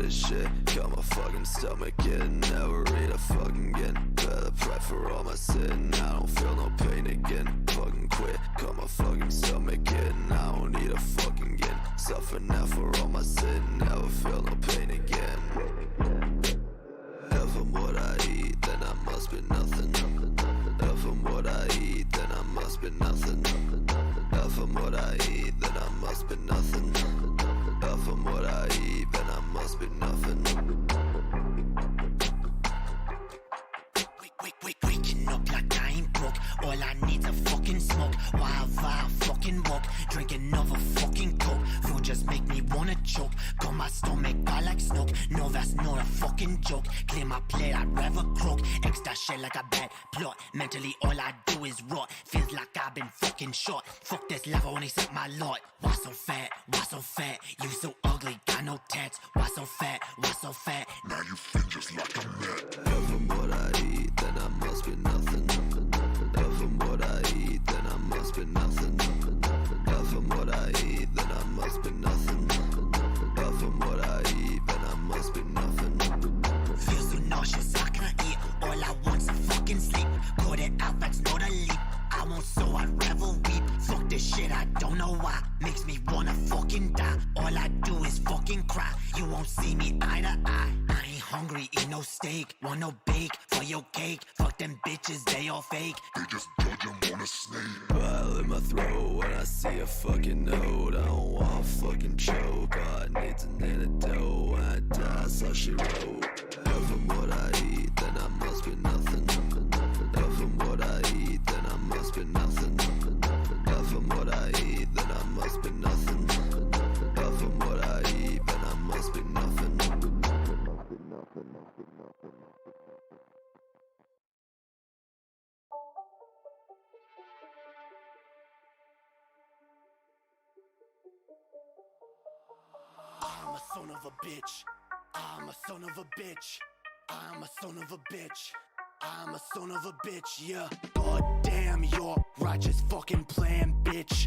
this shit. Got my fucking stomach in, never eat a fucking again. Better pray for all my sin, I don't feel no pain again. Fucking quit, got my fucking stomach in, I don't need a fucking again. Suffer now for all my sin, never feel no pain again. If I'm what I eat, then I must be nothing. If I'm what I eat, then I must be nothing. If I'm what I eat, then I must be nothing. If I'm what I eat, then I must be nothing. Waking up like I ain't broke. All I need's a fucking smoke. While I fucking walk, drink another fucking coke. Food just make me wanna choke. Got my stomach all like smoke. No, that's not a fucking joke. Clear my plate, I'd rather croak. Extra shit like a bad plot. Mentally all I do is rot. Feels like I've been fucking shot. Fuck this love, I only set my lot. Why so fat? Why so fat? You so ugly, got no tats. Why so fat? Why so fat? Now you fit just like a mat. If I'm what I eat, then I must be nothing. If I'm what I eat, then I must be nothing. If I'm what I eat, then I must be nothing. If I'm what I eat, then I must be nothing. Feel so nauseous, I can't eat. All I want's a fucking sleep. Caught it out, that's not a leap. I won't, so I'd rather weep. Fuck this shit, I don't know why. Makes me wanna fucking die. All I do is fucking cry. You won't see me eye to eye. I ain't hungry, eat no steak. Want no bake for your cake. Fuck them bitches, they all fake. They just judge him on a snake. Bile in my throat when I see a fucking note. I don't want to fucking choke. All I need's an antidote. When I die, so she wrote. If I'm what I eat, then I must be nothing. If I'm what I eat, then I must be nothing. If I'm what I eat, then I must be nothing. If I'm what I eat, then I must be nothing. I'm a son of a bitch. I'm a son of a bitch. I'm a son of a bitch. I'm a son of a bitch, yeah. God damn your righteous fucking plan, bitch.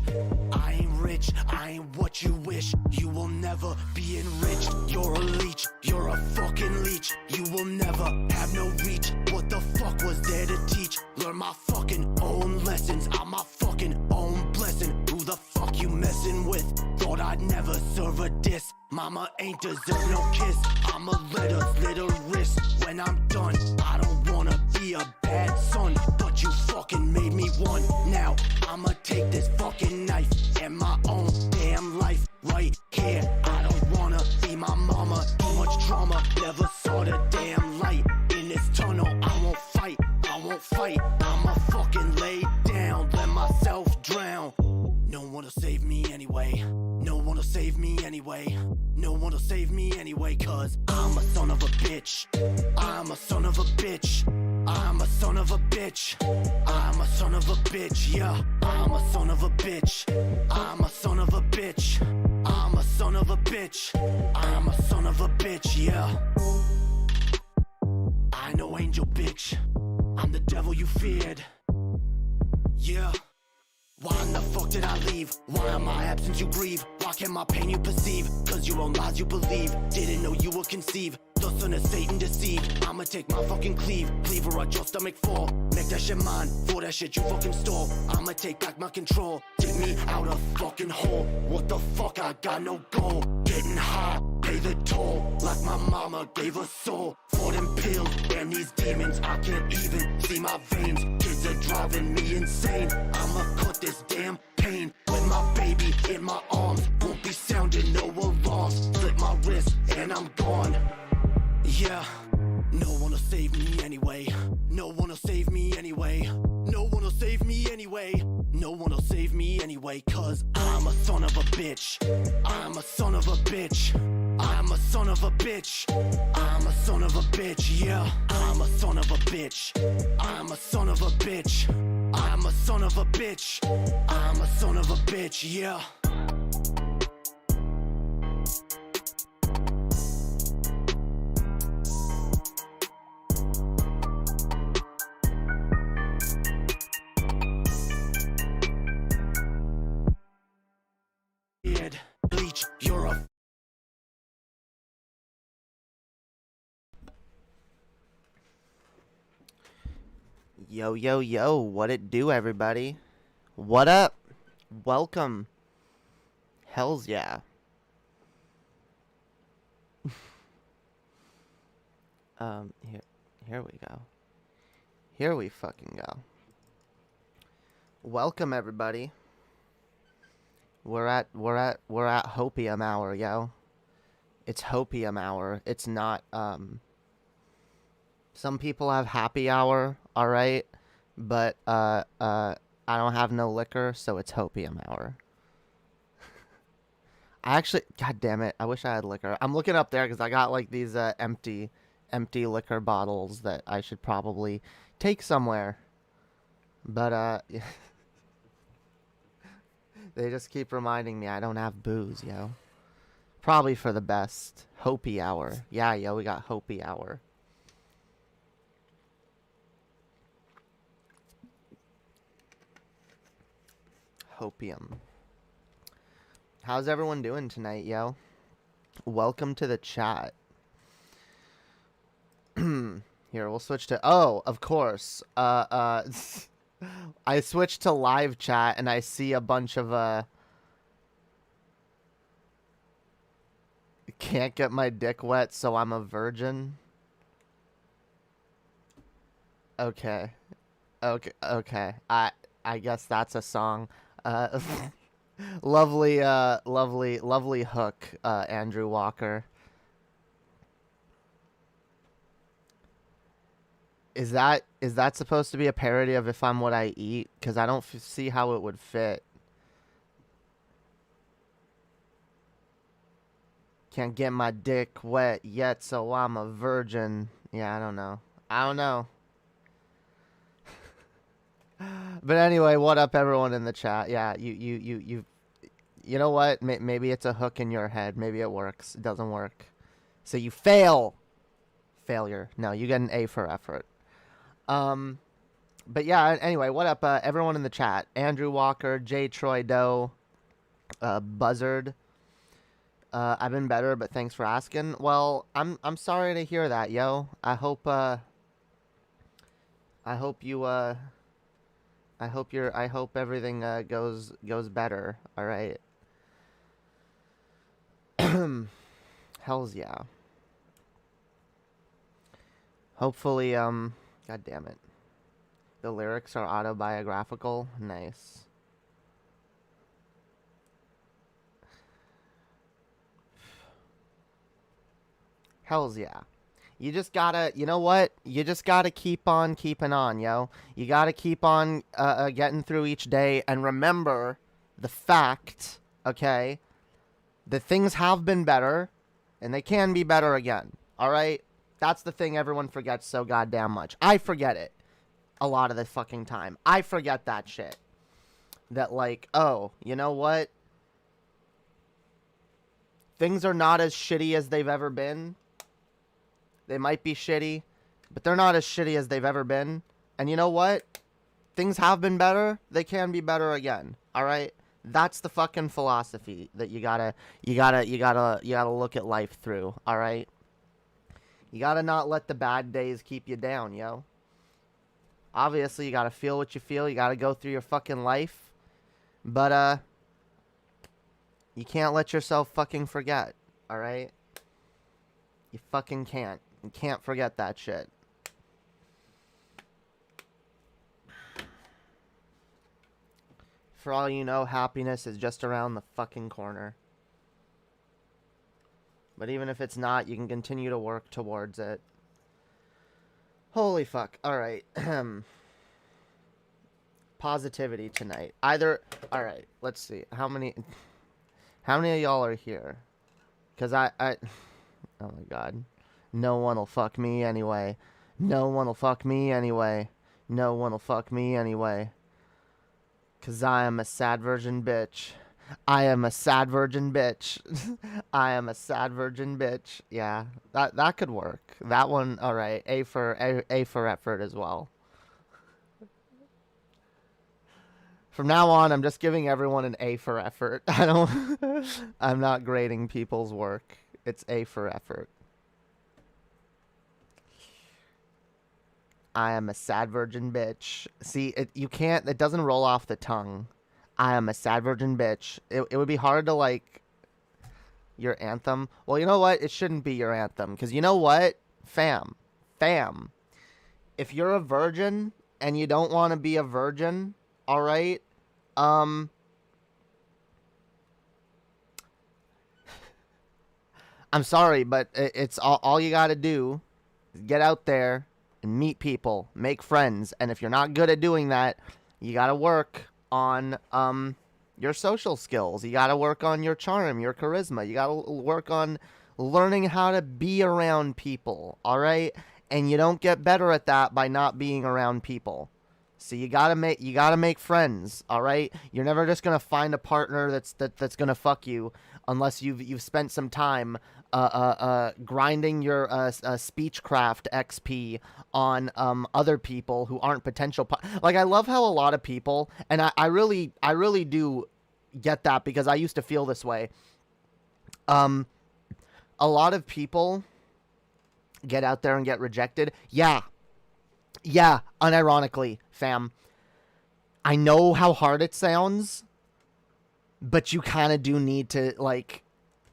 I ain't rich, I ain't what you wish. You will never be enriched. You're a leech, you're a fucking leech. You will never have no reach. What the fuck was there to teach? Learn my fucking own lessons. I'm my fucking own blessing. Who the fuck you messing with? Thought I'd never serve a diss. Mama ain't deserve no kiss. I'ma let her slit her wrist when I'm done. I don't wanna be a bad son, but you fucking made me one. Now I'ma take this fucking knife and my own damn life right here. I don't wanna be my mama. Too much trauma, never saw the damn light. In this tunnel, I won't fight. I won't fight. I'ma fucking lay down, let myself drown. No one will save me anyway. No one will save me anyway. No one will save me anyway, cause I'm a son of a bitch. I'm a son of a bitch. I'm a son of a bitch. I'm a son of a bitch, yeah. I'm a son of a bitch. I'm a son of a bitch. I'm a son of a bitch. I'm a son of a bitch, yeah. I know angel bitch. I'm the devil you feared. Yeah. Why in the fuck did I leave? Why in my absence you grieve? Why can't my pain you perceive? Cause your own lies you believe. Didn't know you would conceive. The son of Satan deceived. I'ma take my fucking cleaver at your stomach fall. Make that shit mine, for that shit you fucking stole. I'ma take back my control. Take me out a fucking hole. What the fuck, I got no goal. Getting high, pay the toll. Like my mama gave a soul. For them pills and these demons, I can't even see my veins. Kids are driving me insane. I'ma cut this damn pain with my baby in my arms. Won't be sounding no alarms. Slip my wrist and I'm gone. Yeah, no one will save me anyway. No one will save me anyway. No one will save me anyway. No one will save me anyway, cause I'm a son of a bitch. I'm a son of a bitch. I'm a son of a bitch. I'm a son of a bitch, yeah. I'm a son of a bitch. I'm a son of a bitch. I'm a son of a bitch. I'm a son of a bitch, yeah. Bleach, you're a Yo, yo, yo, what it do, everybody? What up? Welcome. Hells yeah. Here we go. Here we fucking go. Welcome, everybody. We're at Hopium hour, yo. It's Hopium hour. It's not, some people have happy hour, alright? But, I don't have no liquor, so it's Hopium hour. I actually, god damn it, I wish I had liquor. I'm looking up there because I got like these empty liquor bottles that I should probably take somewhere. But they just keep reminding me I don't have booze, yo. Probably for the best. Hopi hour. Yeah, yo, we got Hopi hour. Hopium. How's everyone doing tonight, yo? Welcome to the chat. Here, we'll switch to... Oh, of course. I switched to live chat, and I see a bunch of... Can't get my dick wet, so I'm a virgin. Okay. Okay. I guess that's a song. Lovely hook, Andrew Walker. Is that supposed to be a parody of If I'm What I Eat? Because I don't see how it would fit. Can't get my dick wet yet, so I'm a virgin. Yeah, I don't know. But anyway, what up, everyone in the chat? Yeah, you know what? Maybe it's a hook in your head. Maybe it works. It doesn't work. So you fail. Failure. No, you get an A for effort. But yeah, anyway, what up, everyone in the chat? Andrew Walker, J. Troy Doe, Buzzard. I've been better, but thanks for asking. Well, I'm sorry to hear that, yo. I hope everything goes better. All right. Hells yeah. Hopefully, god damn it. The lyrics are autobiographical. Nice. Hells yeah. You just gotta, you know what? You just gotta keep on keeping on, yo. You gotta keep on getting through each day and remember the fact, okay, that things have been better and they can be better again, all right? That's the thing everyone forgets so goddamn much. I forget it a lot of the fucking time. I forget that shit. That like, oh, you know what? Things are not as shitty as they've ever been. They might be shitty, but they're not as shitty as they've ever been. And you know what? Things have been better. They can be better again. All right? That's the fucking philosophy that you gotta look at life through. All right? You gotta not let the bad days keep you down, yo. Obviously, you gotta feel what you feel. You gotta go through your fucking life. But, you can't let yourself fucking forget. All right? You fucking can't. You can't forget that shit. For all you know, happiness is just around the fucking corner. But even if it's not, you can continue to work towards it. Holy fuck. Alright. Positivity tonight. Alright, let's see. How many of y'all are here? Because I... Oh my god. No one will fuck me anyway. No one will fuck me anyway. No one will fuck me anyway. Cause I am a sad virgin bitch. I am a sad virgin bitch. I am a sad virgin bitch. Yeah, that could work. That one, alright. A for effort as well. From now on, I'm just giving everyone an A for effort. I'm not grading people's work. It's A for effort. I am a sad virgin bitch. See, it doesn't roll off the tongue. I am a sad virgin bitch. It would be hard to, like, your anthem. Well, you know what? It shouldn't be your anthem. Because you know what? Fam. If you're a virgin and you don't want to be a virgin, all right? I'm sorry, but it's all you got to do is get out there and meet people, make friends. And if you're not good at doing that, you got to work on your social skills. You got to work on your charm, your charisma. You got to work on learning how to be around people, all right? And you don't get better at that by not being around people. So you gotta make friends, all right? You're never just gonna find a partner that's gonna fuck you unless you've spent some time grinding your speechcraft XP on other people who aren't potential. Like, I love how a lot of people, and I really do get that, because I used to feel this way. A lot of people get out there and get rejected. Yeah, unironically, fam. I know how hard it sounds, but you kind of do need to, like,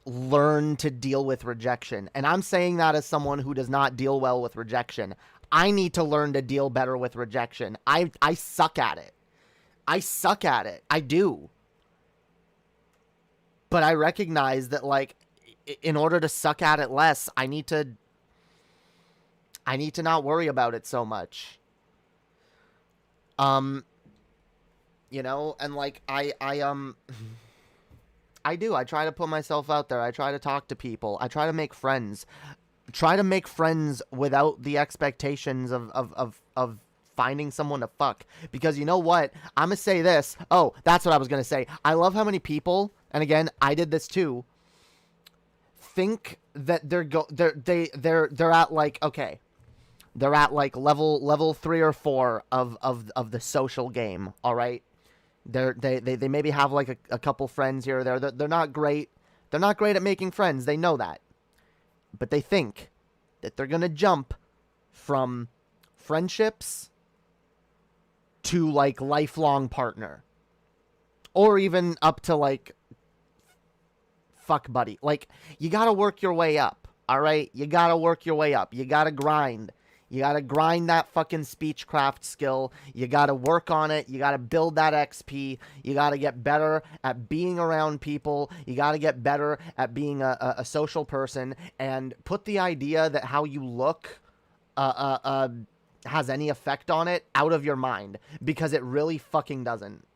learn to deal with rejection. And I'm saying that as someone who does not deal well with rejection. I need to learn to deal better with rejection. I suck at it. I do. But I recognize that, like, in order to suck at it less, I need to not worry about it so much. You know, and, like, I do. I try to put myself out there. I try to talk to people. I try to make friends. Try to make friends without the expectations of finding someone to fuck. Because you know what? I'm gonna say this. Oh, that's what I was gonna say. I love how many people, and again, I did this too, think that they're at, like, okay, they're at, like, level 3 or 4 of the social game, all right? They maybe have, like, a couple friends here or there. They're not great. They're not great at making friends. They know that. But they think that they're going to jump from friendships to, like, lifelong partner. Or even up to, like, fuck buddy. Like, you got to work your way up, all right? You got to work your way up. You got to grind. You got to grind that fucking speechcraft skill. You got to work on it. You got to build that XP. You got to get better at being around people. You got to get better at being a social person, and put the idea that how you look has any effect on it out of your mind, because it really fucking doesn't.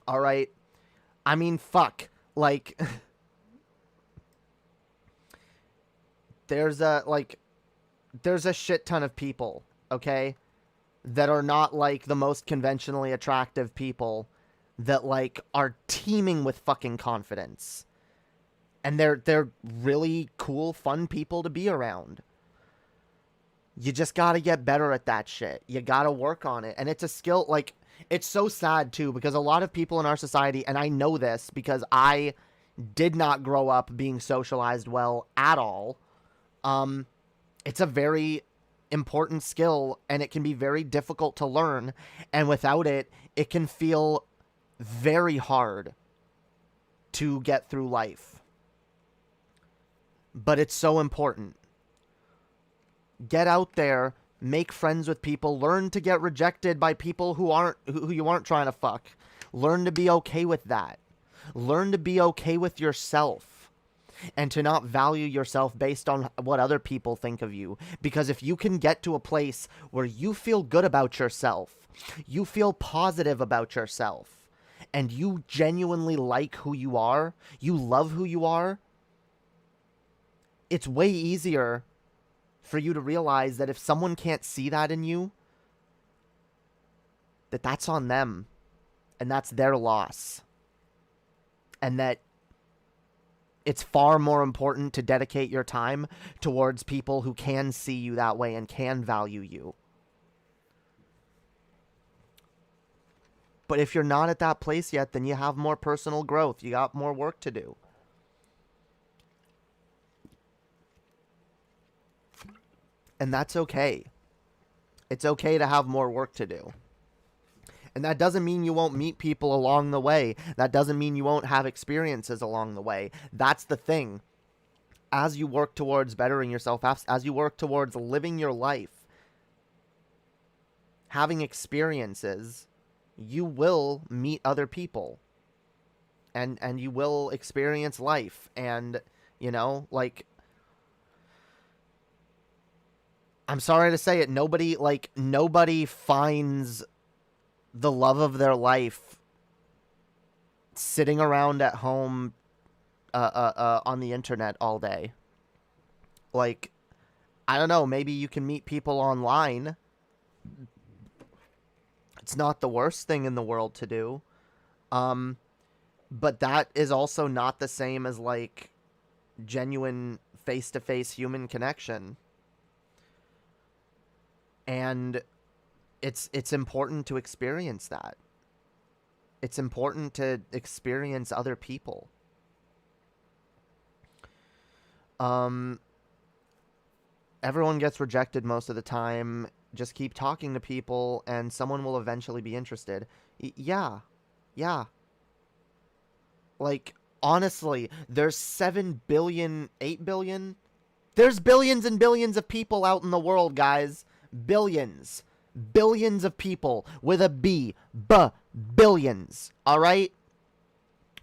All right? I mean, fuck. Like, there's a shit ton of people, okay, that are not, like, the most conventionally attractive people that, like, are teeming with fucking confidence. And they're really cool, fun people to be around. You just gotta get better at that shit. You gotta work on it. And it's a skill, like, it's so sad, too, because a lot of people in our society, and I know this because I did not grow up being socialized well at all, it's a very important skill, and it can be very difficult to learn. And without it, it can feel very hard to get through life. But it's so important. Get out there, make friends with people, learn to get rejected by people who you aren't trying to fuck. Learn to be okay with that. Learn to be okay with yourself. And to not value yourself based on what other people think of you. Because if you can get to a place where you feel good about yourself, you feel positive about yourself, and you genuinely like who you are, you love who you are, it's way easier for you to realize that if someone can't see that in you, that's on them, and that's their loss. And that it's far more important to dedicate your time towards people who can see you that way and can value you. But if you're not at that place yet, then you have more personal growth. You got more work to do. And that's okay. It's okay to have more work to do. And that doesn't mean you won't meet people along the way. That doesn't mean you won't have experiences along the way. That's the thing. As you work towards bettering yourself, as you work towards living your life, having experiences, you will meet other people. And you will experience life. And, you know, like, I'm sorry to say it, nobody finds the love of their life sitting around at home on the internet all day. Like, I don't know, maybe you can meet people online. It's not the worst thing in the world to do. But that is also not the same as, like, genuine face-to-face human connection. And it's important to experience that. It's important to experience other people. Everyone gets rejected most of the time. Just keep talking to people and someone will eventually be interested. Yeah. Like, honestly, there's 7 billion, 8 billion? There's billions and billions of people out in the world, guys. Billions. Billions of people with a B. Billions. Alright?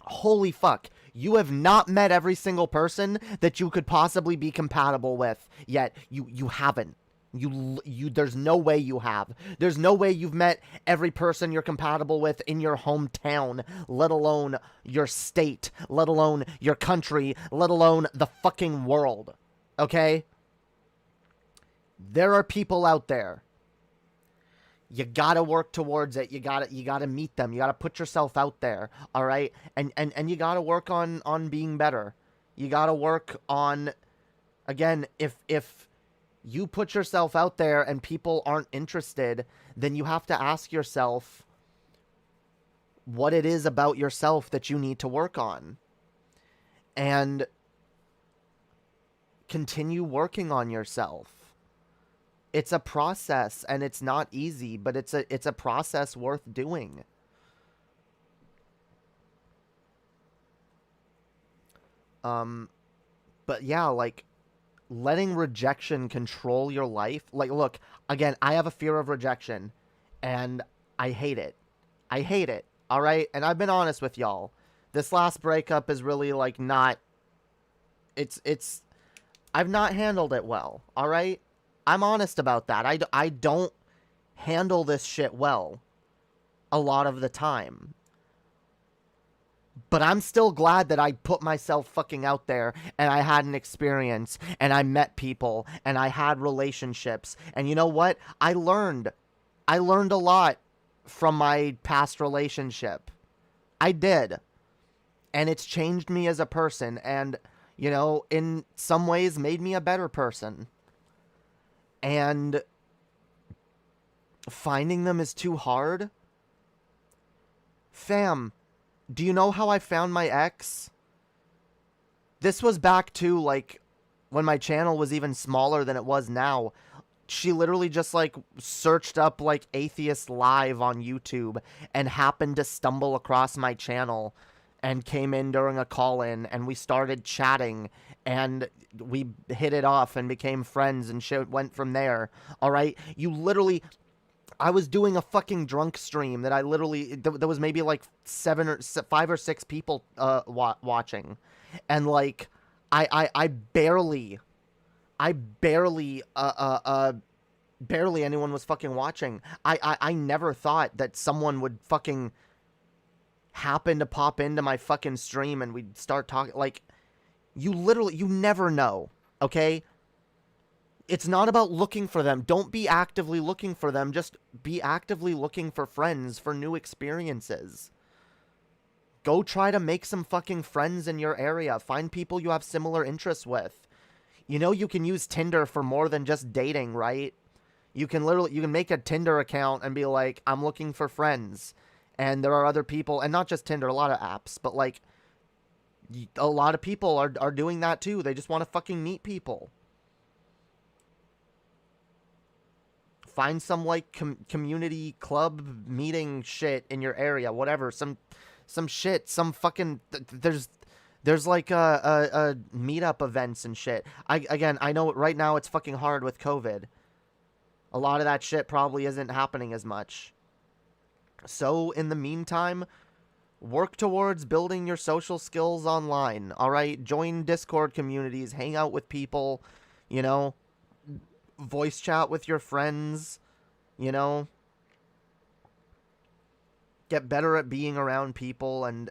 Holy fuck. You have not met every single person that you could possibly be compatible with yet. You haven't. There's no way you have. There's no way you've met every person you're compatible with in your hometown, let alone your state, let alone your country, let alone the fucking world. Okay? There are people out there. You gotta work towards it. You gotta meet them. You gotta put yourself out there. All right? And you gotta work on being better. You gotta work on, again, if you put yourself out there and people aren't interested, then you have to ask yourself what it is about yourself that you need to work on. And continue working on yourself. It's a process, and it's not easy, but it's a process worth doing. But yeah, like, letting rejection control your life. Like, look, again, I have a fear of rejection, and I hate it. I hate it, all right? And I've been honest with y'all. This last breakup is really, like, not... I've not handled it well, all right? I'm honest about that. I don't handle this shit well a lot of the time. But I'm still glad that I put myself fucking out there and I had an experience and I met people and I had relationships. And you know what? I learned a lot from my past relationship. I did. And it's changed me as a person and, you know, in some ways made me a better person. And finding them is too hard. Fam, do you know how I found my ex? This was back to, like, when my channel was even smaller than it was now. She literally just, like, searched up, like, Atheist Live on YouTube and happened to stumble across my channel and came in during a call-in and we started chatting and we hit it off and became friends and shit went from there. All right? You literally... I was doing a fucking drunk stream that I literally... There was maybe like 5 or 6 people watching. And like, I barely anyone was fucking watching. I never thought that someone would fucking happen to pop into my fucking stream and we'd start talking. Like, you never know, okay? It's not about looking for them. Don't be actively looking for them. Just be actively looking for friends, for new experiences. Go try to make some fucking friends in your area. Find people you have similar interests with. You know you can use Tinder for more than just dating, right? You can make a Tinder account and be like, I'm looking for friends. And there are other people, and not just Tinder, a lot of apps, but like, a lot of people are doing that too. They just want to fucking meet people. find some like community club meeting shit in your area, whatever. Some shit, some fucking there's like a meetup events and shit. I know right now it's fucking hard with COVID. A lot of that shit probably isn't happening as much. So in the meantime, work towards building your social skills online. All right, join Discord communities, hang out with people, you know, voice chat with your friends, you know. Get better at being around people and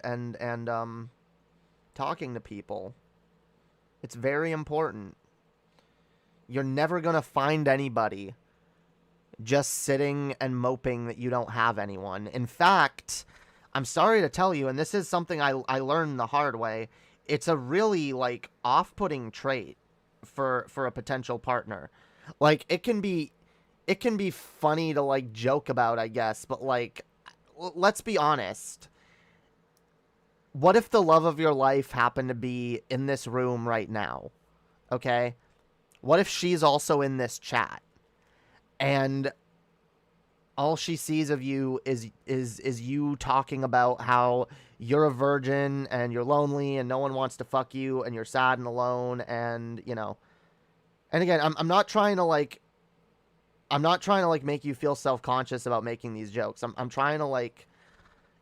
talking to people. It's very important. You're never going to find anybody just sitting and moping that you don't have anyone. In fact, I'm sorry to tell you, and this is something I learned the hard way, it's a really, like, off-putting trait for a potential partner. Like, it can be funny to, like, joke about, I guess, but, like, let's be honest. What if the love of your life happened to be in this room right now? Okay? What if she's also in this chat? And all she sees of you is you talking about how you're a virgin and you're lonely and no one wants to fuck you and you're sad and alone and, you know. And again, I'm not trying to like make you feel self-conscious about making these jokes. I'm trying to like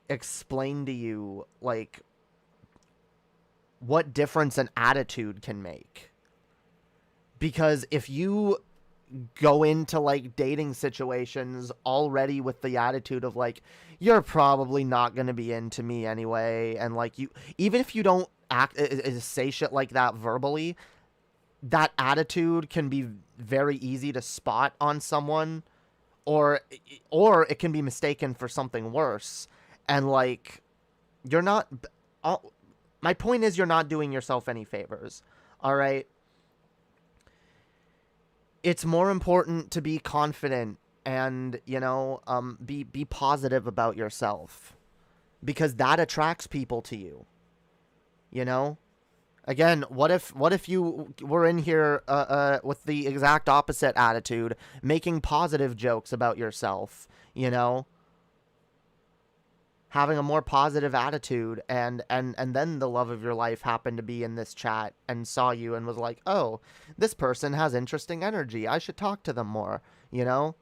explain to you like what difference an attitude can make. Because if you go into like dating situations already with the attitude of like, you're probably not going to be into me anyway, and like you, even if you don't say shit like that verbally, that attitude can be very easy to spot on someone, or it can be mistaken for something worse. And like, you're not, my point is, you're not doing yourself any favors. All right. It's more important to be confident and, you know, be positive about yourself, because that attracts people to you. You know? Again, what if you were in here with the exact opposite attitude, making positive jokes about yourself, you know? Having a more positive attitude, and then the love of your life happened to be in this chat and saw you and was like, oh, this person has interesting energy. I should talk to them more, you know?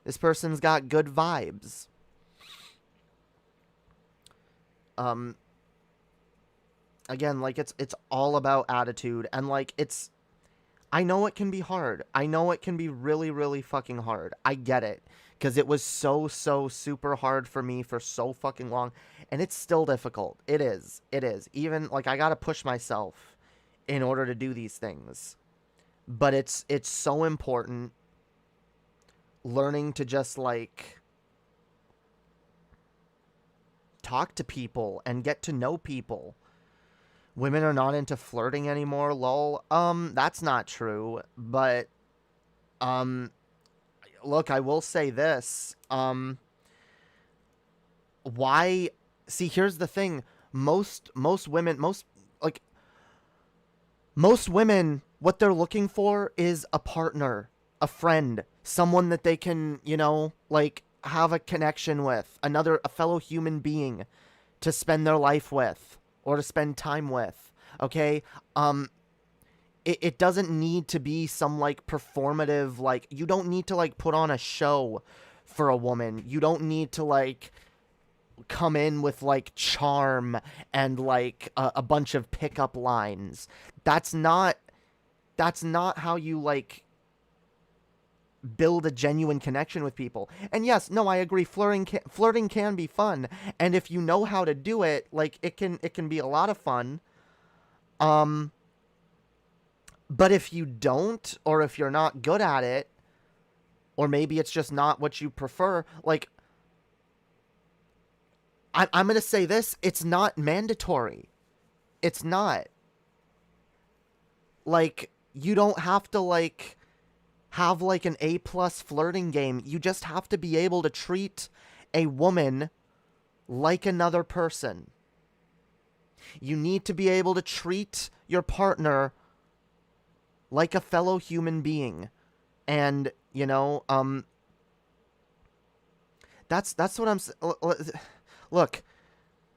This person's got good vibes. Again, like, it's all about attitude, and like, I know it can be hard. I know it can be really, really fucking hard. I get it. Because it was so super hard for me for so fucking long. And it's still difficult. It is. Even, like, I gotta push myself in order to do these things. But it's so important learning to just, like, talk to people and get to know people. Women are not into flirting anymore, lol. That's not true. But, look, I will say this. Why? See, here's the thing. Most women, what they're looking for is a partner, a friend, someone that they can, you know, like, have a connection with, a fellow human being to spend their life with or to spend time with. Okay? It doesn't need to be some, like, performative, like, you don't need to, like, put on a show for a woman. You don't need to, like, come in with, like, charm and, like, a bunch of pickup lines. That's not how you, like, build a genuine connection with people. And yes, no, I agree, flirting can be fun. And if you know how to do it, like, it can be a lot of fun. But if you don't, or if you're not good at it, or maybe it's just not what you prefer, like, I'm going to say this, it's not mandatory. It's not. Like, you don't have to, like, have, like, an A+ flirting game. You just have to be able to treat a woman like another person. You need to be able to treat your partner like a fellow human being. And, you know, that's what look,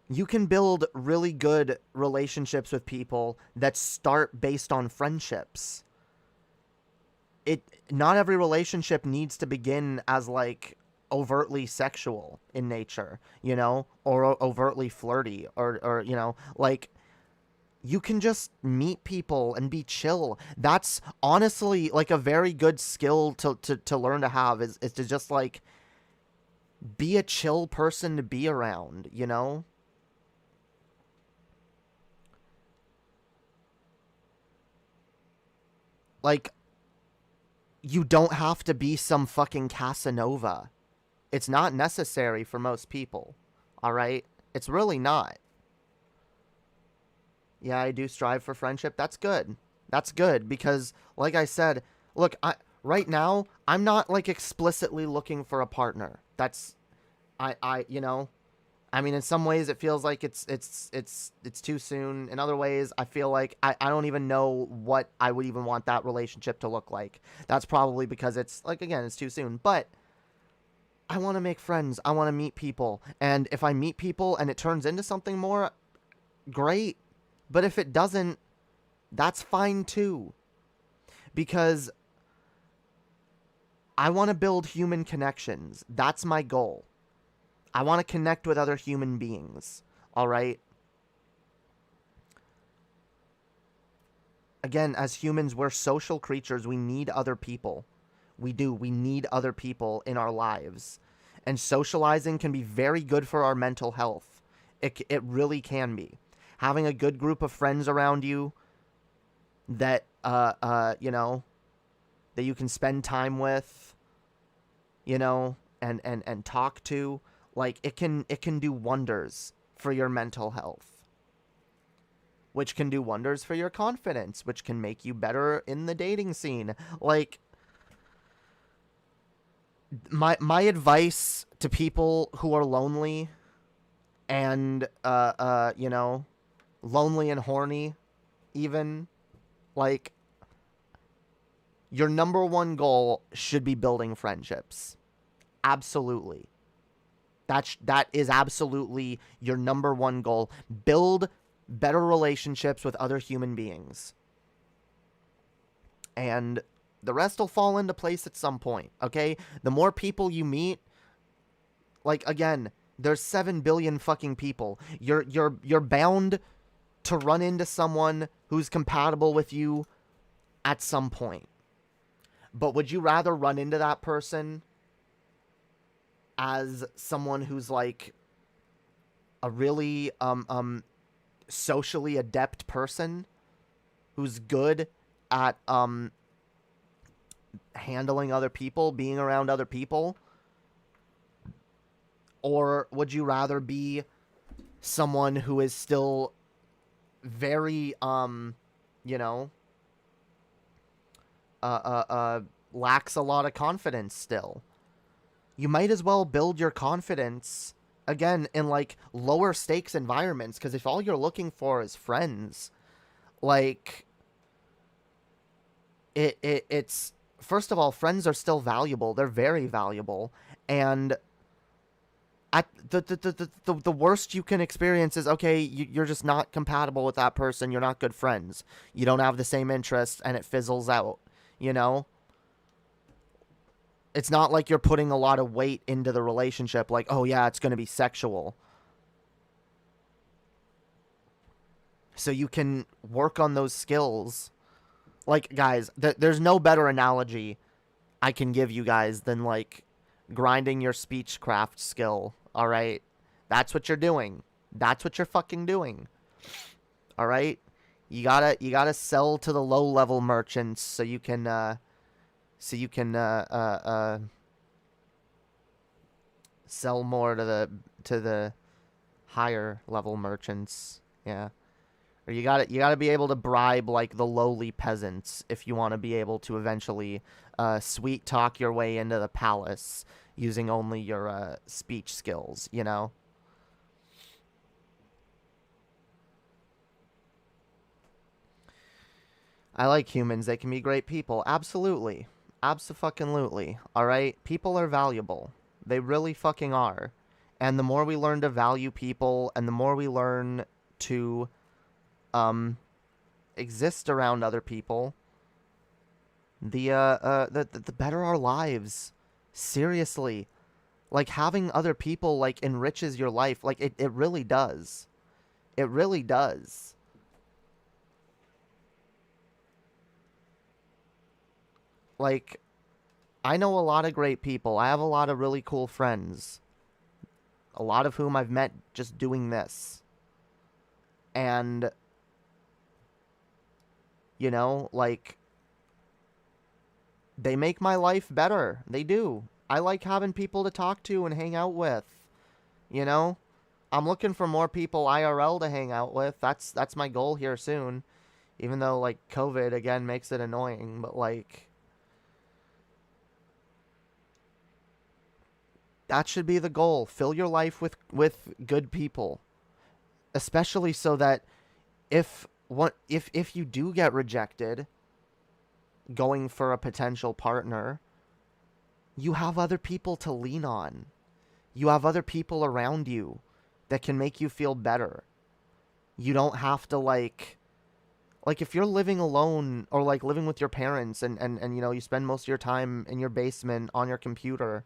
you can build really good relationships with people that start based on friendships. Not every relationship needs to begin as like overtly sexual in nature, you know, or overtly flirty, or you know, like, you can just meet people and be chill. That's honestly like a very good skill to learn to have, is to just like be a chill person to be around, you know? Like, you don't have to be some fucking Casanova. It's not necessary for most people. All right? It's really not. Yeah, I do strive for friendship. That's good. That's good because, like I said, look, right now I'm not like explicitly looking for a partner. That's, you know, I mean, in some ways it feels like it's too soon. In other ways, I feel like I don't even know what I would even want that relationship to look like. That's probably because it's like, again, it's too soon. But I want to make friends. I want to meet people. And if I meet people and it turns into something more, great. But if it doesn't, that's fine too. Because I want to build human connections. That's my goal. I want to connect with other human beings. All right? Again, as humans, we're social creatures. We need other people. We do. We need other people in our lives. And socializing can be very good for our mental health. It really can be. Having a good group of friends around you that, you know, that you can spend time with, you know, and talk to, like, it can do wonders for your mental health, which can do wonders for your confidence, which can make you better in the dating scene. Like, my advice to people who are lonely and, you know, lonely and horny, even, like, your number one goal should be building friendships. Absolutely. That is absolutely your number one goal. Build better relationships with other human beings. And the rest will fall into place at some point, okay? The more people you meet, like, again, there's 7 billion fucking people. You're bound to run into someone who's compatible with you at some point. But would you rather run into that person as someone who's like a really socially adept person who's good at handling other people, being around other people? Or would you rather be someone who is still very you know, lacks a lot of confidence still? You might as well build your confidence, again, in, like, lower stakes environments, because if all you're looking for is friends, like, it's, first of all, friends are still valuable. They're very valuable. And at the worst you can experience is, okay, you're just not compatible with that person. You're not good friends. You don't have the same interests, and it fizzles out, you know? It's not like you're putting a lot of weight into the relationship, like, oh yeah, it's going to be sexual. So you can work on those skills. Like, guys, there's no better analogy I can give you guys than, like, grinding your speechcraft skill, alright? That's what you're doing. That's what you're fucking doing. Alright? You gotta sell to the low-level merchants so you can, sell more to the higher level merchants. Yeah. Or you gotta be able to bribe, like, the lowly peasants if you want to be able to eventually sweet talk your way into the palace using only your speech skills, you know? I like humans. They can be great people. Absolutely. Abso-fucking-lutely. Alright? People are valuable. They really fucking are. And the more we learn to value people, and the more we learn to exist around other people, the better our lives. Seriously. Like, having other people, like, enriches your life. Like, it really does. It really does. Like, I know a lot of great people. I have a lot of really cool friends. A lot of whom I've met just doing this. And, you know, like, they make my life better. They do. I like having people to talk to and hang out with. You know? I'm looking for more people IRL to hang out with. That's my goal here soon. Even though, like, COVID, again, makes it annoying. But, like, that should be the goal. Fill your life with good people. Especially so that if you do get rejected going for a potential partner, you have other people to lean on. You have other people around you that can make you feel better. You don't have to, like if you're living alone or, like, living with your parents and you know, you spend most of your time in your basement on your computer,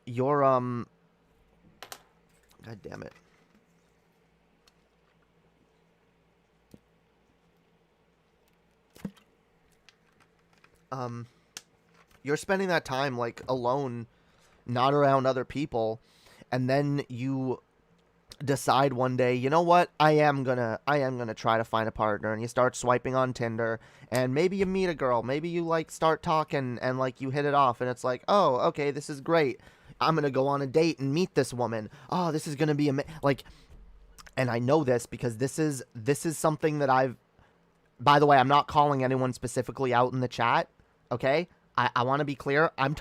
you're, God damn it. You're spending that time, like, alone, not around other people, and then you decide one day, you know what, I am gonna try to find a partner, and you start swiping on Tinder, and maybe you meet a girl, maybe you, like, start talking, and, like, you hit it off, and it's like, oh, okay, this is great, I'm gonna go on a date and meet this woman, oh, this is gonna be like, and I know this because this is something that I've, by the way, I'm not calling anyone specifically out in the chat, okay? I want to be clear. I'm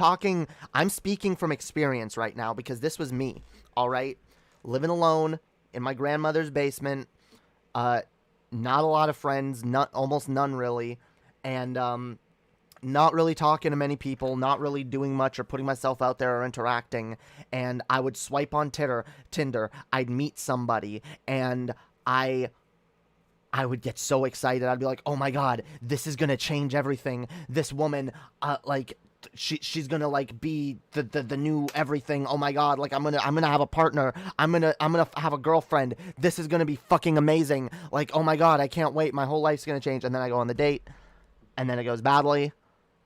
speaking from experience right now because this was me, all right? Living alone in my grandmother's basement, not a lot of friends, almost none really, and not really talking to many people, not really doing much or putting myself out there or interacting, and I would swipe on Tinder, I'd meet somebody, and I would get so excited. I'd be like, oh my god, this is gonna change everything. This woman, like, she's gonna, like, be the new everything. Oh my god, like, I'm gonna have a partner. I'm gonna have a girlfriend. This is gonna be fucking amazing. Like, oh my god, I can't wait. My whole life's gonna change. And then I go on the date, and then it goes badly,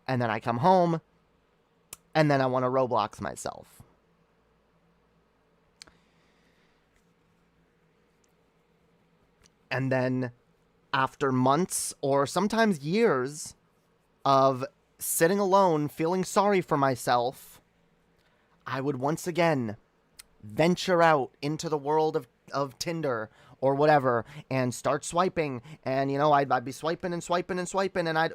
and then I come home, and then I want to Roblox myself. And then after months or sometimes years of sitting alone, feeling sorry for myself, I would once again venture out into the world of Tinder or whatever and start swiping. And, you know, I'd be swiping and swiping and swiping, and I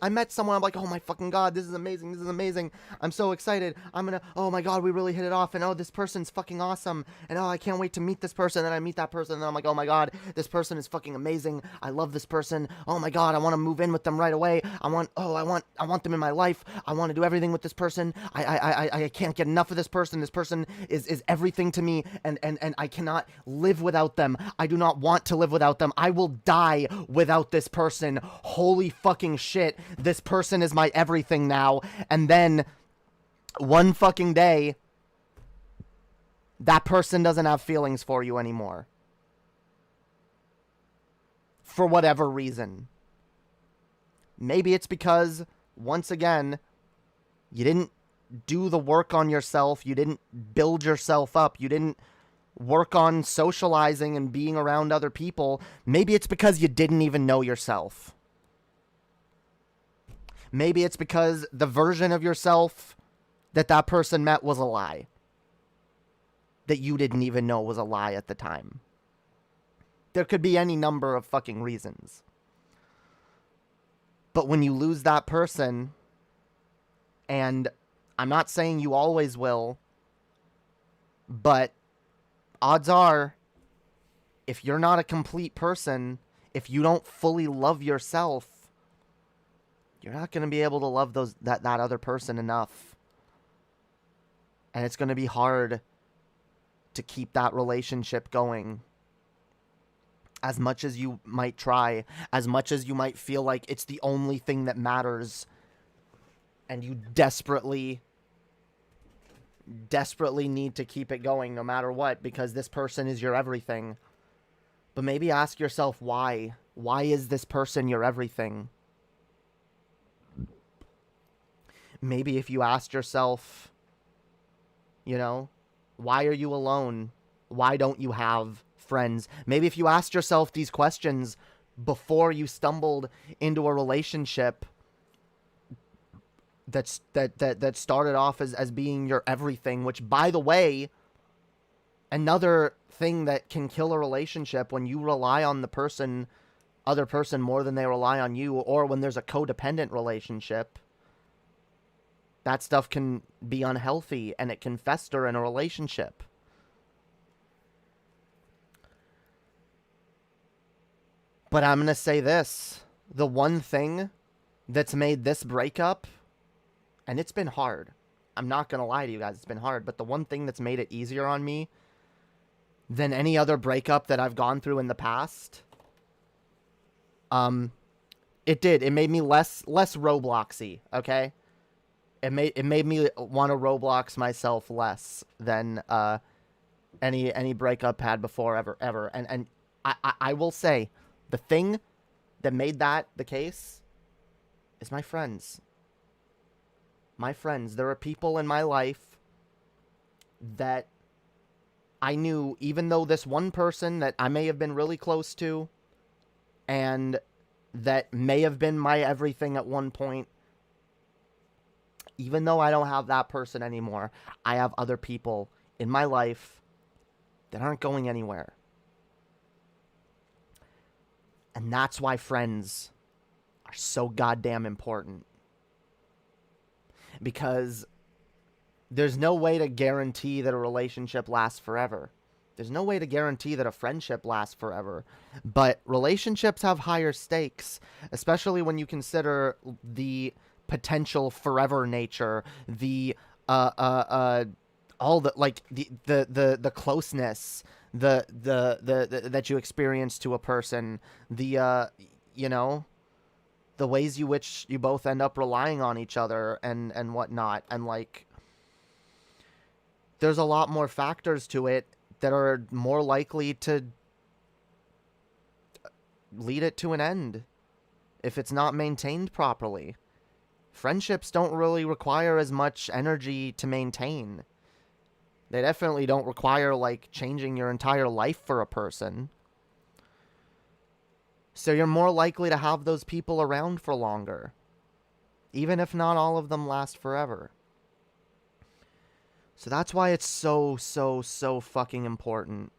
met someone. I'm like, oh my fucking god, this is amazing. This is amazing. I'm so excited. Oh my god, we really hit it off. And oh, this person's fucking awesome. And oh, I can't wait to meet this person. And I meet that person, and I'm like, oh my god, this person is fucking amazing. I love this person. Oh my god, I want to move in with them right away. I want them in my life. I want to do everything with this person. I can't get enough of this person. This person is everything to me, and I cannot live without them. I do not want to live without them. I will die without this person. Holy fucking shit. This person is my everything now. And then one fucking day, that person doesn't have feelings for you anymore. For whatever reason. Maybe it's because, once again, you didn't do the work on yourself. You didn't build yourself up. You didn't work on socializing and being around other people. Maybe it's because you didn't even know yourself. Maybe it's because the version of yourself that person met was a lie. That you didn't even know was a lie at the time. There could be any number of fucking reasons. But when you lose that person, and I'm not saying you always will, but odds are, if you're not a complete person, if you don't fully love yourself, you're not going to be able to love that other person enough. And it's going to be hard to keep that relationship going. As much as you might try, as much as you might feel like it's the only thing that matters, and you desperately need to keep it going no matter what, because this person is your everything. But maybe ask yourself why. Why is this person your everything? Maybe if you asked yourself, you know, why are you alone? Why don't you have friends? Maybe if you asked yourself these questions before you stumbled into a relationship that started off as being your everything, which, by the way, another thing that can kill a relationship when you rely on the other person more than they rely on you, or when there's a codependent relationship, that stuff can be unhealthy and it can fester in a relationship. But I'm going to say this. The one thing that's made this breakup, and it's been hard. I'm not going to lie to you guys. It's been hard. But the one thing that's made it easier on me than any other breakup that I've gone through in the past, it made me less Robloxy, okay? It made me want to Roblox myself less than any breakup had before ever. And I will say, the thing that made that the case is my friends. My friends. There are people in my life that I knew, even though this one person that I may have been really close to and that may have been my everything at one point, even though I don't have that person anymore, I have other people in my life that aren't going anywhere. And that's why friends are so goddamn important. Because there's no way to guarantee that a relationship lasts forever. There's no way to guarantee that a friendship lasts forever. But relationships have higher stakes, especially when you consider the potential forever nature, the all the, like, the closeness, the that you experience to a person, the you know, the ways you which you both end up relying on each other and whatnot. And, like, there's a lot more factors to it that are more likely to lead it to an end if it's not maintained properly. Friendships don't really require as much energy to maintain. They definitely don't require, like, changing your entire life for a person. So you're more likely to have those people around for longer, even if not all of them last forever. So that's why it's so fucking important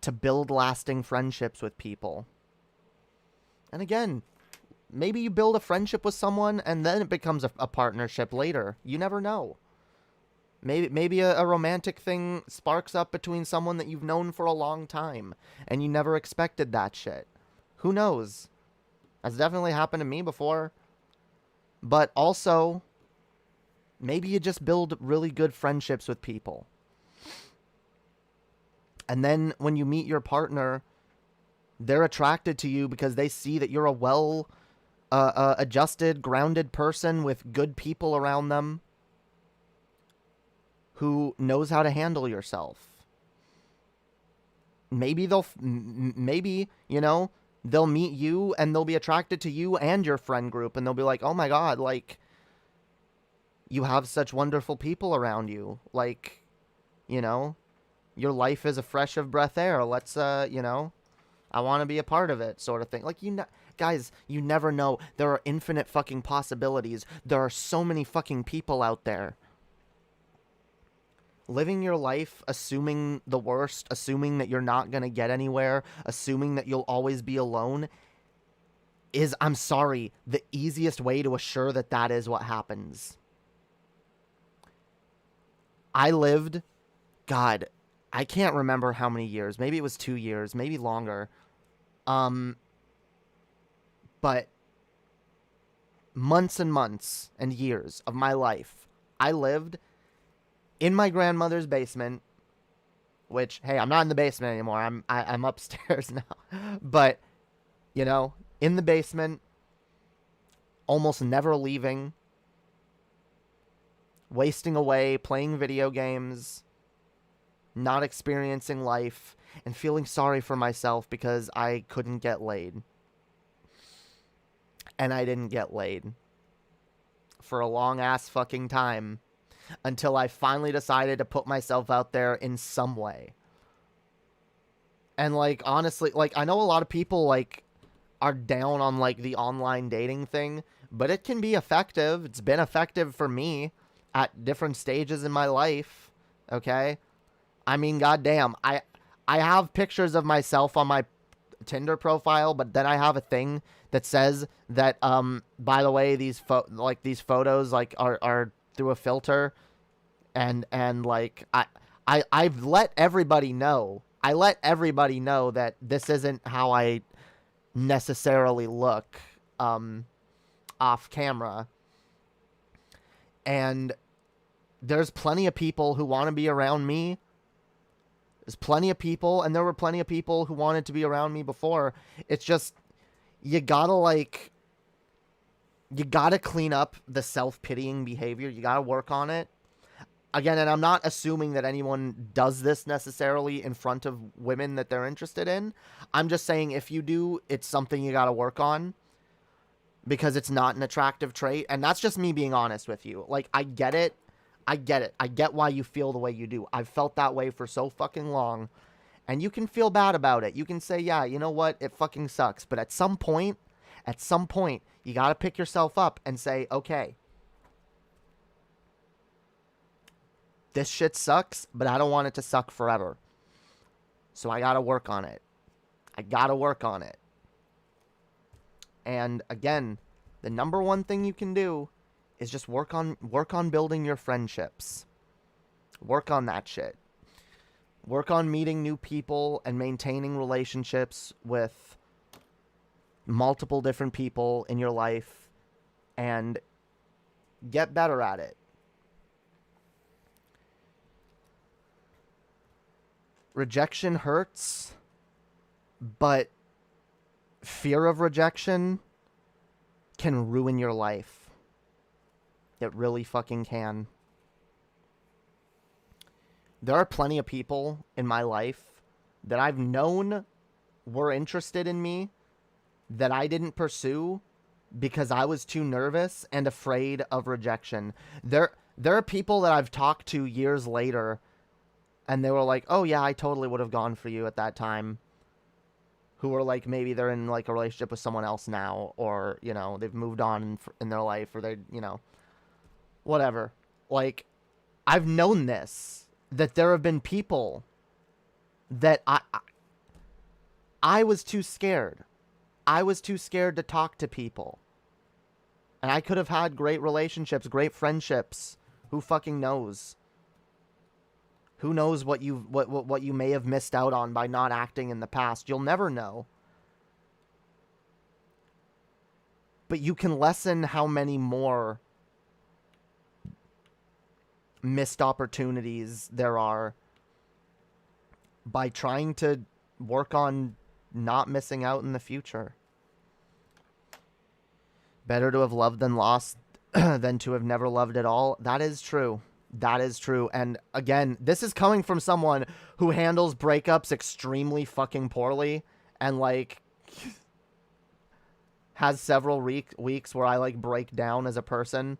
to build lasting friendships with people. And again, maybe you build a friendship with someone and then it becomes a partnership later. You never know. Maybe a romantic thing sparks up between someone that you've known for a long time and you never expected that shit. Who knows? That's definitely happened to me before. But also, maybe you just build really good friendships with people. And then when you meet your partner, they're attracted to you because they see that you're a well adjusted, grounded person with good people around them who knows how to handle yourself. Maybe maybe, you know, they'll meet you and they'll be attracted to you and your friend group, and they'll be like, oh my God, like, you have such wonderful people around you. Like, you know, your life is a fresh of breath air. Let's, you know, I want to be a part of it, sort of thing. Like, guys, you never know. There are infinite fucking possibilities. There are so many fucking people out there. Living your life assuming the worst, assuming that you're not going to get anywhere, assuming that you'll always be alone is, I'm sorry, the easiest way to assure that that is what happens. I lived, God, I can't remember how many years. Maybe it was 2 years, maybe longer. But months and months and years of my life, I lived in my grandmother's basement, which, hey, I'm not in the basement anymore. I'm upstairs now. But, you know, in the basement, almost never leaving, wasting away, playing video games, not experiencing life, and feeling sorry for myself because I couldn't get laid. And I didn't get laid for a long ass fucking time until I finally decided to put myself out there in some way. And like, honestly, like, I know a lot of people like are down on like the online dating thing, but it can be effective. It's been effective for me at different stages in my life. Okay. I mean, goddamn, I have pictures of myself on my Tinder profile, but then I have a thing that says that, by the way, these photos like are through a filter, and like I've let everybody know. I let everybody know that this isn't how I necessarily look off camera. And there's plenty of people who want to be around me. There's plenty of people, and there were plenty of people who wanted to be around me before. It's just, you gotta clean up the self-pitying behavior. You gotta work on it. Again, and I'm not assuming that anyone does this necessarily in front of women that they're interested in. I'm just saying, if you do, it's something you gotta work on, because it's not an attractive trait. And that's just me being honest with you. Like, I get it. I get why you feel the way you do. I've felt that way for so fucking long. And you can feel bad about it. You can say, yeah, you know what? It fucking sucks. But at some point, you gotta pick yourself up and say, okay, this shit sucks, but I don't want it to suck forever. So I gotta work on it. And again, the number one thing you can do is just work on building your friendships. Work on that shit. Work on meeting new people and maintaining relationships with multiple different people in your life, and get better at it. Rejection hurts, but fear of rejection can ruin your life. It really fucking can. There are plenty of people in my life that I've known were interested in me that I didn't pursue because I was too nervous and afraid of rejection. There are people that I've talked to years later, and they were like, oh yeah, I totally would have gone for you at that time. Who are like, maybe they're in like a relationship with someone else now, or, you know, they've moved on in their life, or they, you know, whatever. Like, I've known this, that there have been people that I was too scared. I was too scared to talk to people. And I could have had great relationships, great friendships. Who fucking knows? Who knows what you may have missed out on by not acting in the past? You'll never know. But you can lessen how many more missed opportunities there are by trying to work on not missing out in the future. Better to have loved than lost than to have never loved at all. That is true. That is true. And again, this is coming from someone who handles breakups extremely fucking poorly, and like has several weeks where I like break down as a person.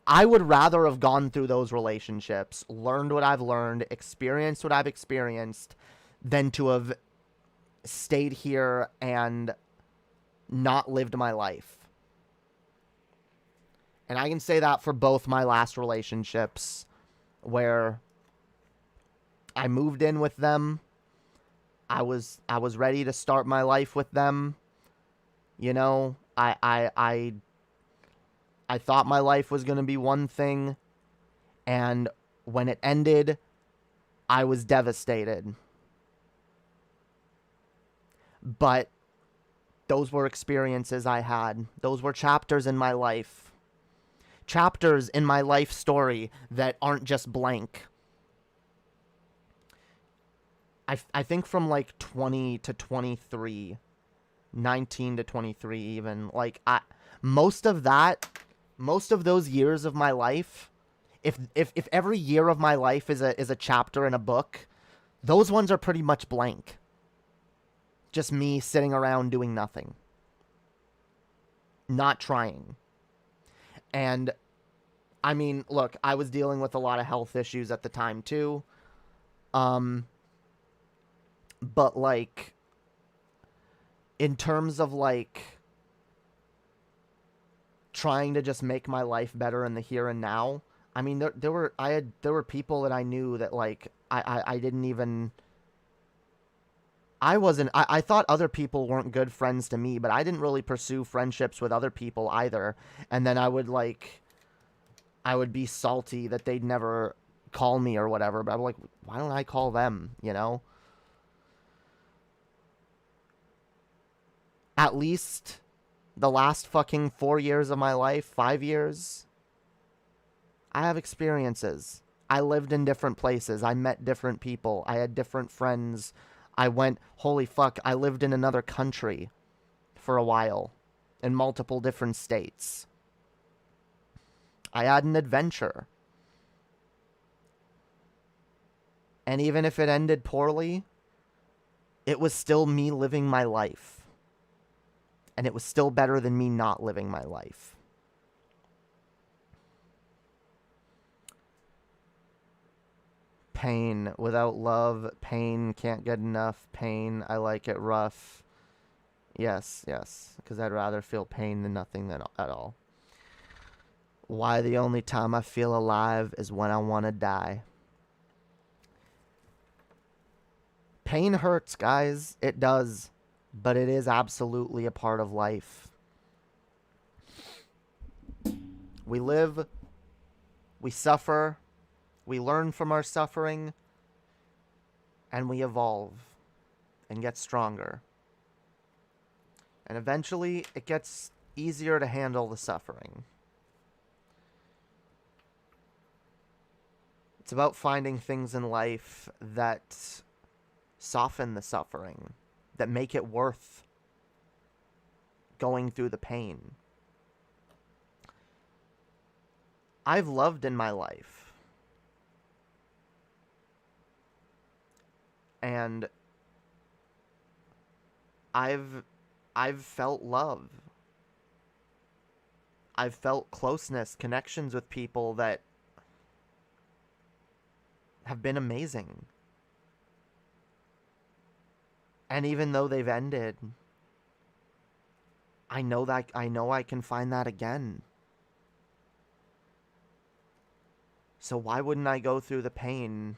I would rather have gone through those relationships, learned what I've learned, experienced what I've experienced, than to have stayed here and not lived my life. And I can say that for both my last relationships, where I moved in with them. I was ready to start my life with them. You know, I thought my life was going to be one thing, and when it ended, I was devastated. But Those were experiences I had. Those were chapters in my life. Chapters in my life story that aren't just blank. I think from like 20 to 23, 19 to 23 even, like most of those years of my life, if every year of my life is a chapter in a book, those ones are pretty much blank. Just me sitting around doing nothing. Not trying. And I mean, look, I was dealing with a lot of health issues at the time too. But like in terms of like trying to just make my life better in the here and now, I mean there were people that I knew that like I didn't even I thought other people weren't good friends to me, but I didn't really pursue friendships with other people either. And then I would be salty that they'd never call me or whatever, but I'm like, why don't I call them, you know? At least the last fucking 4 years of my life, 5 years, I have experiences. I lived in different places. I met different people. I had different friends. Holy fuck, I lived in another country for a while, in multiple different states. I had an adventure. And even if it ended poorly, it was still me living my life. And it was still better than me not living my life. Pain. Without love, pain. Can't get enough pain. I like it rough. Yes. Because I'd rather feel pain than nothing at all. Why the only time I feel alive is when I want to die. Pain hurts, guys. It does. But it is absolutely a part of life. We live, we suffer, we learn from our suffering, and we evolve and get stronger. And eventually, it gets easier to handle the suffering. It's about finding things in life that soften the suffering, that make it worth going through the pain. I've loved in my life. And I've felt love. I've felt closeness, connections with people that have been amazing. And even though they've ended, I know I can find that again. So why wouldn't I go through the pain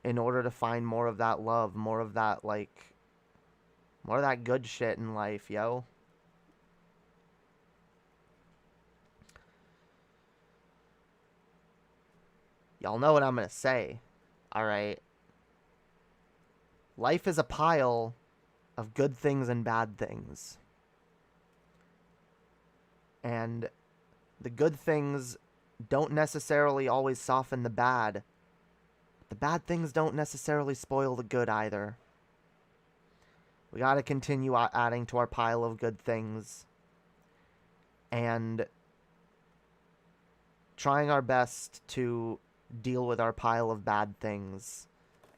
in order to find more of that love, more of that good shit in life, yo? Y'all know what I'm gonna say, alright? Life is a pile of good things and bad things. And the good things don't necessarily always soften the bad. The bad things don't necessarily spoil the good either. We gotta continue adding to our pile of good things. And trying our best to deal with our pile of bad things.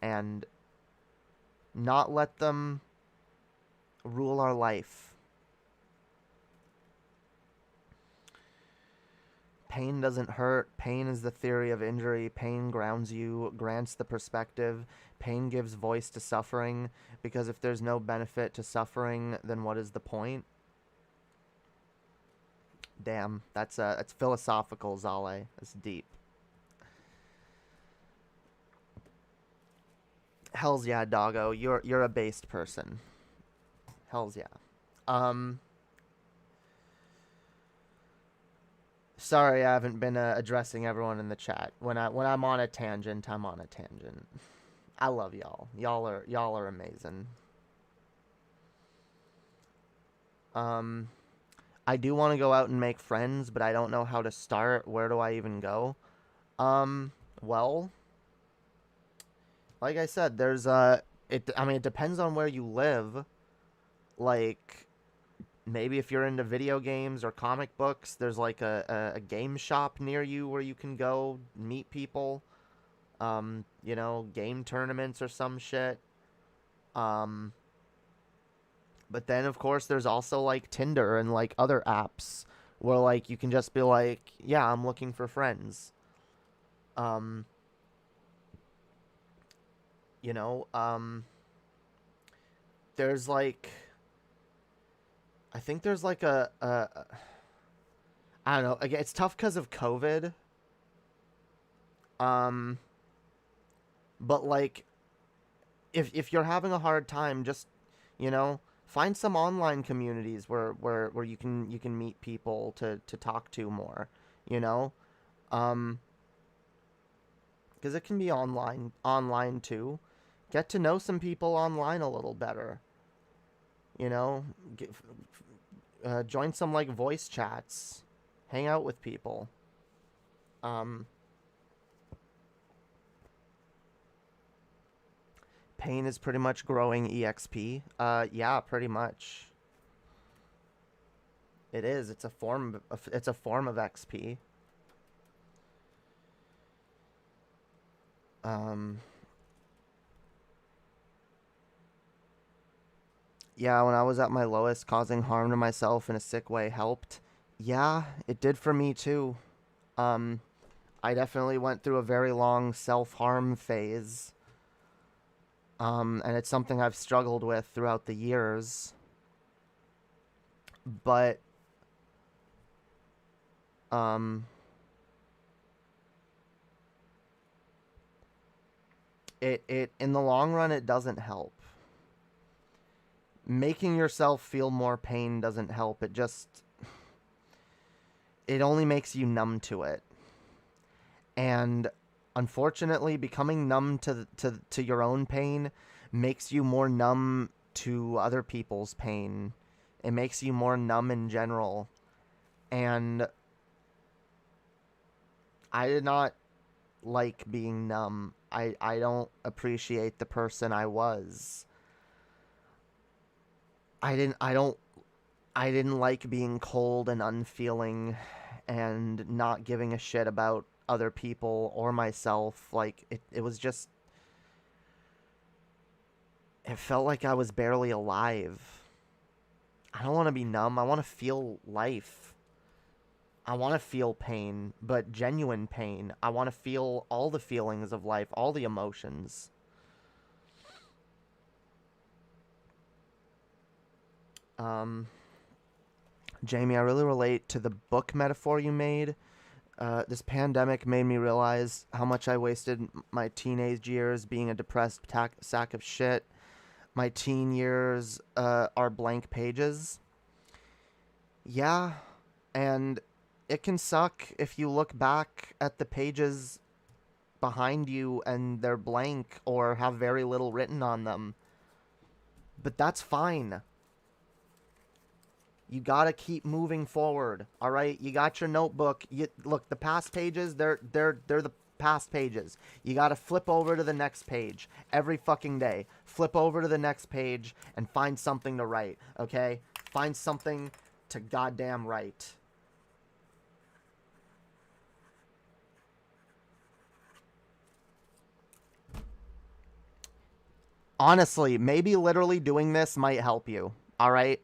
And not let them rule our life. Pain doesn't hurt. Pain is the theory of injury. Pain grounds you, grants the perspective. Pain gives voice to suffering, because if there's no benefit to suffering, then what is the point? Damn, that's philosophical, Zale. That's deep. Hells yeah, doggo. You're a based person. Hells yeah. Sorry, I haven't been addressing everyone in the chat. When I'm on a tangent, I'm on a tangent. I love y'all. Y'all are amazing. I do want to go out and make friends, but I don't know how to start. Where do I even go? Well, like I said, there's it depends on where you live. Like, maybe if you're into video games or comic books, there's like a game shop near you where you can go meet people. Game tournaments or some shit. But then, of course, there's also, like, Tinder and, like, other apps where, like, you can just be like, yeah, I'm looking for friends. Um, you know, there's, like, I think there's, like, I don't know. Again, it's tough because of COVID. But, like, if you're having a hard time, just, find some online communities where you can meet people to talk to more, you know? Because it can be online too. Get to know some people online a little better. Join some, like, voice chats. Hang out with people. Pain is pretty much growing EXP. Yeah, pretty much. It is. It's a form of XP. Yeah, when I was at my lowest, causing harm to myself in a sick way helped. Yeah, it did for me too. I definitely went through a very long self-harm phase. And it's something I've struggled with throughout the years. But, it in the long run, it doesn't help. Making yourself feel more pain doesn't help. It only makes you numb to it. And unfortunately, becoming numb to your own pain makes you more numb to other people's pain. It makes you more numb in general. And I did not like being numb. I don't appreciate the person I was. I didn't like being cold and unfeeling and not giving a shit about other people or myself. Like, it was just, it felt like I was barely alive. I don't want to be numb. I want to feel life. I want to feel pain, but genuine pain. I want to feel all the feelings of life, all the emotions. Jamie, I really relate to the book metaphor you made. This pandemic made me realize how much I wasted my teenage years being a depressed sack of shit. My teen years are blank pages. Yeah, and it can suck if you look back at the pages behind you and they're blank or have very little written on them. But that's fine. You gotta keep moving forward, all right? You got your notebook. Look, the past pages, they're the past pages. You gotta flip over to the next page every fucking day. Flip over to the next page and find something to write, okay? Find something to goddamn write. Honestly, maybe literally doing this might help you, all right?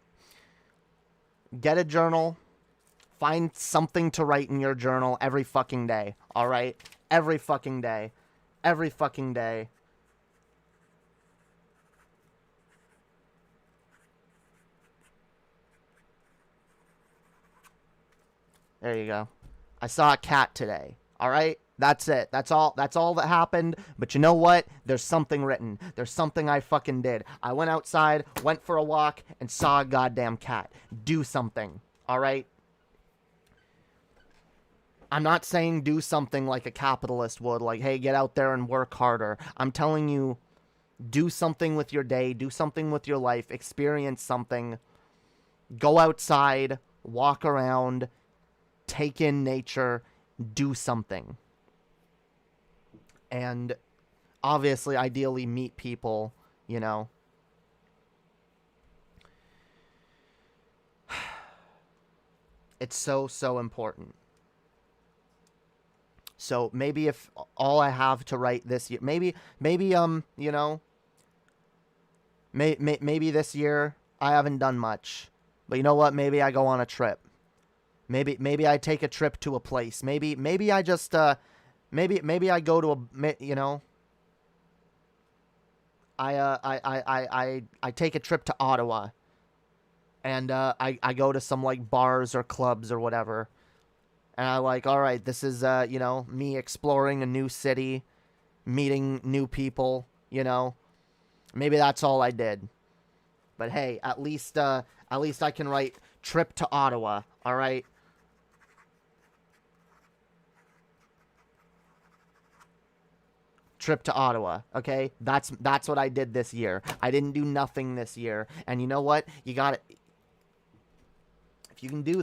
Get a journal. Find something to write in your journal every fucking day, all right? Every fucking day. Every fucking day. There you go. I saw a cat today, all right? That's it. That's all that happened. But you know what? There's something written. There's something I fucking did. I went outside, went for a walk, and saw a goddamn cat. Do something. All right? I'm not saying do something like a capitalist would. Like, hey, get out there and work harder. I'm telling you, do something with your day. Do something with your life. Experience something. Go outside, walk around, take in nature, do something. And obviously, ideally, meet people, you know. It's so, so important. So maybe if all I have to write this year, maybe, you know, maybe this year I haven't done much. But you know what? Maybe I go on a trip. Maybe I take a trip to a place. Maybe I just, maybe I go to a, you know, I take a trip to Ottawa. And I go to some like bars or clubs or whatever. And I like, all right, this is, you know, me exploring a new city, meeting new people, you know. Maybe that's all I did. But hey, at least I can write trip to Ottawa, all right? Trip to Ottawa, okay? That's what I did this year. I didn't do nothing this year. And you know what? You got to, if you can do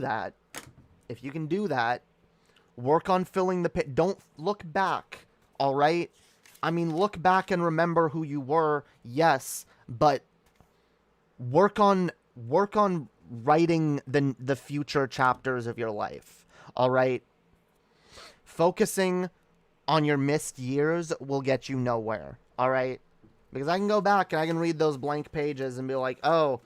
that, work on filling the pit. Don't look back, all right? I mean, look back and remember who you were, yes, but work on writing the future chapters of your life, all right? Focusing on your missed years will get you nowhere, all right? Because I can go back and I can read those blank pages and be like, oh,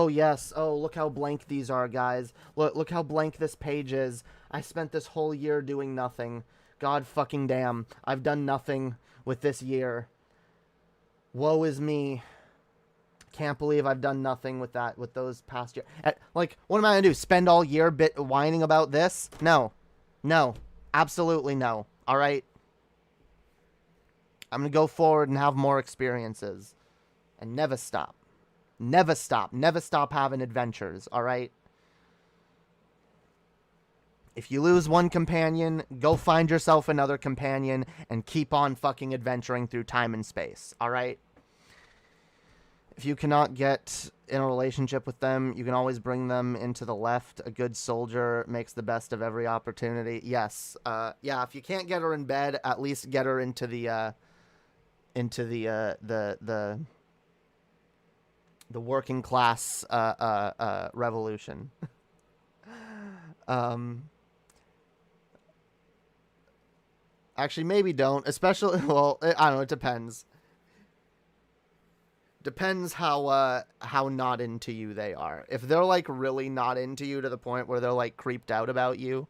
yes, oh, look how blank these are, guys. Look how blank this page is. I spent this whole year doing nothing. God fucking damn, I've done nothing with this year. Woe is me. Can't believe I've done nothing with those past years. Like, what am I gonna do? Spend all year whining about this? No, absolutely no. All right. I'm going to go forward and have more experiences. And never stop. Never stop. Never stop having adventures, all right? If you lose one companion, go find yourself another companion and keep on fucking adventuring through time and space, all right? If you cannot get in a relationship with them, you can always bring them into the left. A good soldier makes the best of every opportunity. Yes. Yeah, if you can't get her in bed, at least get her into the working class revolution. Actually, maybe don't. Especially, well, I don't know. It depends. Depends how not into you they are. If they're like really not into you to the point where they're like creeped out about you,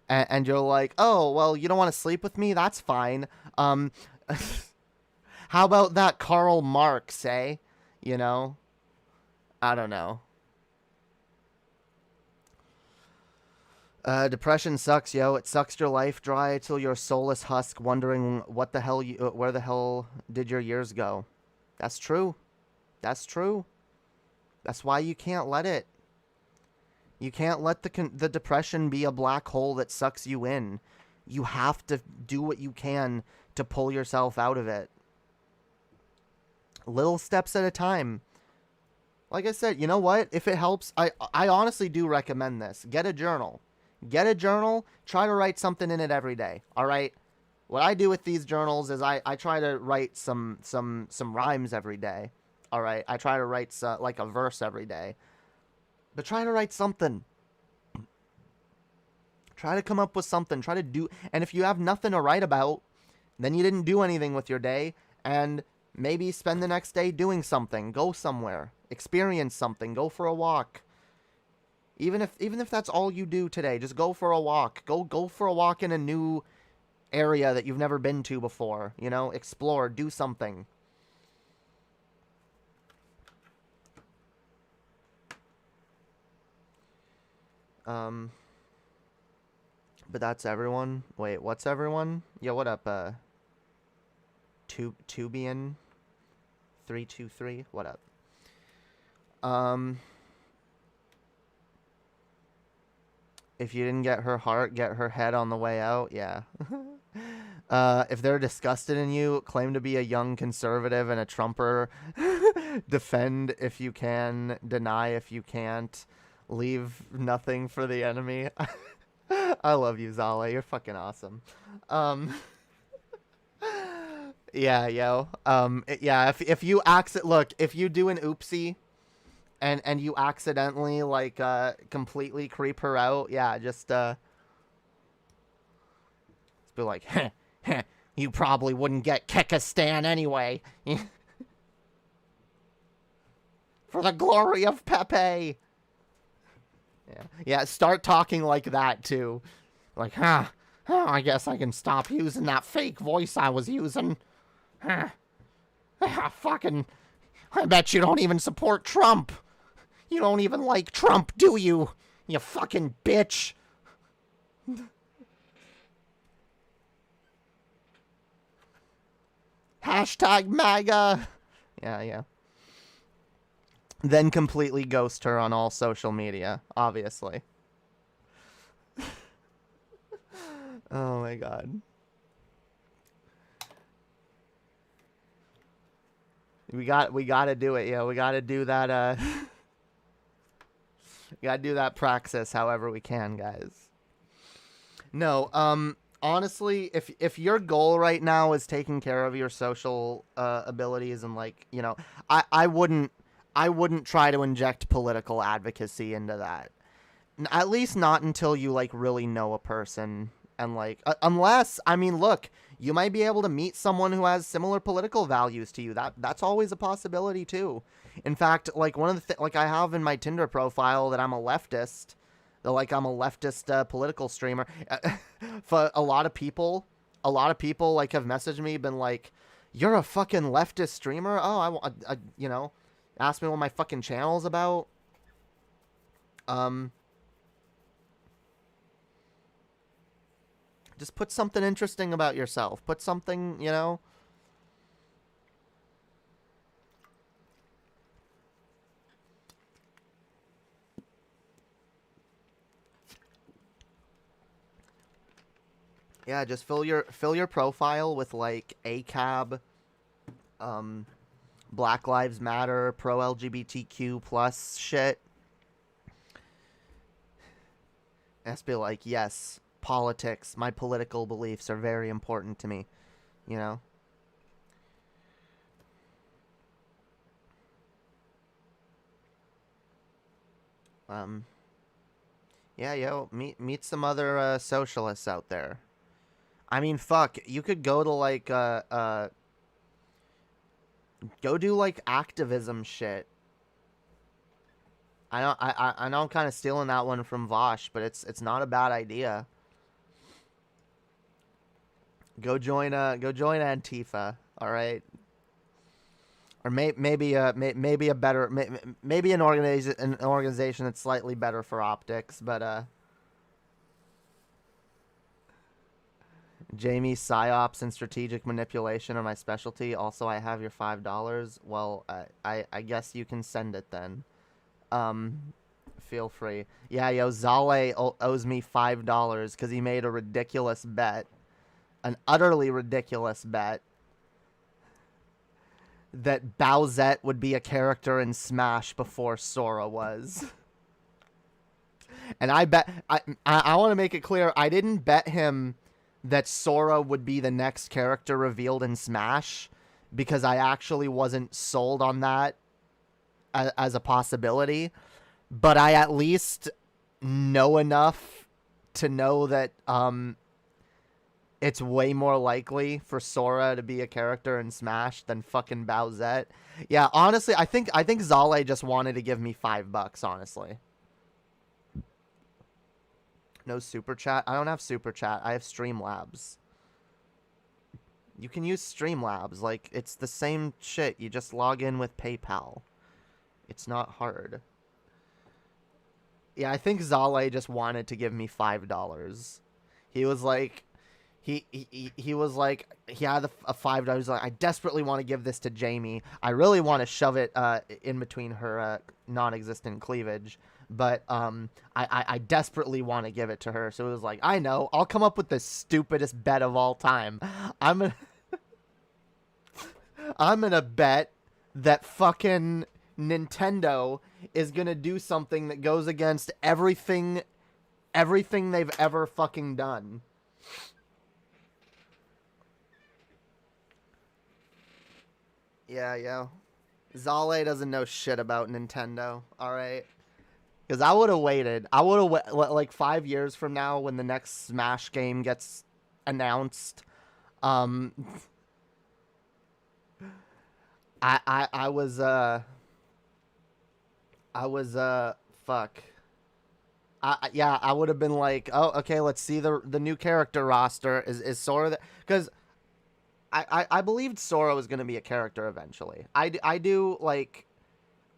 and you're like, oh well, you don't want to sleep with me? That's fine. How about that Karl Marx, eh? You know? I don't know. Depression sucks, yo. It sucks your life dry till you're a soulless husk wondering what the hell where the hell did your years go. That's true. That's true. That's why you can't let it. You can't let the depression be a black hole that sucks you in. You have to do what you can to pull yourself out of it. Little steps at a time. Like I said, you know what? If it helps, I honestly do recommend this. Get a journal. Get a journal. Try to write something in it every day. All right? What I do with these journals is I try to write some rhymes every day. All right? I try to write like a verse every day. But try to write something. Try to come up with something. Try to do... And if you have nothing to write about, then you didn't do anything with your day. And maybe spend the next day doing something. Go somewhere. Experience something. Go for a walk. Even if that's all you do today, just go for a walk. Go for a walk in a new area that you've never been to before. You know, explore, do something. But that's everyone. Wait, what's everyone? Yo, what up, Tubian 323? What up? If you didn't get her heart, get her head on the way out. Yeah. If they're disgusted in you, claim to be a young conservative and a Trumper. Defend if you can, deny if you can't. Leave nothing for the enemy. I love you, Zale. You're fucking awesome. Yeah, yo. Yeah, if you look, if you do an oopsie and you accidentally like completely creep her out, yeah, just be like, heh, heh, you probably wouldn't get Kekistan anyway. For the glory of Pepe. Yeah. Yeah, start talking like that too. Like, I guess I can stop using that fake voice I was using. Fucking, I bet you don't even support Trump. You don't even like Trump, do you? You fucking bitch. Hashtag MAGA. Yeah. Then completely ghost her on all social media, obviously. Oh my god. We gotta do it, yeah. We gotta do that, we gotta do that praxis however we can, guys. No, honestly, if your goal right now is taking care of your social abilities and like, you know, I wouldn't try to inject political advocacy into that. At least not until you like really know a person and like unless, I mean, look, you might be able to meet someone who has similar political values to you. That's always a possibility too. In fact, like one of the like I have in my Tinder profile that I'm a leftist. Like I'm a leftist political streamer. For a lot of people like have messaged me, been like, "You're a fucking leftist streamer." Oh, I you know, ask me what my fucking channel's about. Just put something interesting about yourself. Put something, you know. Yeah, just fill your profile with like ACAB, Black Lives Matter, pro LGBTQ plus shit. Just be like, yes, politics, my political beliefs are very important to me, you know. Yeah, yo, meet some other socialists out there. I mean, fuck, you could go to like go do like activism shit. I know I'm kind of stealing that one from Vosh, but it's not a bad idea. Go join Antifa, all right? Or maybe a better maybe an organization that's slightly better for optics, but Jamie, psyops and strategic manipulation are my specialty. Also, I have your $5. Well, I guess you can send it then. Feel free. Yeah, yo, Zale owes me $5 because he made a ridiculous bet. An utterly ridiculous bet. That Bowsette would be a character in Smash before Sora was. And I want to make it clear, I didn't bet him that Sora would be the next character revealed in Smash because I actually wasn't sold on that as a possibility, but I at least know enough to know that it's way more likely for Sora to be a character in Smash than fucking Bowsette. Yeah, honestly, I think Zale just wanted to give me $5, honestly. No super chat? I don't have super chat. I have Streamlabs. You can use Streamlabs. Like, it's the same shit. You just log in with PayPal. It's not hard. Yeah, I think Zale just wanted to give me $5. He was like... He was like, he had a $5. He's like, I desperately want to give this to Jamie. I really want to shove it in between her non-existent cleavage. But I desperately want to give it to her. So it was like, I know, I'll come up with the stupidest bet of all time. I'm gonna bet that fucking Nintendo is gonna do something that goes against everything they've ever fucking done. Yeah. Zale doesn't know shit about Nintendo, alright? Because I would have waited. I would have, like, 5 years from now when the next Smash game gets announced. I was, fuck. I would have been like, oh, okay, let's see the new character roster. Is Sora that? Because I believed Sora was going to be a character eventually. I do, like,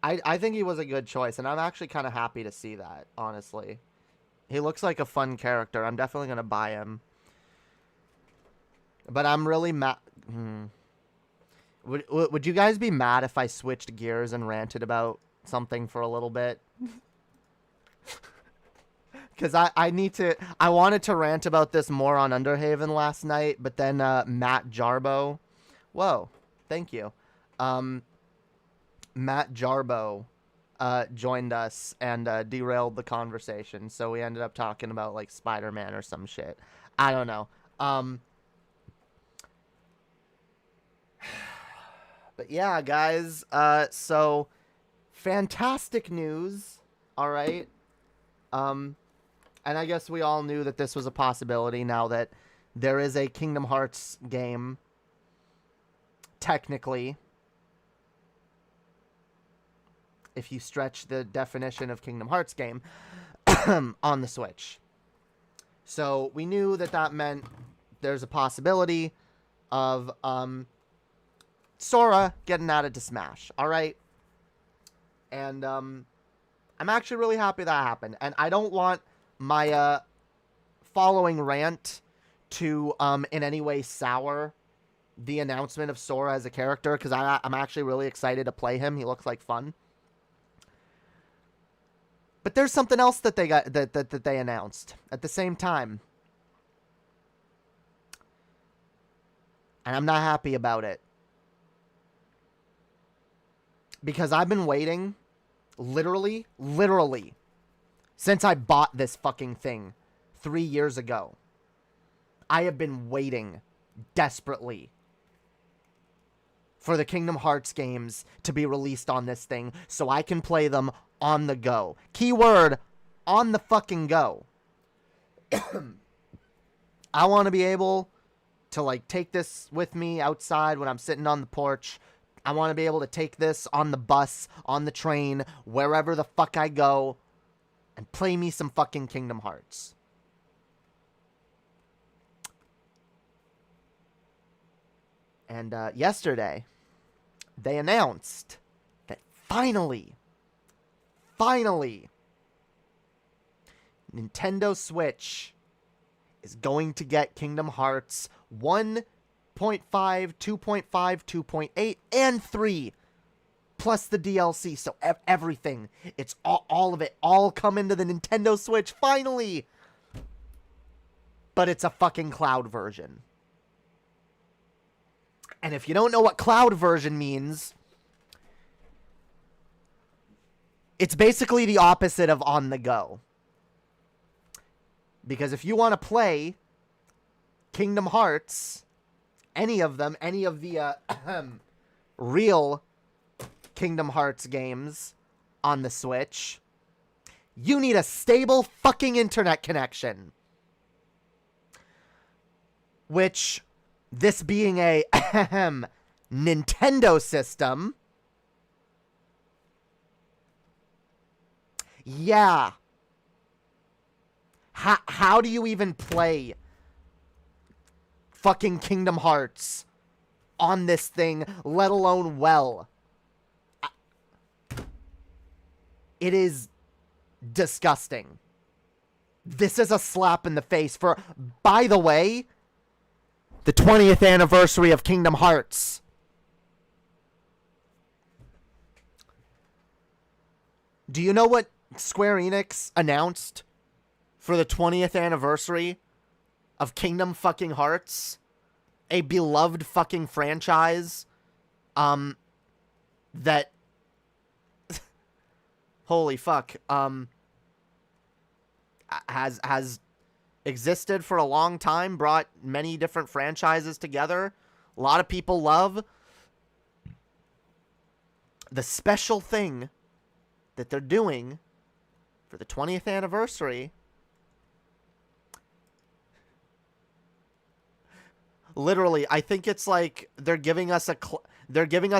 I think he was a good choice, and I'm actually kind of happy to see that, honestly. He looks like a fun character. I'm definitely going to buy him. But I'm really mad. Would you guys be mad if I switched gears and ranted about something for a little bit? Because I wanted to rant about this more on Underhaven last night, but then Matt Jarbo, whoa, thank you, Matt Jarbo joined us and derailed the conversation, so we ended up talking about, like, Spider-Man or some shit. I don't know. But yeah, guys, so fantastic news, all right? And I guess we all knew that this was a possibility now that there is a Kingdom Hearts game, technically, if you stretch the definition of Kingdom Hearts game, on the Switch. So we knew that that meant there's a possibility of Sora getting added to Smash, all right? And I'm actually really happy that happened. And I don't want my following rant to in any way sour the announcement of Sora as a character, because I'm actually really excited to play him. He looks like fun. But there's something else that they got that they announced at the same time, and I'm not happy about it, because I've been waiting literally since I bought this fucking thing 3 years ago. I have been waiting desperately for the Kingdom Hearts games to be released on this thing so I can play them on the go. Keyword, on the fucking go. I want to be able to, like, take this with me outside when I'm sitting on the porch. I want to be able to take this on the bus, on the train, wherever the fuck I go, and play me some fucking Kingdom Hearts. And yesterday, they announced that finally, Nintendo Switch is going to get Kingdom Hearts 1.5, 2.5, 2.8, and 3, plus the DLC. So everything, it's all of it, all coming to the Nintendo Switch, finally! But it's a fucking cloud version. And if you don't know what cloud version means, it's basically the opposite of on the go. Because if you want to play Kingdom Hearts, any of them, any of the real Kingdom Hearts games on the Switch, you need a stable fucking internet connection. Which, this being a Nintendo system, yeah. How do you even play fucking Kingdom Hearts on this thing, let alone well? It is disgusting. This is a slap in the face for, by the way, the 20th anniversary of Kingdom Hearts. Do you know what Square Enix announced for the 20th anniversary of Kingdom fucking Hearts? A beloved fucking franchise that holy fuck, has existed for a long time, brought many different franchises together. A lot of people love. The special thing that they're doing for the 20th anniversary, literally, I think it's like they're giving us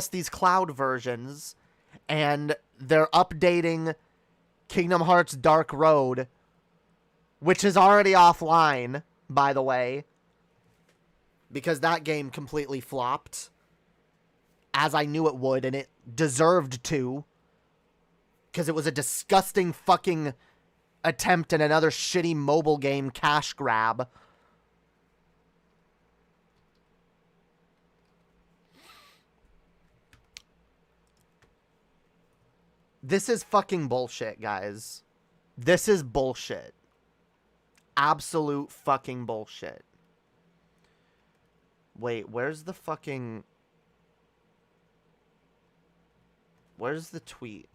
these cloud versions, and they're updating Kingdom Hearts Dark Road, which is already offline, by the way, because that game completely flopped, as I knew it would, and it deserved to, because it was a disgusting fucking attempt at another shitty mobile game cash grab. This is fucking bullshit, guys. This is bullshit. Absolute fucking bullshit. Wait, where's the fucking... Where's the tweet?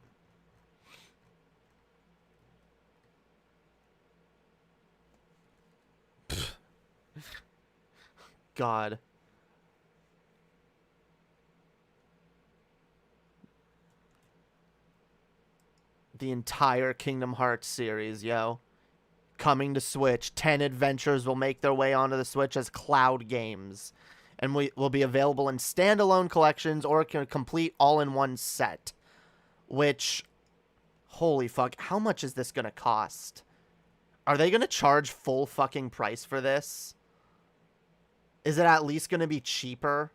God. The entire Kingdom Hearts series, yo. Coming to Switch. 10 adventures will make their way onto the Switch as cloud games, and will be available in standalone collections or a complete all-in-one set. Which, holy fuck, how much is this gonna cost? Are they gonna charge full fucking price for this? Is it at least gonna be cheaper?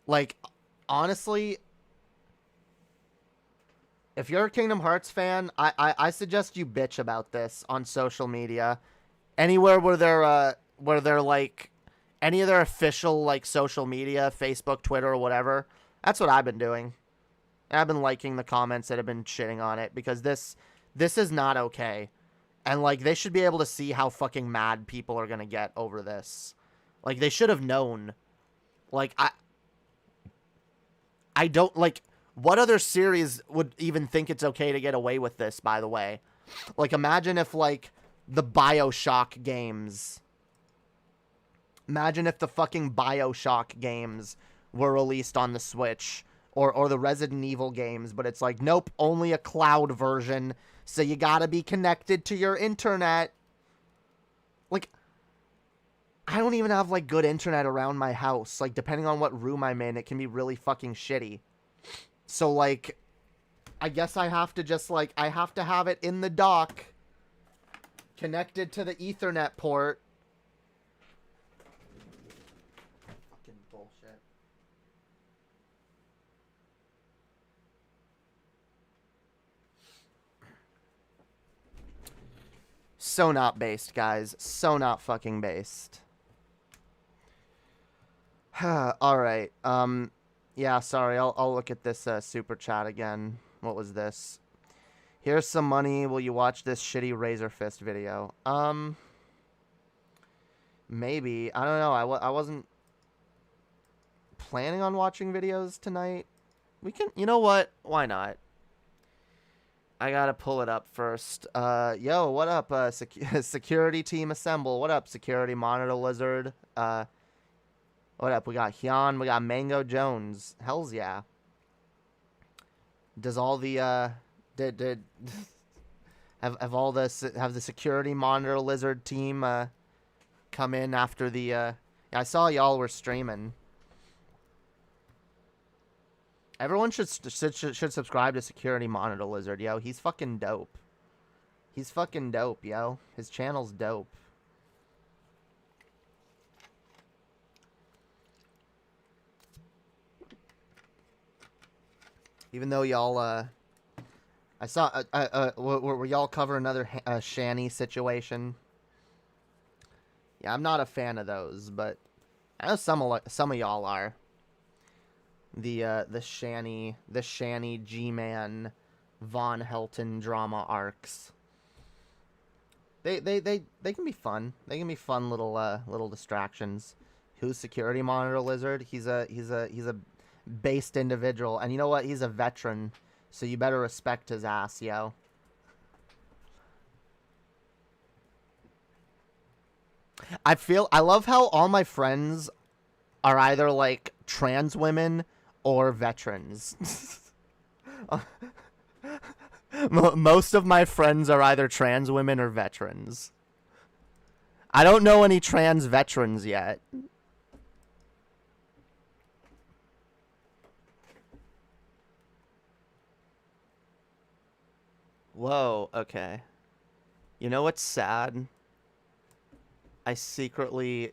Like, honestly, if you're a Kingdom Hearts fan, I suggest you bitch about this on social media. Anywhere where they're like, any of their official, like, social media, Facebook, Twitter, or whatever. That's what I've been doing. I've been liking the comments that have been shitting on it, because this is not okay. And, like, they should be able to see how fucking mad people are gonna get over this. Like, they should have known. Like, I don't, like, what other series would even think it's okay to get away with this, by the way? Like, imagine if, like, the BioShock games... Imagine if the fucking BioShock games were released on the Switch, or the Resident Evil games, but it's like, nope, only a cloud version, so you gotta be connected to your internet. Like, I don't even have, like, good internet around my house. Like, depending on what room I'm in, it can be really fucking shitty. So, like, I guess I have to just, like, I have to have it in the dock, connected to the Ethernet port. Fucking bullshit. So not based, guys. So not fucking based. Alright, yeah, sorry, I'll look at this, super chat again. What was this? Here's some money, will you watch this shitty Razor Fist video? Maybe, I don't know, I wasn't planning on watching videos tonight. We can, you know what, why not? I gotta pull it up first. Yo, what up, security team assemble, what up, security monitor lizard, what up? We got Hyun. We got Mango Jones. Hells yeah. Does all the have the security monitor lizard team come in after the yeah, I saw y'all were streaming. Everyone should subscribe to Security Monitor Lizard, yo. He's fucking dope. He's fucking dope, yo. His channel's dope. Even though y'all, I saw, where y'all cover another Shanny situation. Yeah, I'm not a fan of those, but I know some of y'all are. The Shanny G-Man Von Helton drama arcs. They can be fun. They can be fun little distractions. Who's Security Monitor Lizard? He's a based individual. And you know what? He's a veteran, so you better respect his ass, yo. I love how all my friends are either like trans women or veterans. Most of my friends are either trans women or veterans. I don't know any trans veterans yet. Whoa, okay. You know what's sad? I secretly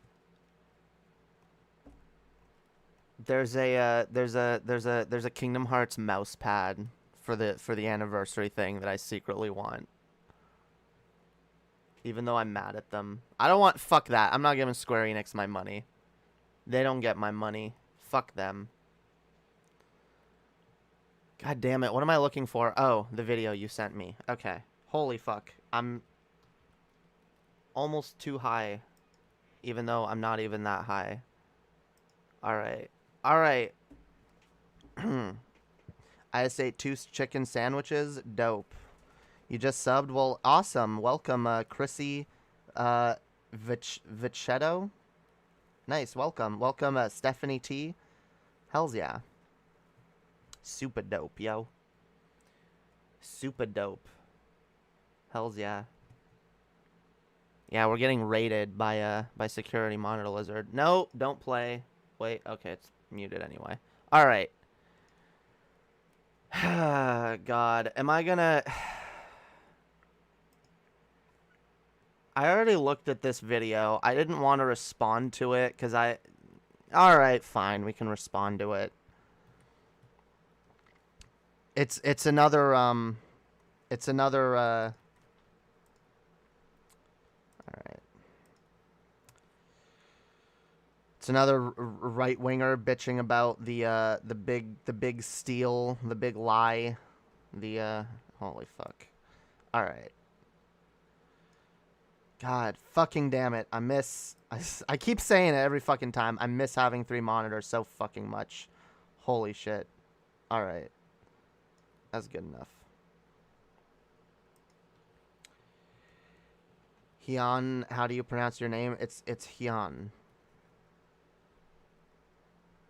there's a Kingdom Hearts mouse pad for the anniversary thing that I secretly want. Even though I'm mad at them. I don't want fuck that. I'm not giving Square Enix my money. They don't get my money. Fuck them. God damn it. What am I looking for? Oh, the video you sent me. Okay. Holy fuck. I'm almost too high. Even though I'm not even that high. Alright. Alright. I just ate 2 chicken sandwiches. Dope. You just subbed? Well, awesome. Welcome, Chrissy Vichetto. Nice. Welcome. Welcome, Stephanie T. Hells yeah. Super dope, yo. Super dope. Hells yeah. Yeah, we're getting raided by Security Monitor Lizard. No, don't play. Wait, okay, it's muted anyway. Alright. God, am I gonna... I already looked at this video. I didn't want to respond to it, because I... Alright, fine, we can respond to it. It's another, Alright. It's another right-winger bitching about the big steal, the big lie, holy fuck. Alright. God, fucking damn it. I keep saying it every fucking time. I miss having 3 monitors so fucking much. Holy shit. Alright. That's good enough. Hyun, how do you pronounce your name? It's Hyun.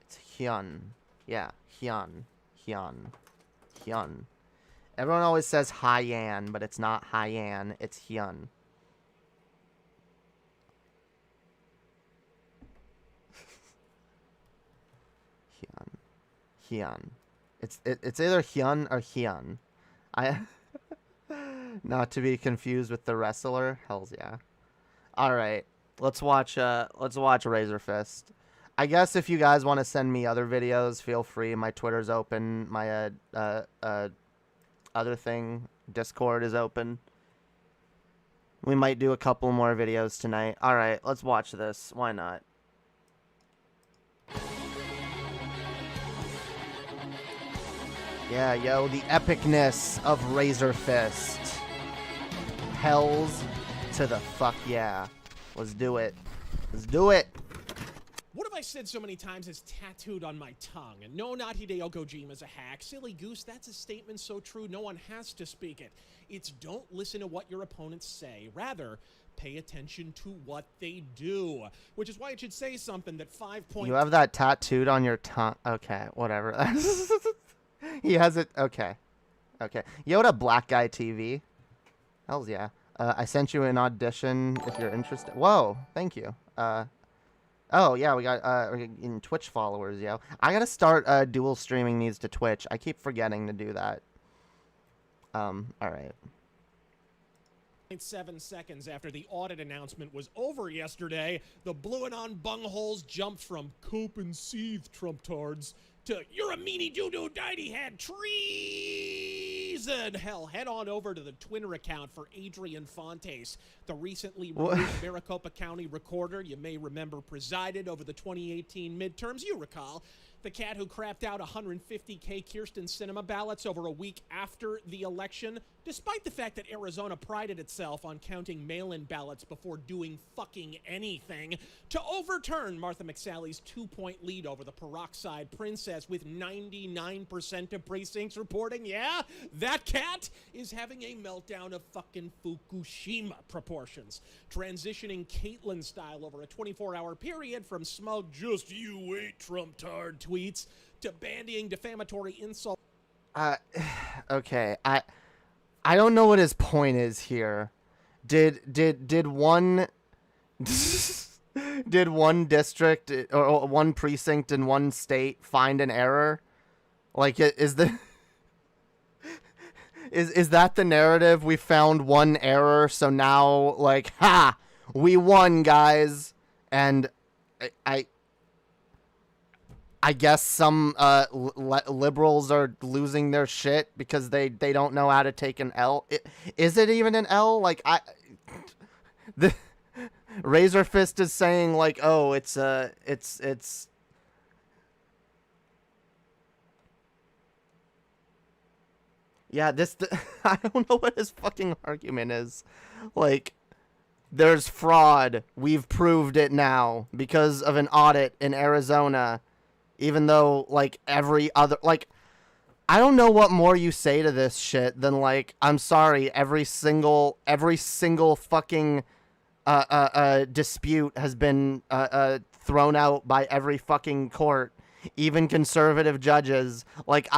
It's Hyun. Yeah, Hyun. Hyun. Everyone always says Hyan, but it's not Hyan, it's Hyun. Hyun. It's either Hyun or Hyun. Not to be confused with the wrestler. Hells yeah. All right, let's watch Razor Fist. I guess if you guys want to send me other videos, feel free. My Twitter's open. My other thing, Discord, is open. We might do a couple more videos tonight. All right, let's watch this. Why not? Yeah, yo, the epicness of Razor Fist. Hells to the fuck yeah. Let's do it. Let's do it. What have I said so many times is tattooed on my tongue? And no, not Hideo Kojima's a hack. Silly goose, that's a statement so true no one has to speak it. It's don't listen to what your opponents say. Rather, pay attention to what they do. Which is why it should say something that 5 points... You have that tattooed on your tongue. Okay, whatever. He has it. Okay. Okay. Yoda Black Guy TV. Hells yeah. I sent you an audition if you're interested. Whoa. Thank you. Oh, yeah, we got in Twitch followers, yo. I gotta start dual streaming these to Twitch. I keep forgetting to do that. Alright. 7 seconds after the audit announcement was over yesterday, the blue and on bungholes jumped from cope and seethe Trump-tards to you're a meanie doo-doo diety head treason. Hell, head on over to the Twitter account for Adrian Fontes, the recently removed Maricopa County recorder you may remember presided over the 2018 midterms. You recall, The cat who crapped out 150K Kirsten Sinema ballots over a week after the election, despite the fact that Arizona prided itself on counting mail-in ballots before doing fucking anything, to overturn Martha McSally's 2-point lead over the peroxide princess with 99% of precincts reporting, yeah, that cat is having a meltdown of fucking Fukushima proportions, transitioning Caitlyn style over a 24-hour period from smug "just you wait, Trump-tard" tweets to bandying defamatory insults. Okay, I don't know what his point is here. Did one did one district or one precinct in one state find an error? Like, is that the narrative? We found one error, so now, like, ha, we won, guys. And I guess some liberals are losing their shit because they don't know how to take an L. Is it even an L? Like, the Razor Fist is saying, like, oh, it's yeah, I don't know what his fucking argument is. Like, there's fraud. We've proved it now because of an audit in Arizona. Even though, like, every other, like, I don't know what more you say to this shit than, like, I'm sorry, every single fucking dispute has been thrown out by every fucking court, even conservative judges. Like,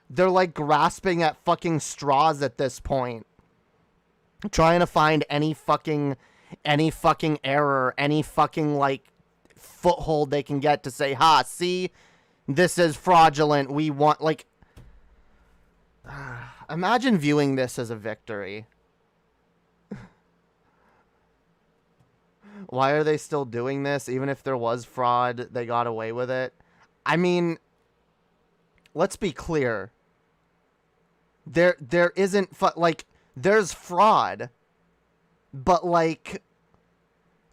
they're, like, grasping at fucking straws at this point, trying to find any fucking error, any fucking, like, foothold they can get to say, ha, see, this is fraudulent, we want, like, imagine viewing this as a victory. Why are they still doing this? Even if there was fraud, they got away with it. I mean, let's be clear. There isn't, like, there's fraud, but, like,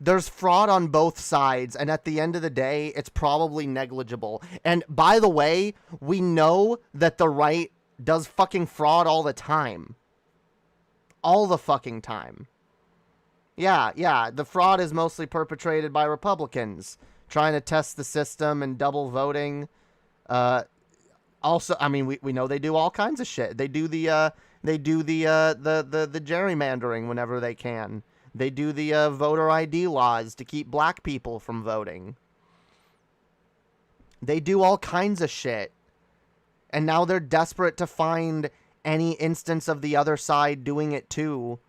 there's fraud on both sides, and at the end of the day, it's probably negligible. And by the way, we know that the right does fucking fraud all the time. All the fucking time. Yeah, the fraud is mostly perpetrated by Republicans trying to test the system and double voting. Also, I mean, we know they do all kinds of shit. They do the gerrymandering whenever they can. They do the voter ID laws to keep black people from voting. They do all kinds of shit. And now they're desperate to find any instance of the other side doing it too.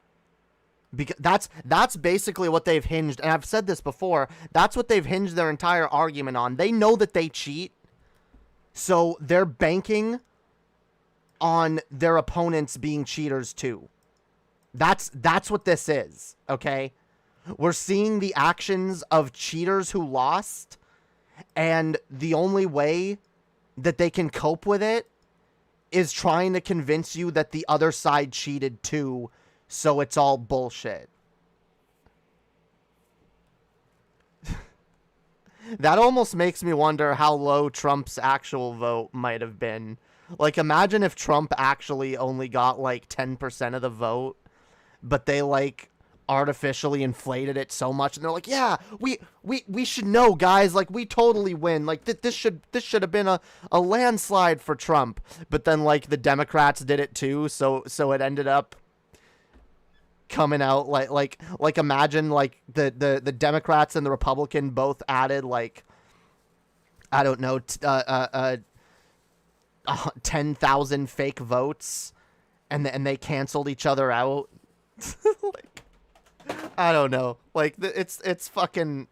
Because that's basically what they've hinged, and I've said this before, that's what they've hinged their entire argument on. They know that they cheat, so they're banking on their opponents being cheaters too. That's what this is, okay? We're seeing the actions of cheaters who lost, and the only way that they can cope with it is trying to convince you that the other side cheated too, so it's all bullshit. That almost makes me wonder how low Trump's actual vote might have been. Like, imagine if Trump actually only got, like, 10% of the vote, but they, like, artificially inflated it so much, and they're like, yeah, we should know, guys, like, we totally win, like, this should have been a landslide for Trump. But then, like, the Democrats did it too, so it ended up coming out like imagine, like, the Democrats and the Republican both added, like, I don't know, 10,000 fake votes, and they canceled each other out. Like, I don't know. Like, it's fucking.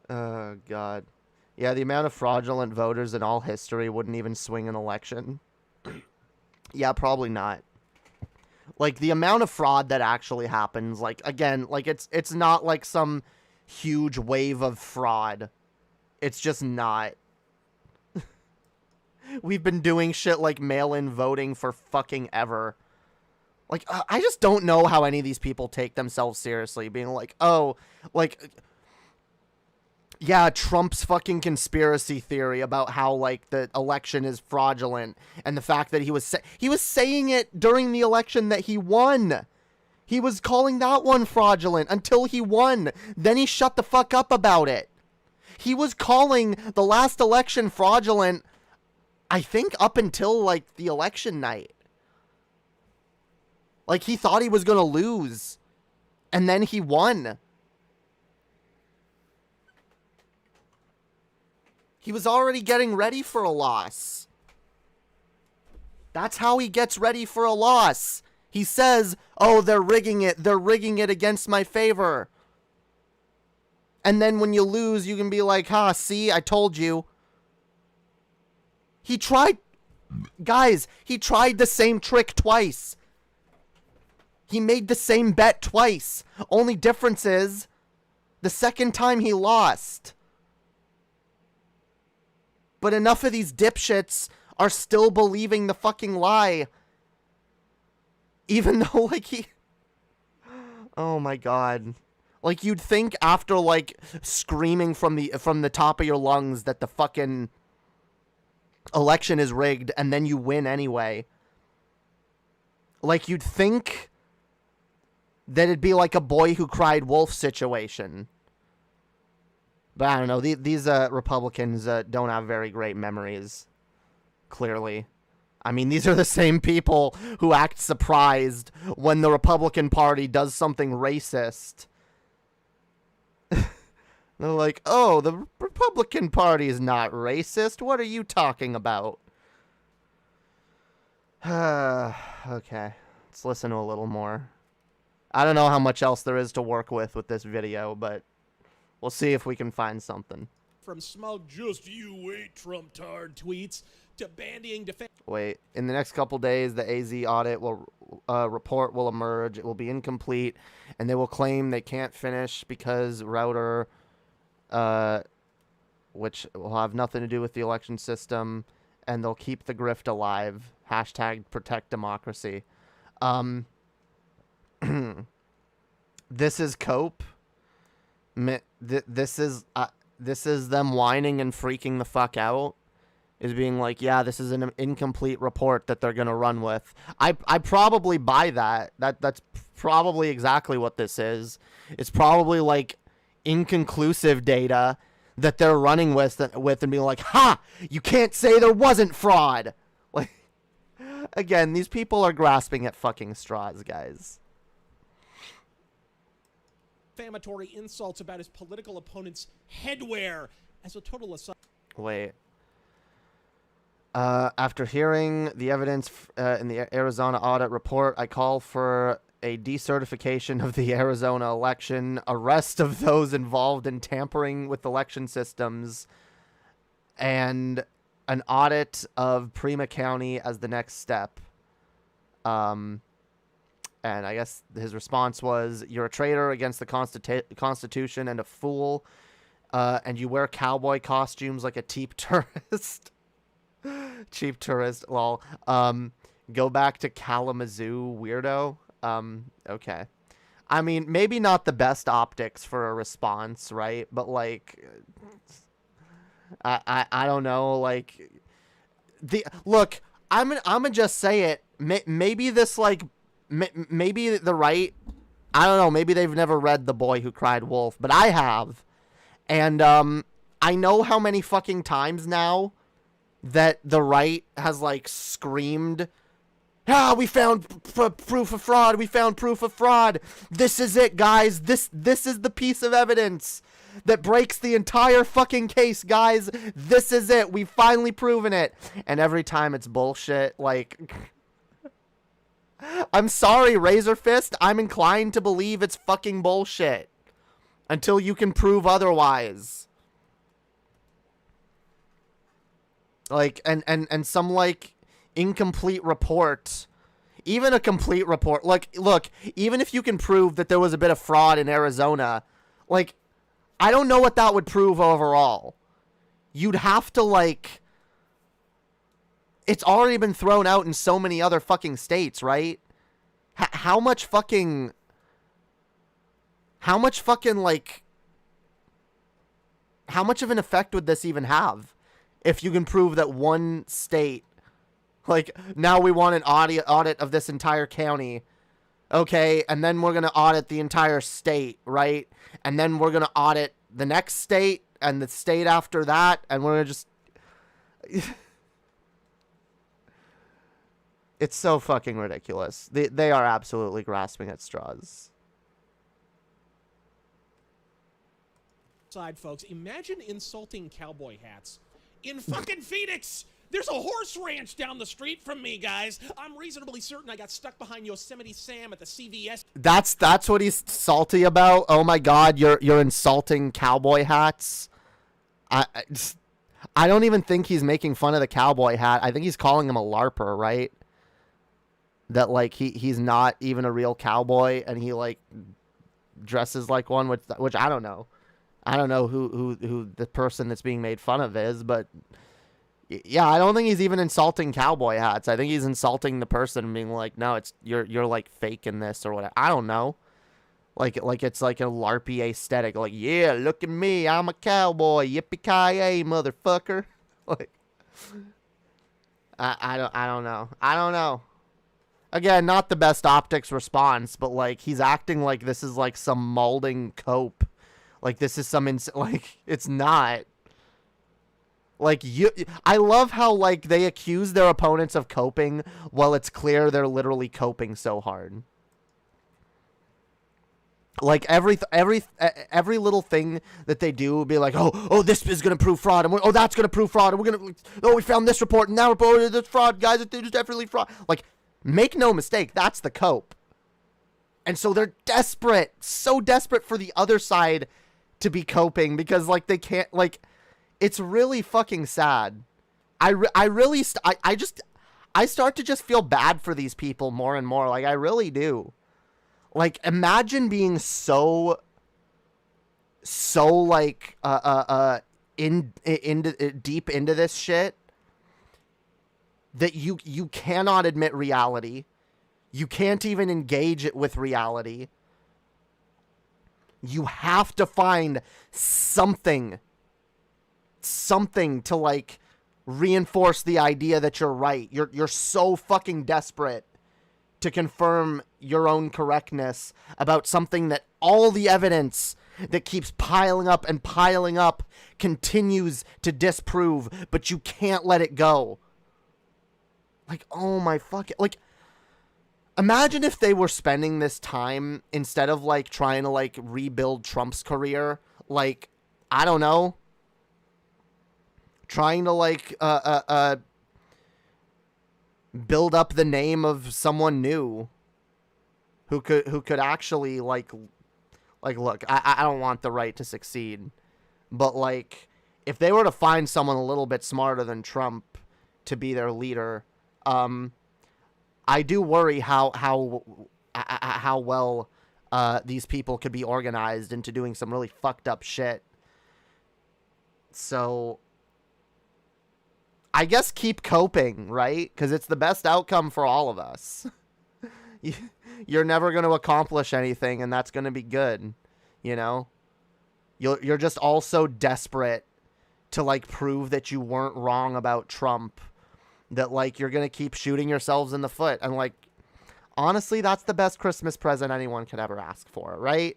Oh God, yeah. The amount of fraudulent voters in all history wouldn't even swing an election. Yeah, probably not. Like, the amount of fraud that actually happens, like, again, like, it's not like some huge wave of fraud. It's just not. We've been doing shit like mail-in voting for fucking ever. Like, I just don't know how any of these people take themselves seriously, being like, oh, like, yeah, Trump's fucking conspiracy theory about how, like, the election is fraudulent, and the fact that he was saying it during the election that he won. He was calling that one fraudulent until he won. Then he shut the fuck up about it. He was calling the last election fraudulent, I think, up until, like, the election night. Like, he thought he was gonna lose, and then he won. He was already getting ready for a loss. That's how he gets ready for a loss. He says, oh, they're rigging it. They're rigging it against my favor. And then when you lose, you can be like, see, I told you. He tried... Guys, he tried the same trick twice. He made the same bet twice. Only difference is, the second time he lost. But enough of these dipshits are still believing the fucking lie. Even though, like, he... Oh my god. Like, you'd think after, like, screaming from the top of your lungs that the fucking election is rigged, and then you win anyway. Like, you'd think that it'd be like a boy who cried wolf situation. But I don't know. These Republicans don't have very great memories, clearly. I mean, these are the same people who act surprised when the Republican Party does something racist. They're like, oh, the Republican Party is not racist. What are you talking about? Okay, let's listen to a little more. I don't know how much else there is to work with this video, but we'll see if we can find something. From smug just you wait Trump-tard tweets to bandying defense. Wait, in the next couple days, the AZ audit report will emerge. It will be incomplete, and they will claim they can't finish because router, which will have nothing to do with the election system, and they'll keep the grift alive. Hashtag protect democracy. This is cope. This is them whining and freaking the fuck out. Is being like, yeah, this is an incomplete report that they're gonna run with. I probably buy that. That's probably exactly what this is. It's probably like inconclusive data that they're running with and being like, ha! You can't say there wasn't fraud. Like, again, these people are grasping at fucking straws, guys. Defamatory insults about his political opponent's headwear as a total aside. Wait. After hearing the evidence in the Arizona audit report, I call for a decertification of the Arizona election, arrest of those involved in tampering with election systems, and an audit of Prima County as the next step. And I guess his response was, you're a traitor against the Constitution and a fool, and you wear cowboy costumes like a cheap tourist. Cheap tourist, lol. Go back to Kalamazoo, weirdo. Okay. I mean, maybe not the best optics for a response, right? But, like, I don't know, like, look, I'm gonna just say it. Maybe this, like, maybe the right, I don't know, maybe they've never read The Boy Who Cried Wolf, but I have. And, I know how many fucking times now that the right has, like, screamed, we found proof of fraud. We found proof of fraud. This is it, guys. This is the piece of evidence that breaks the entire fucking case, guys. This is it. We've finally proven it. And every time it's bullshit. Like, I'm sorry, Razor Fist. I'm inclined to believe it's fucking bullshit until you can prove otherwise. Like, and some, like, incomplete report, even a complete report, like, look, even if you can prove that there was a bit of fraud in Arizona, like, I don't know what that would prove overall. You'd have to, like, it's already been thrown out in so many other fucking states, right? How much fucking, like, how much of an effect would this even have if you can prove that one state, like, now we want an audit of this entire county, okay, and then we're going to audit the entire state, right? And then we're going to audit the next state and the state after that, and we're going to just... It's so fucking ridiculous. They are absolutely grasping at straws. Side, folks, imagine insulting cowboy hats in fucking Phoenix. There's a horse ranch down the street from me, guys. I'm reasonably certain I got stuck behind Yosemite Sam at the CVS. That's what he's salty about. Oh my God, you're insulting cowboy hats. I don't even think he's making fun of the cowboy hat. I think he's calling him a LARPer, right? That, like, he's not even a real cowboy, and he, like, dresses like one, which I don't know. I don't know who the person that's being made fun of is, but yeah, I don't think he's even insulting cowboy hats. I think he's insulting the person, being like, no, it's you're like faking this or whatever. I don't know. Like it's like a LARPy aesthetic. Like, yeah, look at me, I'm a cowboy, yippee-ki-yay, motherfucker. Like, I don't know. Again, not the best optics response, but, like, he's acting like this is, like, some molding cope. Like, this is some... like, it's not. Like, I love how, like, they accuse their opponents of coping while it's clear they're literally coping so hard. Like, every little thing that they do will be like, oh, this is going to prove fraud, and that's going to prove fraud, and we're going to... we found this report, and that report is fraud, guys, it's definitely fraud. Like... Make no mistake, that's the cope. And so they're desperate, so desperate for the other side to be coping because, like, they can't, like, it's really fucking sad. I start to just feel bad for these people more and more. Like, I really do. Like, imagine being so like, deep into this shit that you cannot admit reality. You can't even engage it with reality. You have to find something to, like, reinforce the idea that you're right. You're so fucking desperate to confirm your own correctness about something that all the evidence that keeps piling up and piling up continues to disprove, but you can't let it go. Like, oh my fucking... Like, imagine if they were spending this time, instead of, like, trying to, like, rebuild Trump's career, like, I don't know, trying to, like, build up the name of someone new who could actually, like, look, I don't want the right to succeed, but, like, if they were to find someone a little bit smarter than Trump to be their leader... I do worry how well these people could be organized into doing some really fucked up shit. So I guess keep coping, right? Because it's the best outcome for all of us. You're never going to accomplish anything, and that's going to be good, you know? You're just also desperate to, like, prove that you weren't wrong about Trump. That, like, you're going to keep shooting yourselves in the foot. And, like, honestly, that's the best Christmas present anyone could ever ask for, right?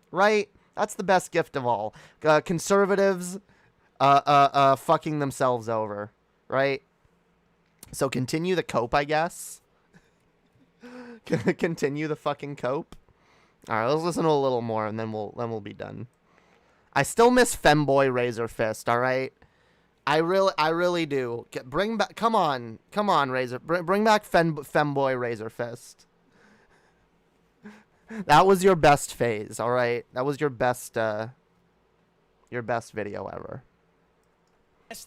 Right? That's the best gift of all. Conservatives fucking themselves over, right? So continue the cope, I guess. Continue the fucking cope. All right, let's listen to a little more, and then we'll be done. I still miss Femboy Razor Fist, all right? I really do. Bring back, come on, Razor. Bring back Femboy Razor Fist. That was your best phase, all right? That was your best video ever.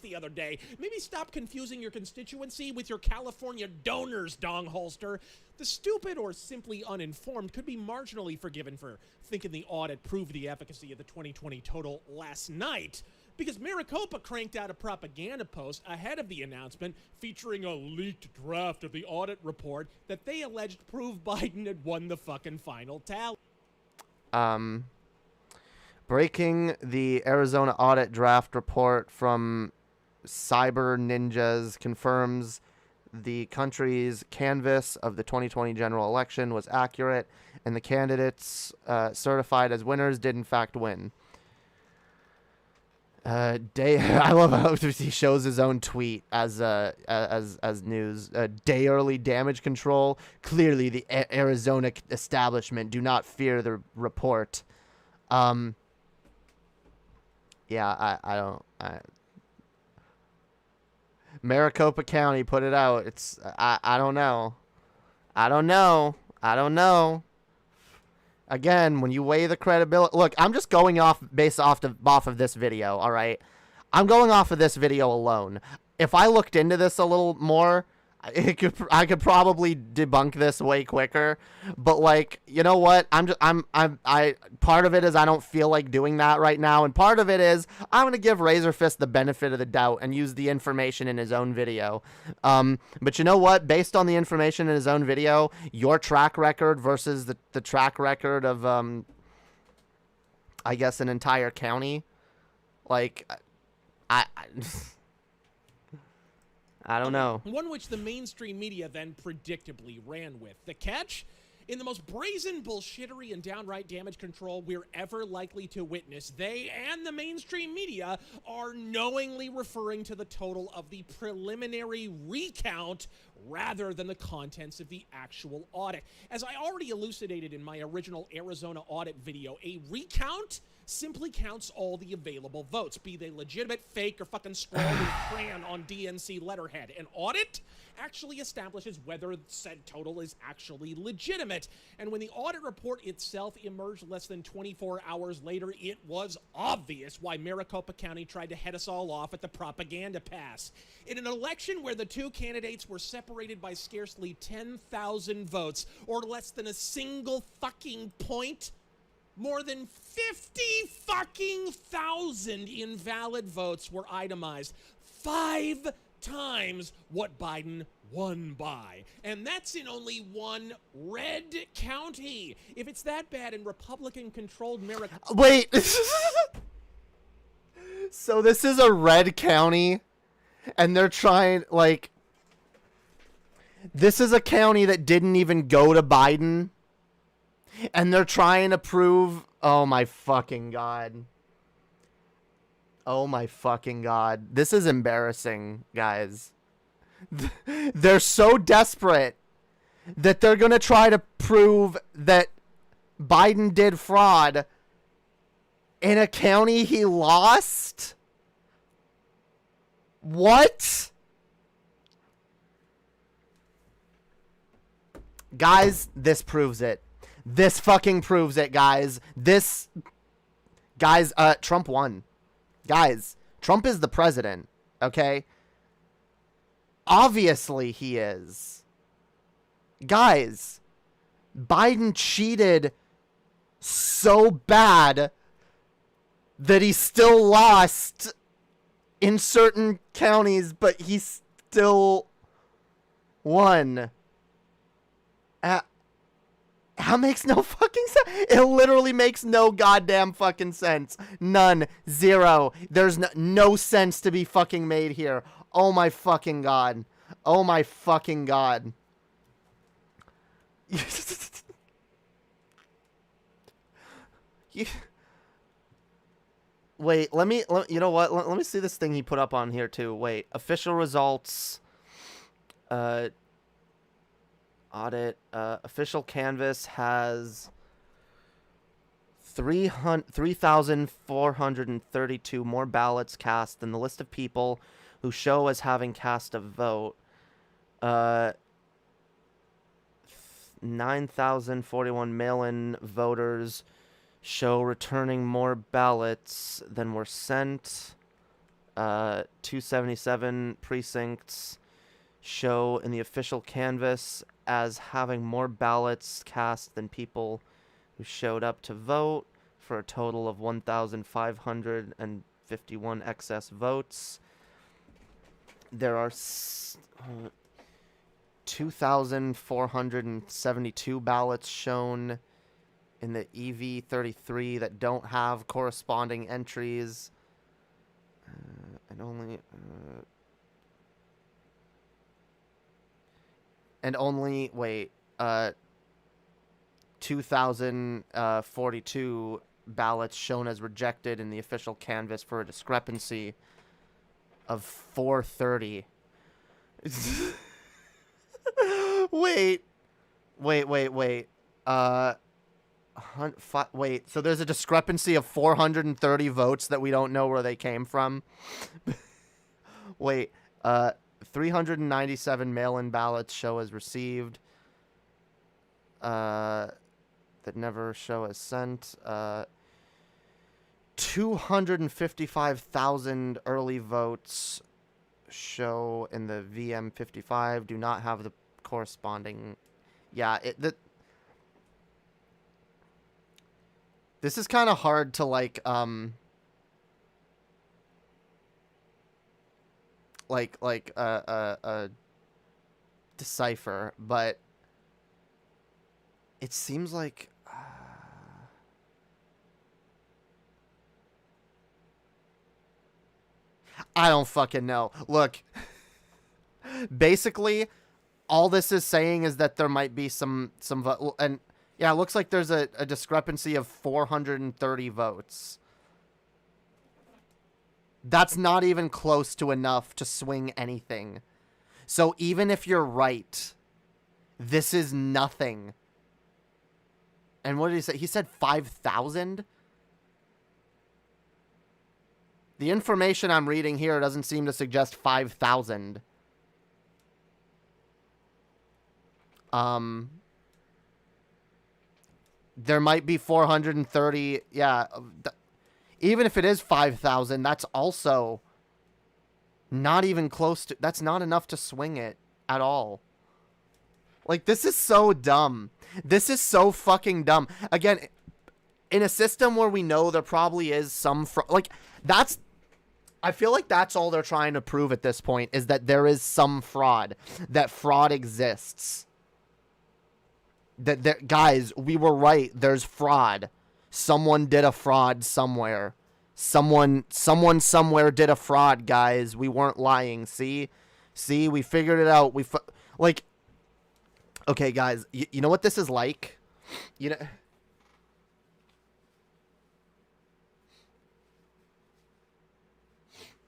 The other day. Maybe stop confusing your constituency with your California donors, dong holster. The stupid or simply uninformed could be marginally forgiven for thinking the audit proved the efficacy of the 2020 total last night, because Maricopa cranked out a propaganda post ahead of the announcement featuring a leaked draft of the audit report that they alleged proved Biden had won the fucking final tally. Breaking: the Arizona audit draft report from Cyber Ninjas confirms the country's canvass of the 2020 general election was accurate, and the candidates certified as winners did in fact win. I love how he shows his own tweet as news. Day early damage control. Clearly, the Arizona establishment do not fear the report. Yeah, I don't. Maricopa County put it out. It's I don't know. I don't know. Again, when you weigh the credibility, look, I'm just going off of this video, all right? I'm going off of this video alone. If I looked into this a little more, I could probably debunk this way quicker. But like, you know what? Part of it is I don't feel like doing that right now, and part of it is I'm gonna give Razorfist the benefit of the doubt and use the information in his own video. But you know what? Based on the information in his own video, your track record versus the track record of I guess an entire county, like I don't know. One which the mainstream media then predictably ran with. The catch? In the most brazen bullshittery and downright damage control we're ever likely to witness, they and the mainstream media are knowingly referring to the total of the preliminary recount rather than the contents of the actual audit. As I already elucidated in my original Arizona audit video, a recount simply counts all the available votes, be they legitimate, fake, or fucking scrawled in crayon on DNC letterhead. An audit actually establishes whether said total is actually legitimate. And when the audit report itself emerged less than 24 hours later, it was obvious why Maricopa County tried to head us all off at the propaganda pass. In an election where the two candidates were separated by scarcely 10,000 votes, or less than a single fucking point, more than 50 fucking thousand invalid votes were itemized. 5 times what Biden won by. And that's in only one red county. If it's that bad in Republican-controlled Maricopa... Wait. So this is a red county, and they're trying, like... This is a county that didn't even go to Biden, and they're trying to prove... Oh my fucking god. Oh my fucking god. This is embarrassing, guys. They're so desperate that they're gonna try to prove that Biden did fraud in a county he lost? What? Guys, this proves it. This fucking proves it, guys. Trump won. Guys, Trump is the president, okay? Obviously he is. Guys, Biden cheated so bad that he still lost in certain counties, but he still won. That makes no fucking sense. It literally makes no goddamn fucking sense. None. Zero. There's no sense to be fucking made here. Oh my fucking god. Oh my fucking god. Wait, you know what? Let me see this thing he put up on here too. Wait, official results. Audit. Official canvas has 3,432 more ballots cast than the list of people who show as having cast a vote. 9,041 mail-in voters show returning more ballots than were sent. 277 precincts show in the official canvas as having more ballots cast than people who showed up to vote, for a total of 1,551 excess votes. There are 2,472 ballots shown in the EV33 that don't have corresponding entries. Wait, 2,042 ballots shown as rejected in the official canvass for a discrepancy of 430. Wait. Wait, so there's a discrepancy of 430 votes that we don't know where they came from? Wait, 397 mail-in ballots show as received. That never show as sent. 255,000 early votes show in the VM55 do not have the corresponding. Yeah, this is kind of hard to decipher, but it seems like I don't fucking know. Look, basically, all this is saying is that there might be some and yeah, it looks like there's a discrepancy of 430 votes. That's not even close to enough to swing anything. So even if you're right, this is nothing. And what did he say? He said 5,000? The information I'm reading here doesn't seem to suggest 5,000. There might be 430. Yeah. Even if it is 5,000, that's also not even close to... That's not enough to swing it at all. Like, this is so dumb. This is so fucking dumb. Again, in a system where we know there probably is some... Like, that's... I feel like that's all they're trying to prove at this point, is that there is some fraud. That fraud exists. That guys, we were right. There's fraud. Someone did a fraud somewhere. Someone somewhere did a fraud, guys. We weren't lying. See, we figured it out. Like, okay, guys. You know what this is like? You know.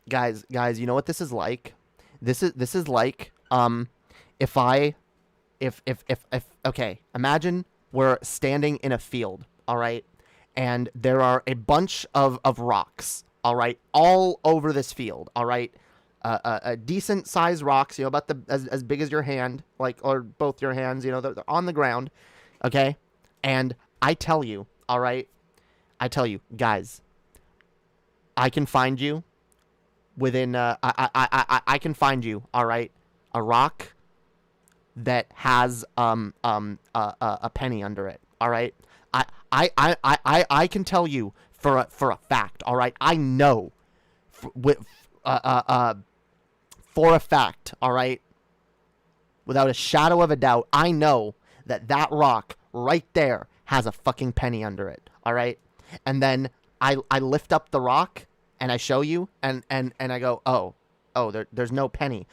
Guys, you know what this is like? This is like if okay, imagine we're standing in a field, all right? And there are a bunch of rocks, all right, all over this field, all right? A decent sized rocks, you know, about as big as your hand, like, or both your hands, you know, they're on the ground, okay? And I tell you, all right? Guys, I can find you within I can find you, all right? A rock that has a penny under it, all right? I can tell you for a fact, all right? I know for a fact, all right? Without a shadow of a doubt, I know that rock right there has a fucking penny under it, all right? And then I lift up the rock and I show you and I go, oh, there's no penny.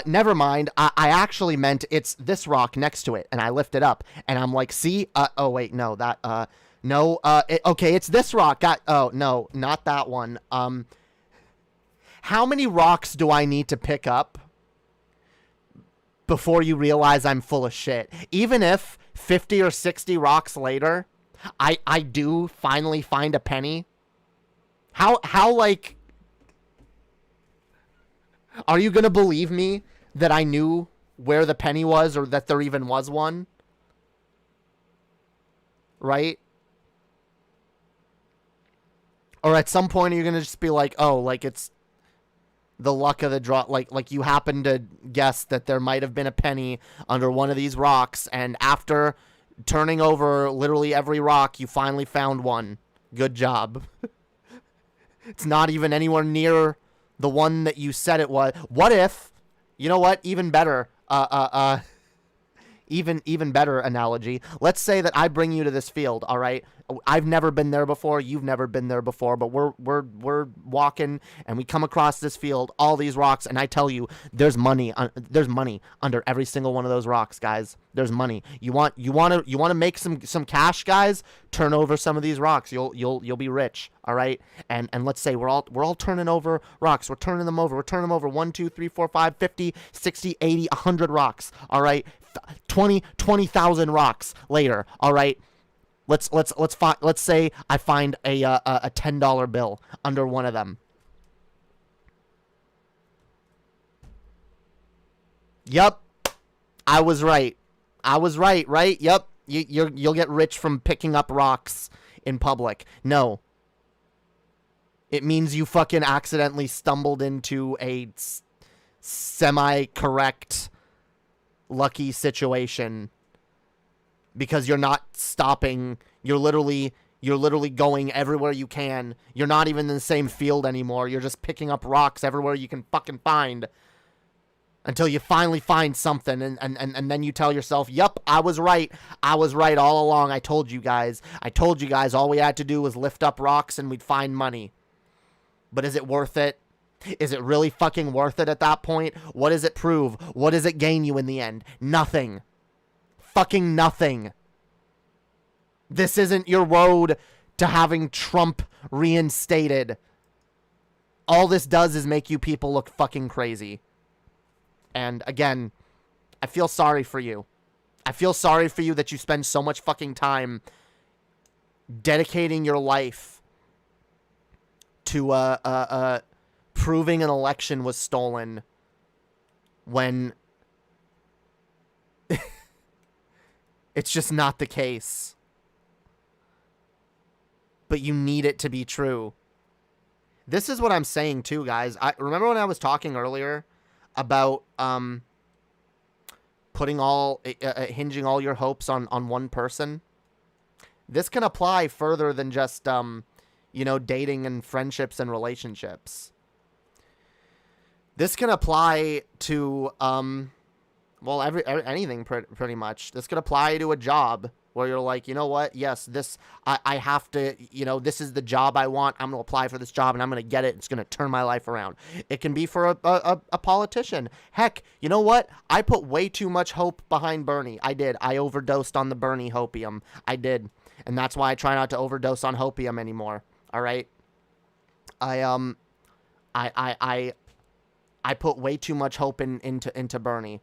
Never mind. I actually meant it's this rock next to it, and I lift it up, and I'm like, see? Oh wait, no, that no. Okay, it's this rock. Oh no, not that one. How many rocks do I need to pick up before you realize I'm full of shit? Even if 50 or 60 rocks later, I do finally find a penny. How like, are you gonna believe me that I knew where the penny was, or that there even was one? Right? Or at some point are you gonna just be like, oh, like it's the luck of the draw, like you happen to guess that there might have been a penny under one of these rocks, and after turning over literally every rock, you finally found one. Good job. It's not even anywhere near the one that you said it was. What if, you know what, even better, even better analogy. Let's say that I bring you to this field, all right? I've never been there before, you've never been there before, but we're walking and we come across this field, all these rocks, and I tell you there's money under every single one of those rocks, guys. There's money. You want to make some cash, guys? Turn over some of these rocks. You'll be rich, all right? And let's say we're all turning over rocks. We're turning them over. 1, 2, 3, 4, 5, 50, 60, 80, 100 rocks, all right? 20,000 rocks later, all right? Let's say I find a $10 bill under one of them. Yep, I was right. Right? Yep, you'll get rich from picking up rocks in public. No, it means you fucking accidentally stumbled into a semi-correct lucky situation. Because you're not stopping, you're literally going everywhere you can. You're not even in the same field anymore. You're just picking up rocks everywhere you can fucking find. Until you finally find something, and then you tell yourself, yup, I was right. I was right all along. I told you guys all we had to do was lift up rocks and we'd find money. But is it worth it? Is it really fucking worth it at that point? What does it prove? What does it gain you in the end? Nothing. Fucking nothing. This isn't your road to having Trump reinstated. All this does is make you people look fucking crazy. And again, I feel sorry for you. I feel sorry for you that you spend so much fucking time dedicating your life to proving an election was stolen when it's just not the case. But you need it to be true. This is what I'm saying too, guys. I remember when I was talking earlier about putting hinging all your hopes on one person. This can apply further than just dating and friendships and relationships. This can apply to anything pretty much. This could apply to a job where you're like, you know what? Yes, I have to, this is the job I want. I'm going to apply for this job and I'm going to get it. It's going to turn my life around. It can be for a politician. Heck, you know what? I put way too much hope behind Bernie. I did. I overdosed on the Bernie Hopium. I did. And that's why I try not to overdose on Hopium anymore. All right? I put way too much hope into Bernie.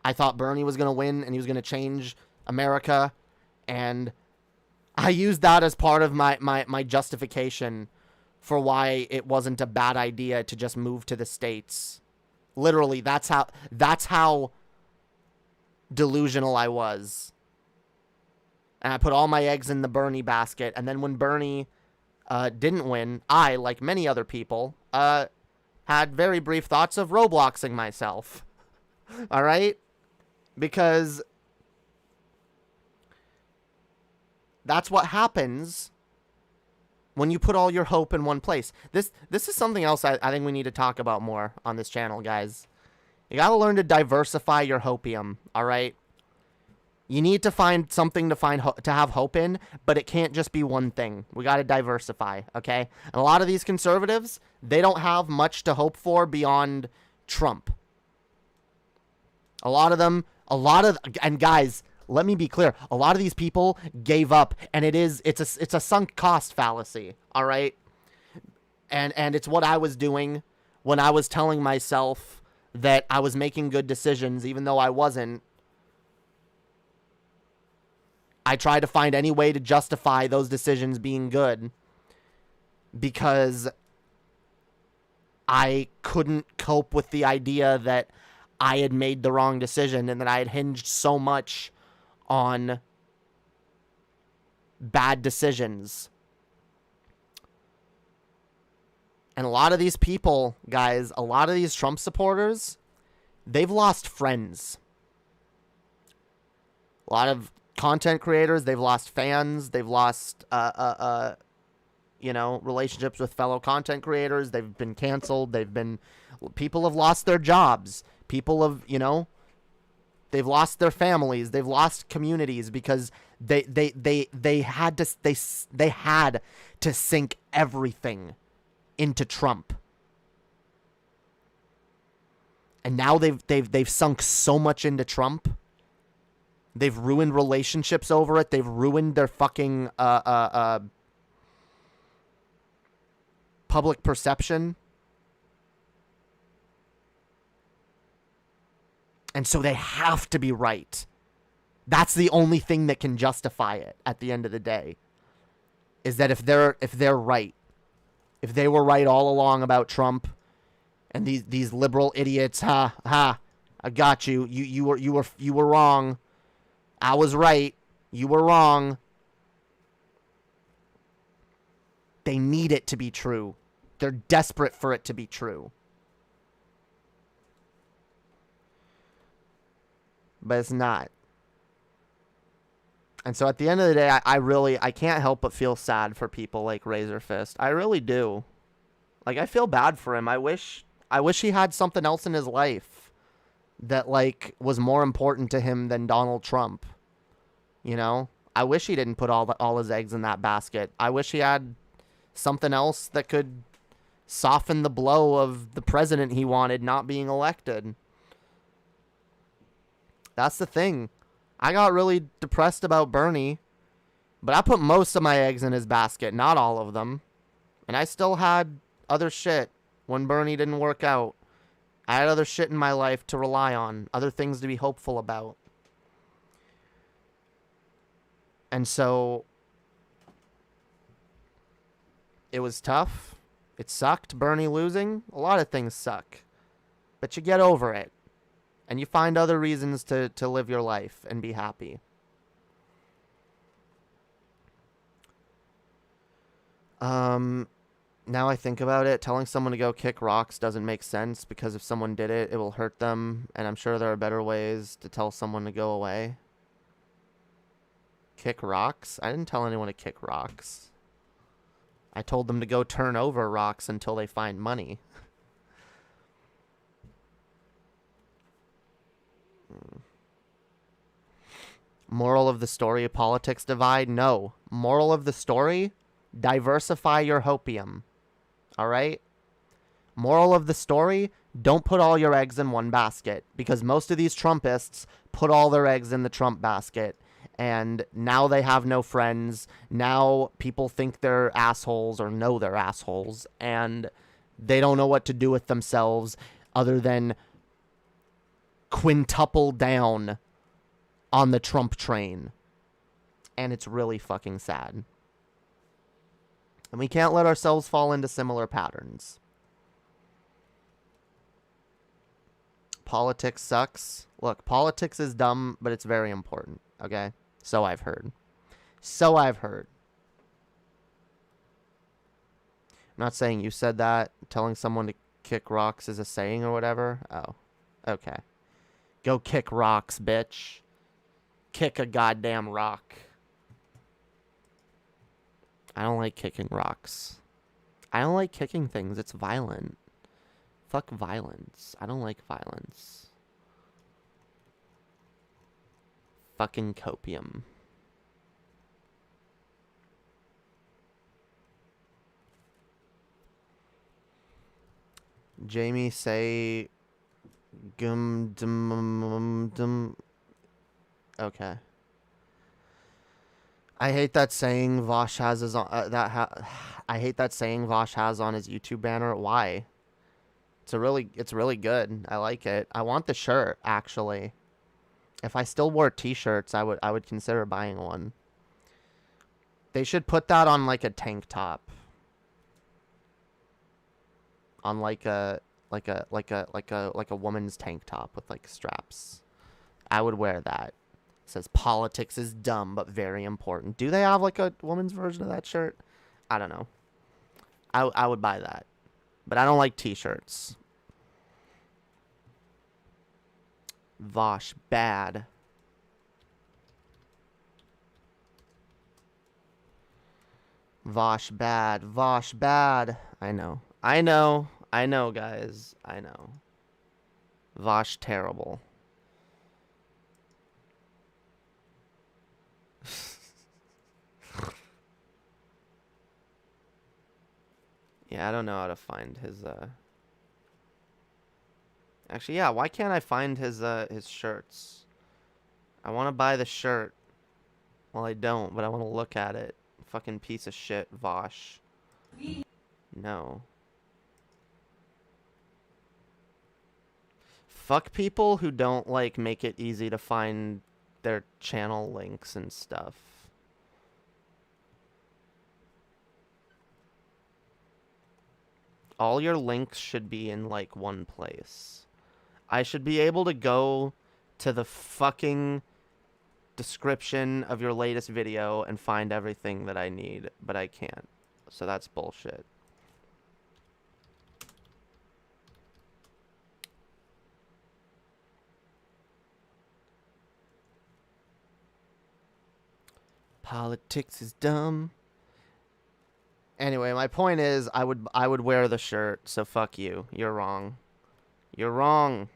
I thought Bernie was going to win and he was going to change America, and I used that as part of my justification for why it wasn't a bad idea to just move to the States. Literally, that's how delusional I was. And I put all my eggs in the Bernie basket, and then when Bernie didn't win, I, like many other people, had very brief thoughts of Robloxing myself. All right? Because that's what happens when you put all your hope in one place. This is something else I think we need to talk about more on this channel, guys. You gotta learn to diversify your hopium, all right? You need to find something to have hope in, but it can't just be one thing. We gotta diversify, okay? And a lot of these conservatives, they don't have much to hope for beyond Trump. And guys, let me be clear. A lot of these people gave up, and it's a sunk cost fallacy, all right? And it's what I was doing when I was telling myself that I was making good decisions, even though I wasn't. I tried to find any way to justify those decisions being good because I couldn't cope with the idea that I had made the wrong decision and that I had hinged so much on bad decisions. And a lot of these people, guys, a lot of these Trump supporters, they've lost friends. A lot of content creators, they've lost fans, they've lost relationships with fellow content creators, they've been canceled, people have lost their jobs. People have, They've lost their families. They've lost communities because they had to sink everything into Trump. And now they've sunk so much into Trump. They've ruined relationships over it. They've ruined their fucking public perception. And so they have to be right. That's the only thing that can justify it at the end of the day. Is that if they're right, if they were right all along about Trump, and these liberal idiots, I got you. You were wrong. I was right. You were wrong. They need it to be true. They're desperate for it to be true. But it's not. And so at the end of the day, I can't help but feel sad for people like Razor Fist. I really do. Like, I feel bad for him. I wish he had something else in his life that, like, was more important to him than Donald Trump. You know? I wish he didn't put all his eggs in that basket. I wish he had something else that could soften the blow of the president he wanted not being elected. That's the thing. I got really depressed about Bernie, but I put most of my eggs in his basket, not all of them. And I still had other shit when Bernie didn't work out. I had other shit in my life to rely on, other things to be hopeful about. And so it was tough. It sucked, Bernie losing. A lot of things suck. But you get over it. And you find other reasons to live your life and be happy. Now I think about it, telling someone to go kick rocks doesn't make sense because if someone did it, it will hurt them. And I'm sure there are better ways to tell someone to go away. Kick rocks? I didn't tell anyone to kick rocks. I told them to go turn over rocks until they find money. Moral of the story, politics divide? No. Moral of the story, diversify your hopium. Alright? Moral of the story, don't put all your eggs in one basket. Because most of these Trumpists put all their eggs in the Trump basket. And now they have no friends. Now people think they're assholes or know they're assholes. And they don't know what to do with themselves other than quintuple down on the Trump train. And it's really fucking sad. And we can't let ourselves fall into similar patterns. Politics sucks. Look, politics is dumb, but it's very important, okay? So I've heard. I'm not saying you said that. Telling someone to kick rocks is a saying or whatever. Oh, okay. Go kick rocks, bitch. Kick a goddamn rock. I don't like kicking rocks. I don't like kicking things. It's violent. Fuck violence. I don't like violence. Fucking copium. Jamie say gum dum dum. Okay. I hate that saying Vosh has his on I hate that saying Vosh has on his YouTube banner. Why? It's really good. I like it. I want the shirt actually. If I still wore t-shirts, I would consider buying one. They should put that on like a tank top. On like a woman's tank top with like straps. I would wear that. It says politics is dumb but very important. Do they have like a woman's version of that shirt? I don't know. I would buy that. But I don't like t-shirts. Vosh bad. Vosh bad. Vosh bad. I know, guys. I know. Vosh terrible. Yeah, I don't know how to find his, Actually, yeah, why can't I find his shirts? I want to buy the shirt. Well, I don't, but I want to look at it. Fucking piece of shit, Vosh. No. Fuck people who don't, like, make it easy to find their channel links and stuff. All your links should be in, like, one place. I should be able to go to the fucking description of your latest video and find everything that I need, but I can't. So that's bullshit. Politics is dumb. Anyway, my point is I would wear the shirt, so fuck you. You're wrong. You're wrong.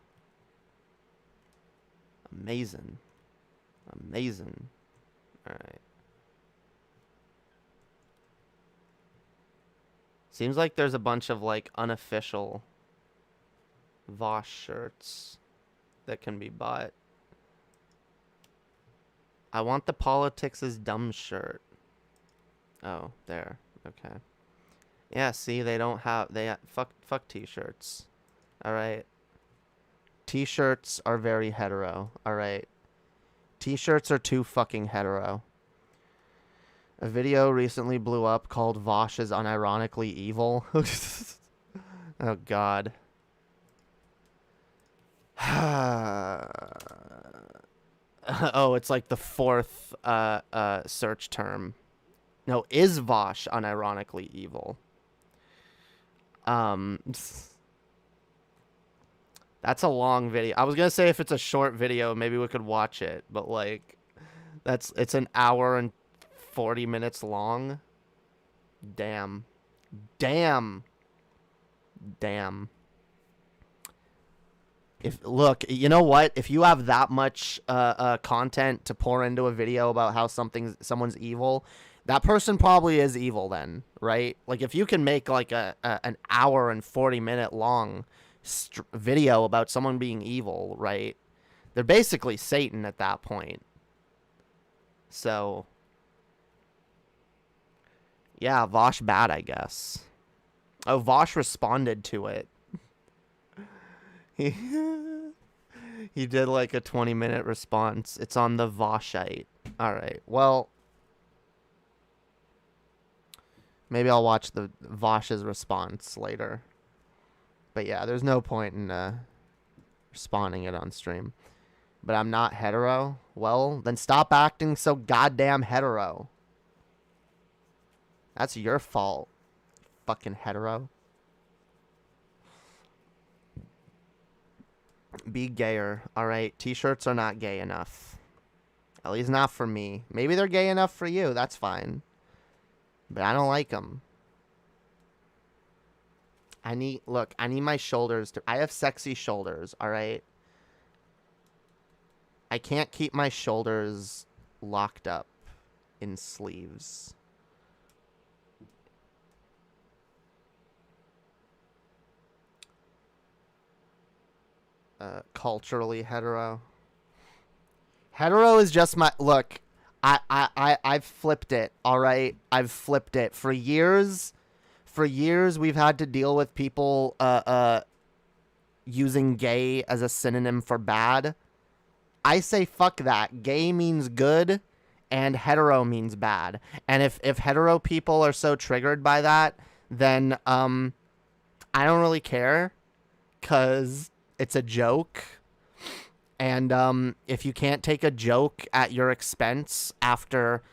Amazing. Amazing. Alright. Seems like there's a bunch of, like, unofficial Vosh shirts that can be bought. I want the politics is dumb shirt. Oh, there. Okay. Yeah, see, they don't have... Fuck t-shirts. Alright. T-shirts are very hetero. Alright. T-shirts are too fucking hetero. A video recently blew up called Vosh is unironically evil. Oh, God. Oh, it's like the fourth search term. No, is Vosh unironically evil? That's a long video. I was gonna say if it's a short video, maybe we could watch it, but like, it's an hour and 40 minutes long. Damn. Damn. Damn. Look, you know what? If you have that much content to pour into a video about how someone's evil, that person probably is evil then, right? Like if you can make like an hour and 40-minute long video about someone being evil, right? They're basically Satan at that point. So yeah, Vosh bad, I guess. Oh, Vosh responded to it. He did like a 20-minute response. It's on the Voshite. All right. Well, maybe I'll watch the Vosh's response later. But yeah, there's no point in responding it on stream. But I'm not hetero. Well, then stop acting so goddamn hetero. That's your fault. Fucking hetero. Be gayer. Alright, t-shirts are not gay enough. At least not for me. Maybe they're gay enough for you. That's fine. But I don't like them. Look, I need my shoulders to... I have sexy shoulders, alright? I can't keep my shoulders locked up in sleeves. Culturally hetero. Hetero is just my... Look, I've flipped it, alright? I've flipped it. For years, we've had to deal with people using gay as a synonym for bad. I say fuck that. Gay means good, and hetero means bad. And if hetero people are so triggered by that, then I don't really care, because it's a joke. And if you can't take a joke at your expense after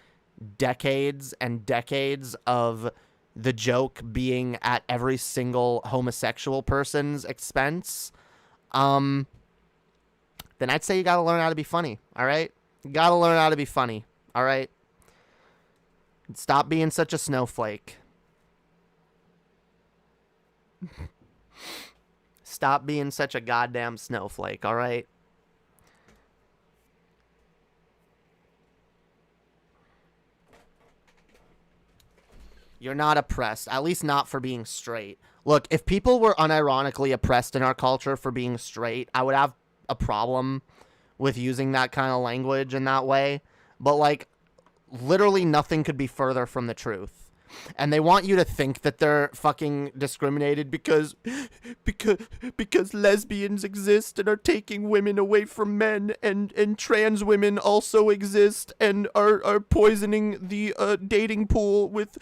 decades and decades of the joke being at every single homosexual person's expense, then I'd say you gotta learn how to be funny, alright? You gotta learn how to be funny, alright? Stop being such a snowflake. Stop being such a goddamn snowflake, alright? You're not oppressed, at least not for being straight. Look, if people were unironically oppressed in our culture for being straight, I would have a problem with using that kind of language in that way. But, like, literally nothing could be further from the truth. And they want you to think that they're fucking discriminated because lesbians exist and are taking women away from men, and trans women also exist and are poisoning the dating pool with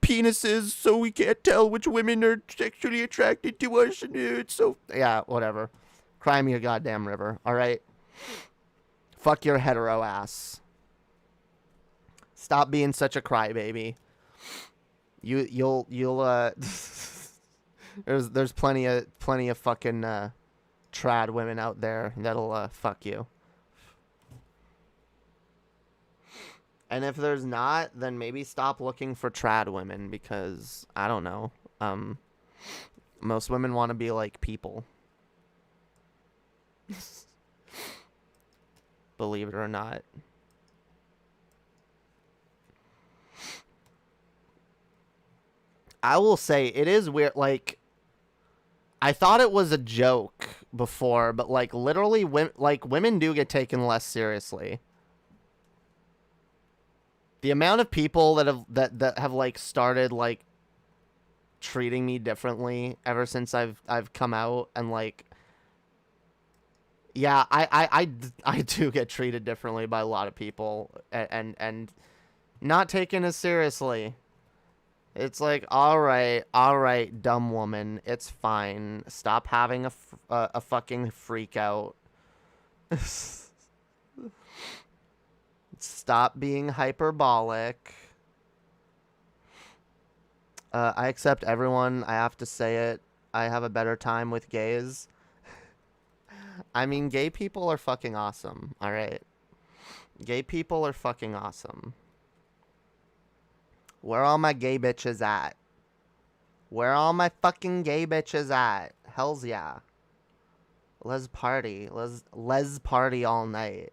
penises, so we can't tell which women are sexually attracted to us. And it's so, yeah, whatever. Cry me a goddamn river, all right? Fuck your hetero ass. Stop being such a crybaby. You'll there's plenty of fucking trad women out there that'll fuck you. And if there's not, then maybe stop looking for trad women, because I don't know. Most women want to be like people. Believe it or not. I will say it is weird. Like, I thought it was a joke before, but like literally, women do get taken less seriously. The amount of people that have like started like treating me differently ever since I've come out, and like, yeah, I do get treated differently by a lot of people, and not taken as seriously. It's like, all right, dumb woman, it's fine. Stop having a fucking freak out. Stop being hyperbolic. I accept everyone. I have to say it. I have a better time with gays. I mean, gay people are fucking awesome, all right? Gay people are fucking awesome. Where all my gay bitches at? Where all my fucking gay bitches at? Hells yeah. Let's party. Let's party all night.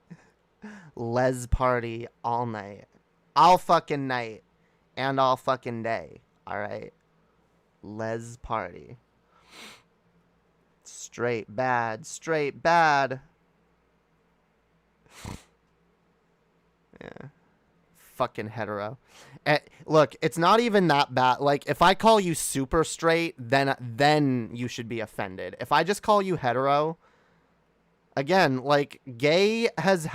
Let's party all night. All fucking night. And all fucking day. Alright? Let's party. Straight bad. Straight bad. Yeah. Fucking hetero. Look, it's not even that bad. Like, if I call you super straight, then you should be offended. If I just call you hetero, again, like, gay has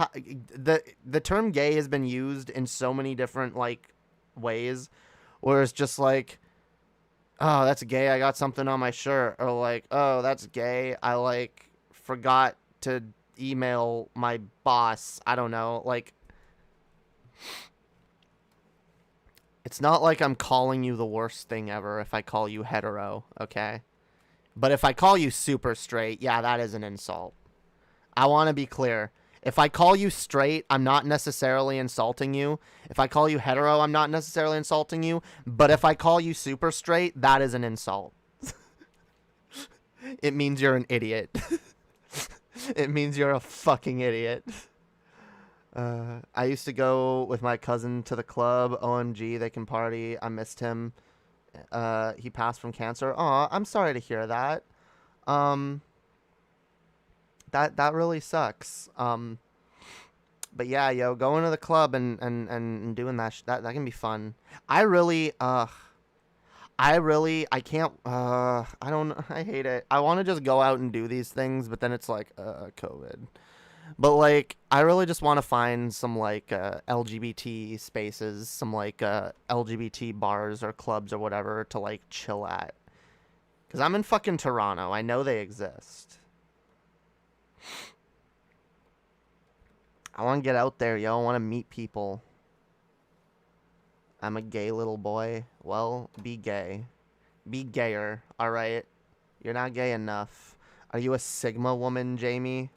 the term gay has been used in so many different like ways, where it's just like, oh, that's gay, I got something on my shirt, or like, oh, that's gay, I like forgot to email my boss. I don't know, like, it's not like I'm calling you the worst thing ever if I call you hetero, okay? But if I call you super straight, yeah, that is an insult. I want to be clear. If I call you straight, I'm not necessarily insulting you. If I call you hetero, I'm not necessarily insulting you. But if I call you super straight, that is an insult. It means you're an idiot. It means you're a fucking idiot. I used to go with my cousin to the club. OMG, they can party. I missed him. He passed from cancer. Aw, I'm sorry to hear that. That really sucks. But yeah, yo, going to the club and doing that that can be fun. I can't, I don't, I hate it. I want to just go out and do these things, but then it's like, COVID. But, like, I really just want to find some, like, LGBT spaces, some, like, LGBT bars or clubs or whatever to, like, chill at. Because I'm in fucking Toronto. I know they exist. I want to get out there, yo. I want to meet people. I'm a gay little boy. Well, be gay. Be gayer, alright? You're not gay enough. Are you a Sigma woman, Jamie?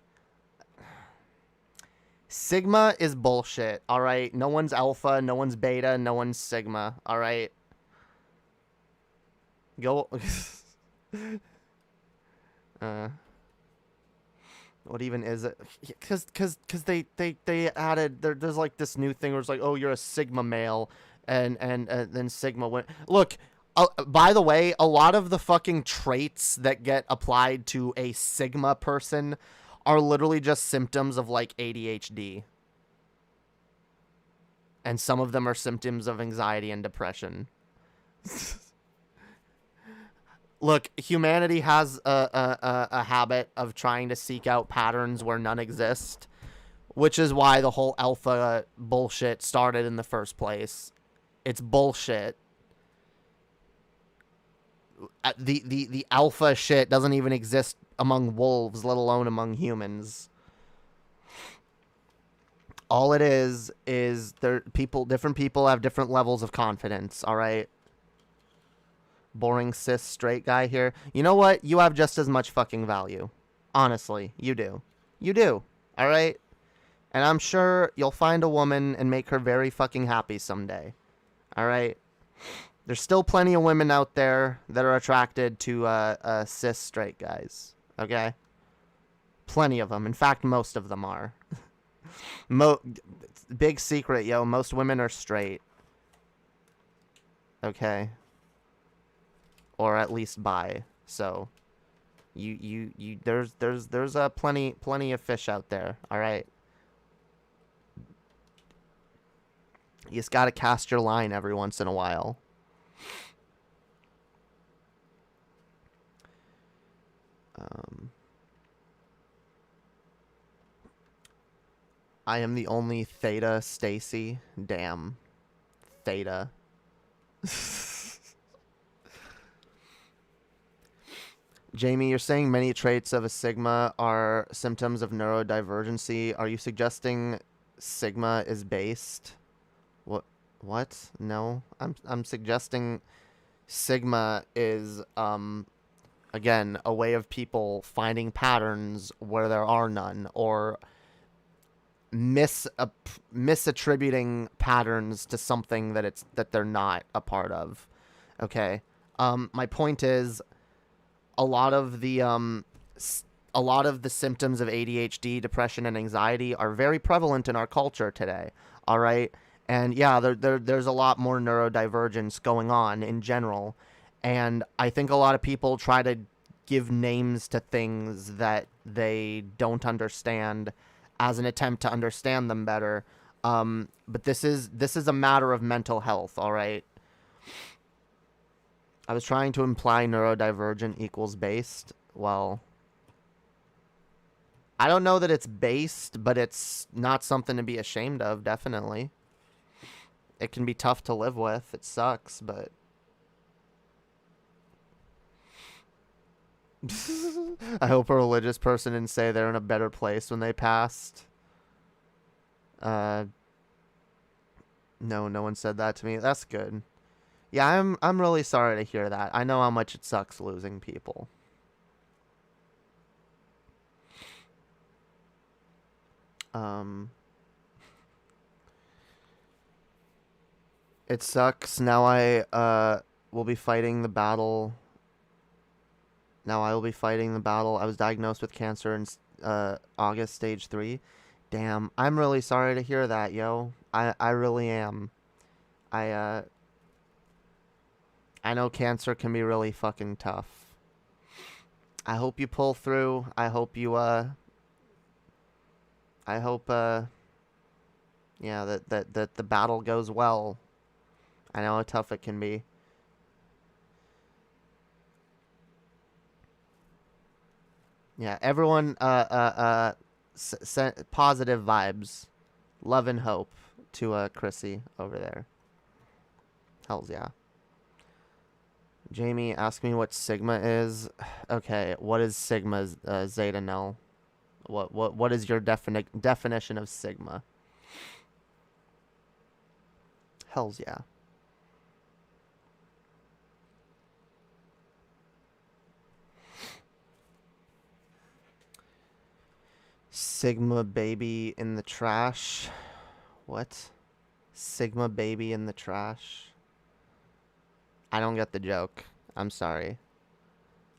Sigma is bullshit, alright? No one's alpha, no one's beta, no one's sigma, alright? Go... what even is it? Because they added... There's like this new thing where it's like, oh, you're a sigma male, and then Sigma went. Look, by the way, a lot of the fucking traits that get applied to a Sigma person are literally just symptoms of like ADHD. And some of them are symptoms of anxiety and depression. Look, humanity has a habit of trying to seek out patterns where none exist, which is why the whole alpha bullshit started in the first place. It's bullshit. The alpha shit doesn't even exist among wolves, let alone among humans. All it is different people have different levels of confidence, all right? Boring cis straight guy here. You know what? You have just as much fucking value. Honestly, you do. You do, all right? And I'm sure you'll find a woman and make her very fucking happy someday, all right? There's still plenty of women out there that are attracted to cis straight guys, okay? Plenty of them. In fact, most of them are. Big secret, yo. Most women are straight. Okay. Or at least bi. So, there's plenty of fish out there. All right. You just gotta cast your line every once in a while. I am the only Theta Stacy. Damn. Theta. Jamie, you're saying many traits of a Sigma are symptoms of neurodivergency. Are you suggesting Sigma is based? What? No. I'm suggesting Sigma is again a way of people finding patterns where there are none, or misattributing patterns to something that they're not a part of. Okay. My point is, a lot of the symptoms of ADHD, depression, and anxiety are very prevalent in our culture today. All right. And yeah, there's a lot more neurodivergence going on in general. And I think a lot of people try to give names to things that they don't understand as an attempt to understand them better. But this is a matter of mental health, all right? I was trying to imply neurodivergent equals based. Well, I don't know that it's based, but it's not something to be ashamed of, definitely. It can be tough to live with. It sucks, but... I hope a religious person didn't say they're in a better place when they passed. No one said that to me. That's good. Yeah, I'm really sorry to hear that. I know how much it sucks losing people. It sucks. Now I will be fighting the battle. Now I will be fighting the battle. I was diagnosed with cancer in August, stage 3. Damn, I'm really sorry to hear that, yo. I really am. I know cancer can be really fucking tough. I hope you pull through. I hope you yeah, that the battle goes well. I know how tough it can be. Yeah, everyone, positive vibes, love and hope to Chrissy over there. Hells yeah. Jamie, ask me what Sigma is. Okay, what is Sigma, Zeta Null? What is your definition of Sigma? Hells yeah. Sigma baby in the trash. What? Sigma baby in the trash? I don't get the joke. I'm sorry.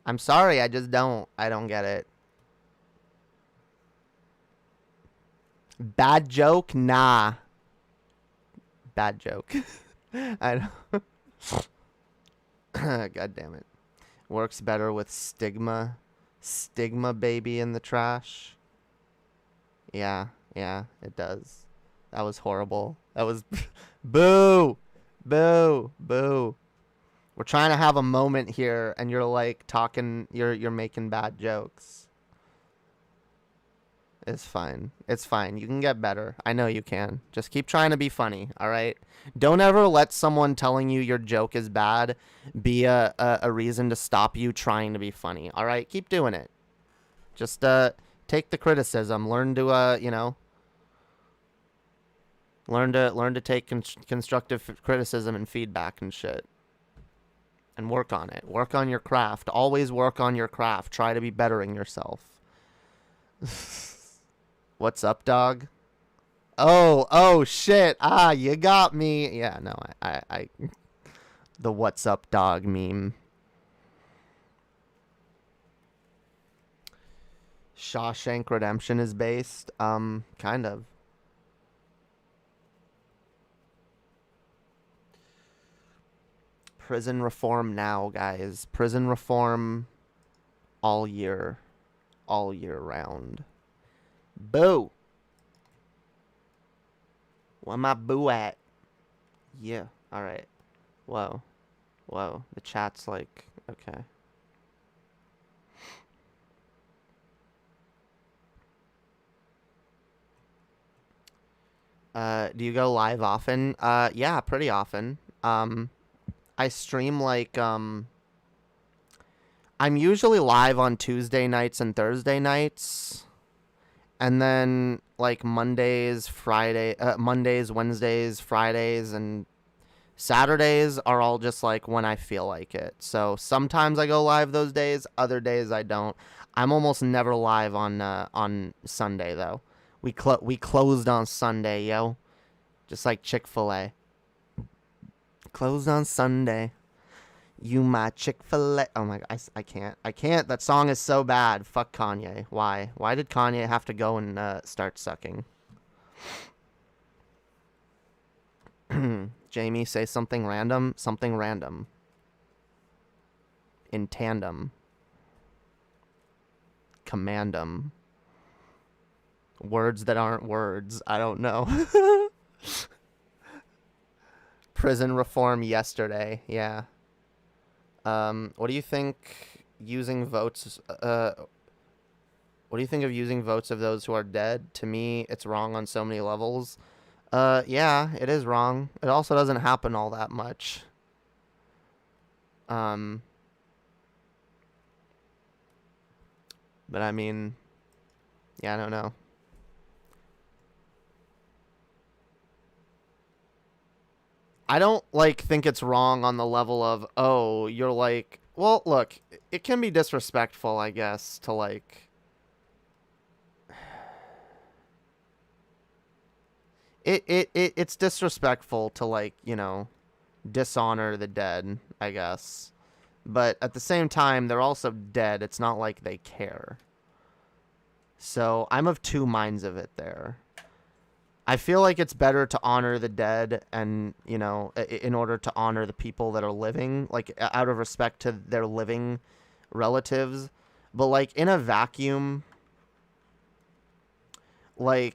I'm sorry, I just don't. I don't get it. Bad joke? Nah. Bad joke. I know. God damn it. Works better with stigma. Stigma baby in the trash. Yeah, it does. That was horrible. That was boo. Boo. Boo. We're trying to have a moment here and you're like talking you're making bad jokes. It's fine. It's fine. You can get better. I know you can. Just keep trying to be funny, all right? Don't ever let someone telling you your joke is bad be a reason to stop you trying to be funny, all right? Keep doing it. Just take the criticism. Learn to learn to take constructive criticism and feedback and shit. And work on it. Work on your craft. Always work on your craft. Try to be bettering yourself. What's up, dog? Oh, shit. Ah, you got me. Yeah, no, I the what's up, dog meme. Shawshank Redemption is based. Kind of. Prison reform now, guys. Prison reform all year round. Boo. Where my boo at? Yeah. All right. Whoa. The chat's like, okay. Do you go live often? Yeah, pretty often. I stream like, I'm usually live on Tuesday nights and Thursday nights. And then like Mondays, Wednesdays, Fridays, and Saturdays are all just like when I feel like it. So sometimes I go live those days, other days I don't. I'm almost never live on Sunday though. We closed on Sunday, yo. Just like Chick-fil-A. Closed on Sunday. You my Chick-fil-A. Oh my god, I can't. That song is so bad. Fuck Kanye. Why did Kanye have to go and start sucking? Jamie, say something random. Something random. In tandem. Commandum. Words that aren't words. I don't know. Prison reform yesterday. Yeah. What do you think using votes? What do you think of using votes of those who are dead? To me, it's wrong on so many levels. Yeah, it is wrong. It also doesn't happen all that much. But I mean, yeah, I don't know. I don't think it's wrong on the level of, oh, you're like, well, look, it can be disrespectful, I guess, to it's disrespectful to dishonor the dead, I guess. But at the same time, they're also dead. It's not like they care. So I'm of two minds of it there. I feel like it's better to honor the dead and, in order to honor the people that are living, out of respect to their living relatives. But, in a vacuum, okay,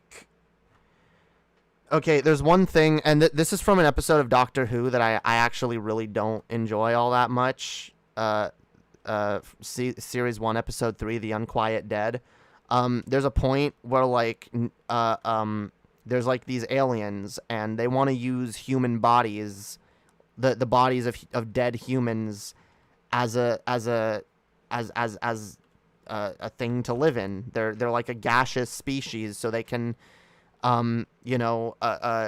there's one thing, and this is from an episode of Doctor Who that I actually really don't enjoy all that much. Series 1, Episode 3, The Unquiet Dead. There's a point where, there's these aliens and they want to use human bodies, the bodies of dead humans as a thing to live in. They're like a gaseous species, so they can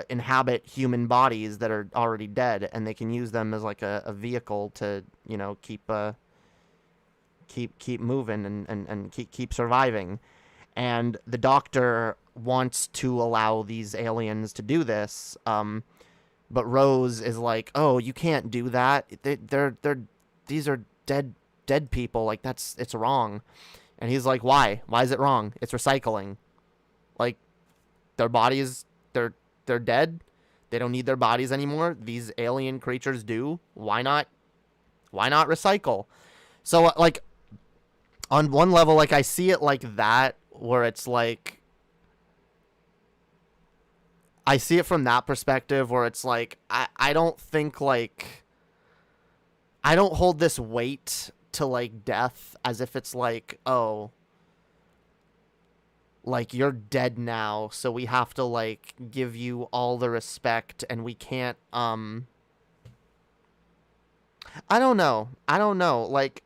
inhabit human bodies that are already dead, and they can use them as a vehicle to keep moving and keep surviving. And the Doctor wants to allow these aliens to do this, but Rose is like, "Oh, you can't do that. These are dead people. It's wrong." And he's like, "Why? Why is it wrong? It's recycling. Their bodies, they're dead. They don't need their bodies anymore. These alien creatures do. Why not? Why not recycle? So, like, on one level, like, I see it like that, where it's like, I see it from that perspective, where it's like, I don't think, like, I don't hold this weight to, like, death as if it's like, oh, like, you're dead now, so we have to, like, give you all the respect, and we can't, I don't know. Like,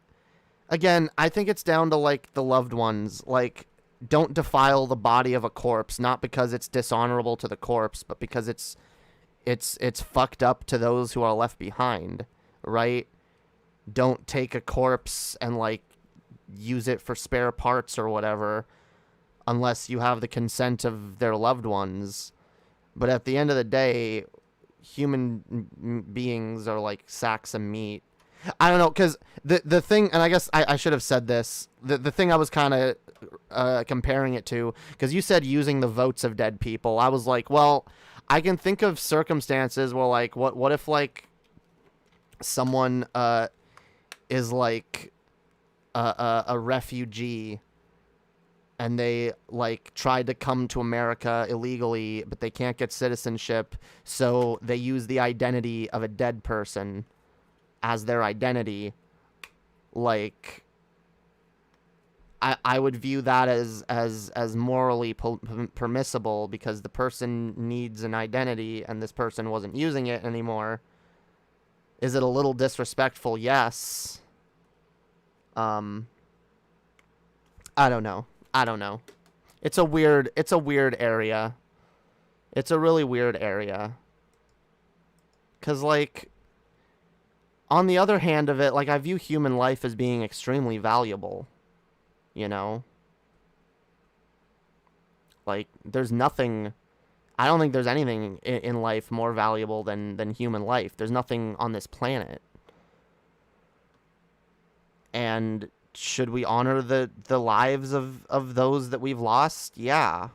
again, I think it's down to, like, the loved ones. Like, don't defile the body of a corpse, not because it's dishonorable to the corpse, but because it's fucked up to those who are left behind, right? Don't take a corpse and, like, use it for spare parts or whatever, unless you have the consent of their loved ones. But at the end of the day, human beings are like sacks of meat. I don't know, because the thing, and I guess I should have said this, the thing I was kind of comparing it to, because you said using the votes of dead people. I was like, well, I can think of circumstances where, like, what if, like, someone is like a refugee, and they, like, tried to come to America illegally, but they can't get citizenship, so they use the identity of a dead person as their identity. Like, I would view that as morally permissible, because the person needs an identity, and this person wasn't using it anymore. Is it a little disrespectful? Yes. I don't know. It's a weird area. It's a really weird area. 'Cause, like, on the other hand of it, like, I view human life as being extremely valuable. You know? Like, there's nothing... I don't think there's anything in life more valuable than human life. There's nothing on this planet. And should we honor the lives of those that we've lost? Yeah.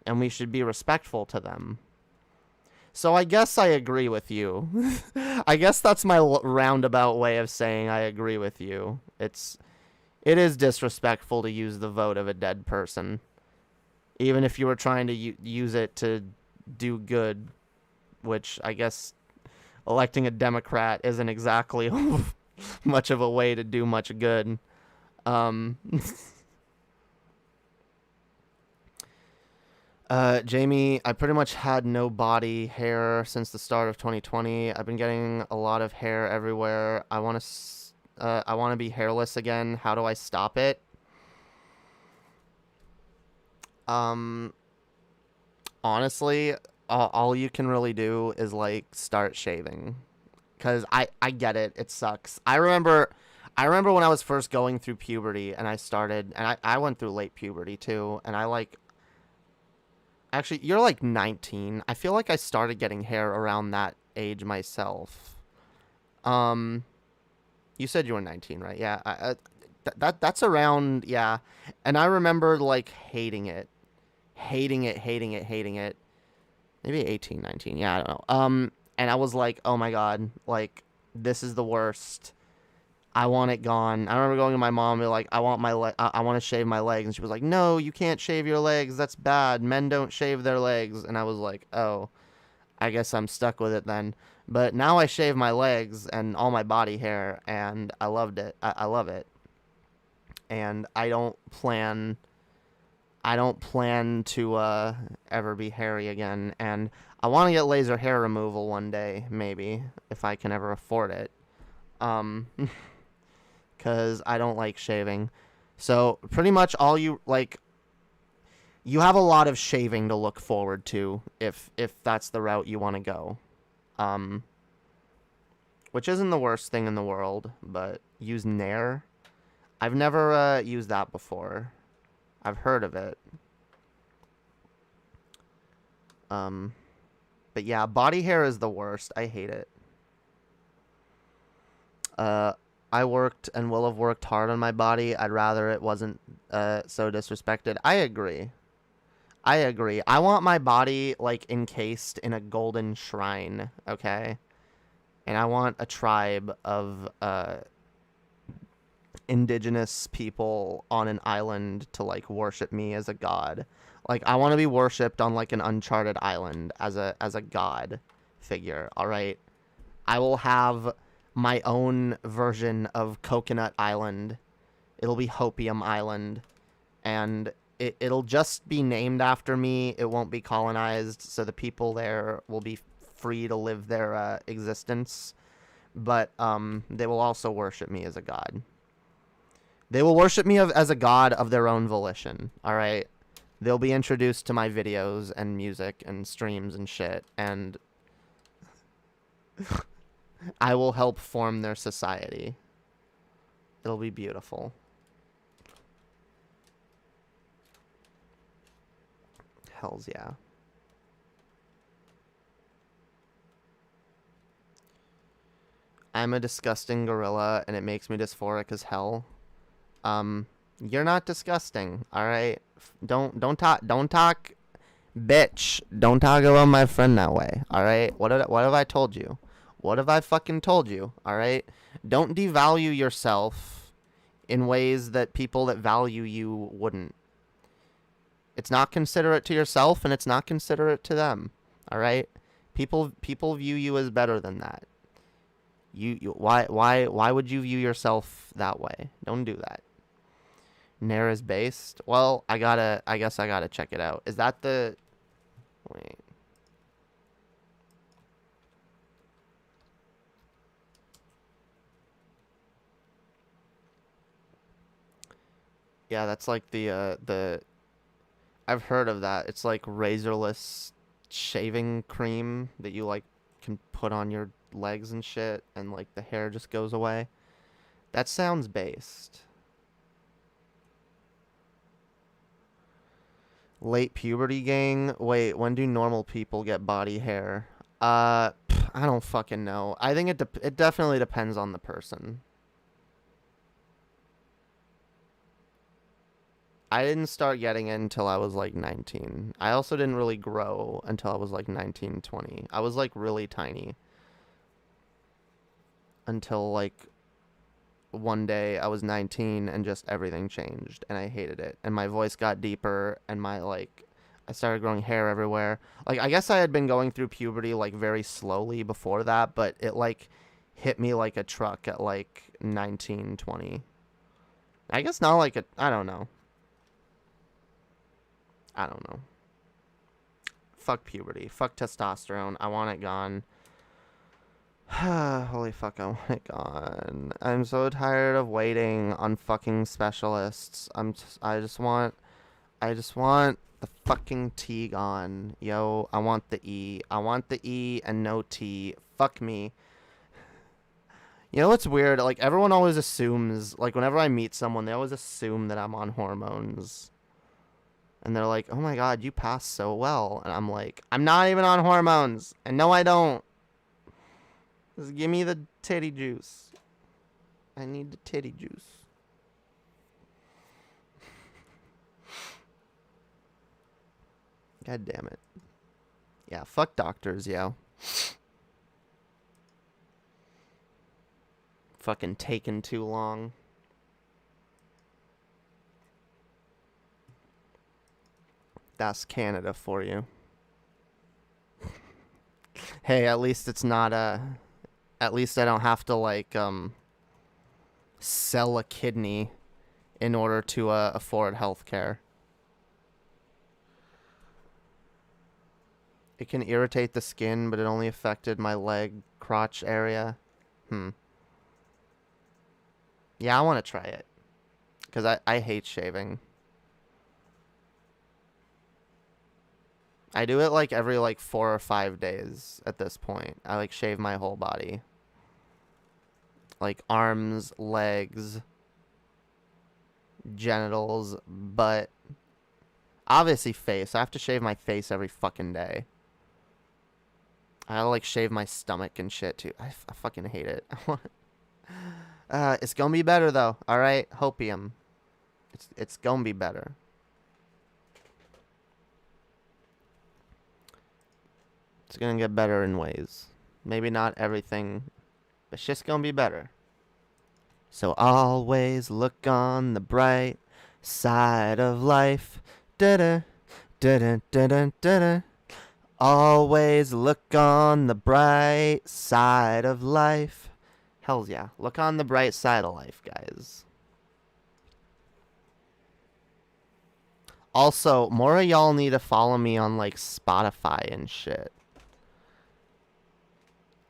And we should be respectful to them. So I guess I agree with you. I guess that's my roundabout way of saying I agree with you. It is disrespectful to use the vote of a dead person. Even if you were trying to use it to do good, which I guess electing a Democrat isn't exactly much of a way to do much good. Jamie, I pretty much had no body hair since the start of 2020. I've been getting a lot of hair everywhere. I want to be hairless again. How do I stop it? Honestly, all you can really do is, like, start shaving. 'Cause I get it. It sucks. I remember when I was first going through puberty, and I started, and I went through late puberty too, and I, like, actually, you're like 19. I feel like I started getting hair around that age myself. You said you were 19, right? Yeah. That's around, yeah. And I remember, like, hating it. Maybe 18, 19. Yeah, I don't know. And I was like, oh my God, like, this is the worst. I want it gone. I remember going to my mom and be like, I want to shave my legs. And she was like, no, you can't shave your legs. That's bad. Men don't shave their legs. And I was like, oh, I guess I'm stuck with it then. But now I shave my legs and all my body hair, and I loved it. I love it. And I don't plan to ever be hairy again. And I want to get laser hair removal one day, maybe, if I can ever afford it. Because I don't like shaving. So pretty much all you, like, you have a lot of shaving to look forward to if that's the route you want to go. Which isn't the worst thing in the world, but use Nair. I've never used that before. I've heard of it. But yeah, body hair is the worst. I hate it. I worked and will have worked hard on my body. I'd rather it wasn't so disrespected. I agree. I agree. I want my body, like, encased in a golden shrine, okay? And I want a tribe of, indigenous people on an island to, like, worship me as a god. Like, I want to be worshipped on, like, an uncharted island as a god figure, alright? I will have my own version of Coconut Island. It'll be Hopium Island. And it'll just be named after me. It won't be colonized, so the people there will be free to live their existence. But they will also worship me as a god. They will worship me as a god of their own volition, alright? They'll be introduced to my videos and music and streams and shit, and I will help form their society. It'll be beautiful. Hells yeah. I'm a disgusting gorilla, and it makes me dysphoric as hell. You're not disgusting, alright? Don't talk, bitch. Don't talk about my friend that way, alright? What have I told you? What have I fucking told you, alright? Don't devalue yourself in ways that people that value you wouldn't. It's not considerate to yourself, and it's not considerate to them, alright? People view you as better than that. Why would you view yourself that way? Don't do that. Nair is based. Well, I guess I gotta check it out. Is that the... Wait. Yeah, that's like the... I've heard of that. It's like razorless shaving cream that you like can put on your legs and shit, and like the hair just goes away. That sounds based. Late puberty gang? Wait, when do normal people get body hair? I don't fucking know. I think it definitely depends on the person. I didn't start getting it until I was like 19. I also didn't really grow until I was like 19, 20. I was like really tiny. Until like one day I was 19 and just everything changed and I hated it. And my voice got deeper and I started growing hair everywhere. Like, I guess I had been going through puberty like very slowly before that, but it like hit me like a truck at like 19, 20. I guess not like I don't know. Fuck puberty. Fuck testosterone. I want it gone. Holy fuck, I want it gone. I'm so tired of waiting on fucking specialists. I just want the fucking T gone. Yo, I want the E. I want the E and no T. Fuck me. You know what's weird? Like, everyone always assumes, like, whenever I meet someone, they always assume that I'm on hormones. And they're like, oh my god, you pass so well. And I'm like, I'm not even on hormones. And no, I don't. Just give me the titty juice. I need the titty juice. God damn it. Yeah, fuck doctors, yo. Fucking taking too long. That's Canada for you. Hey, at least it's not at least I don't have to like sell a kidney in order to afford healthcare. It can irritate the skin, but it only affected my leg crotch area. Yeah, I want to try it. Because I hate shaving. I do it like every like 4 or 5 days at this point. I like shave my whole body. Like arms, legs, genitals, butt. Obviously face. I have to shave my face every fucking day. I like shave my stomach and shit too. I fucking hate it. It's gonna be better though. Alright? Hopium. It's gonna be better. It's gonna get better in ways. Maybe not everything, but it's just gonna be better. So always look on the bright side of life. Da-da, da-da, da-da, da-da. Always look on the bright side of life. Hells yeah. Look on the bright side of life, guys. Also, more of y'all need to follow me on, like, Spotify and shit.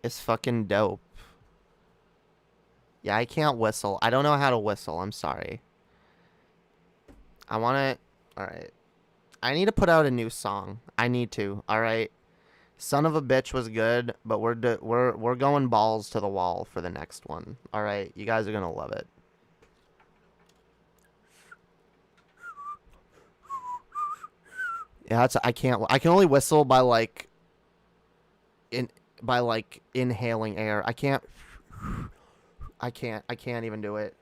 It's fucking dope. Yeah, I can't whistle. I don't know how to whistle. I'm sorry. I want to... Alright. I need to put out a new song. I need to. Alright. Son of a Bitch was good, but we're going balls to the wall for the next one. Alright. You guys are going to love it. Yeah, that's... I can only whistle by, like... inhaling air. I can't even do it.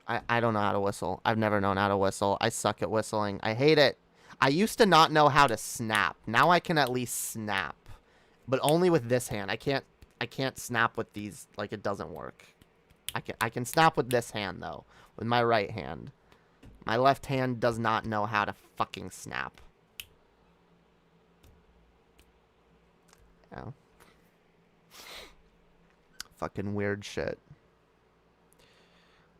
I don't know how to whistle. I've never known how to whistle. I suck at whistling. I hate it. I used to not know how to snap. Now I can at least snap. But only with this hand. I can't snap with these. Like, it doesn't work. I can snap with this hand though. With my right hand. My left hand does not know how to fucking snap. Yeah. Fucking weird shit.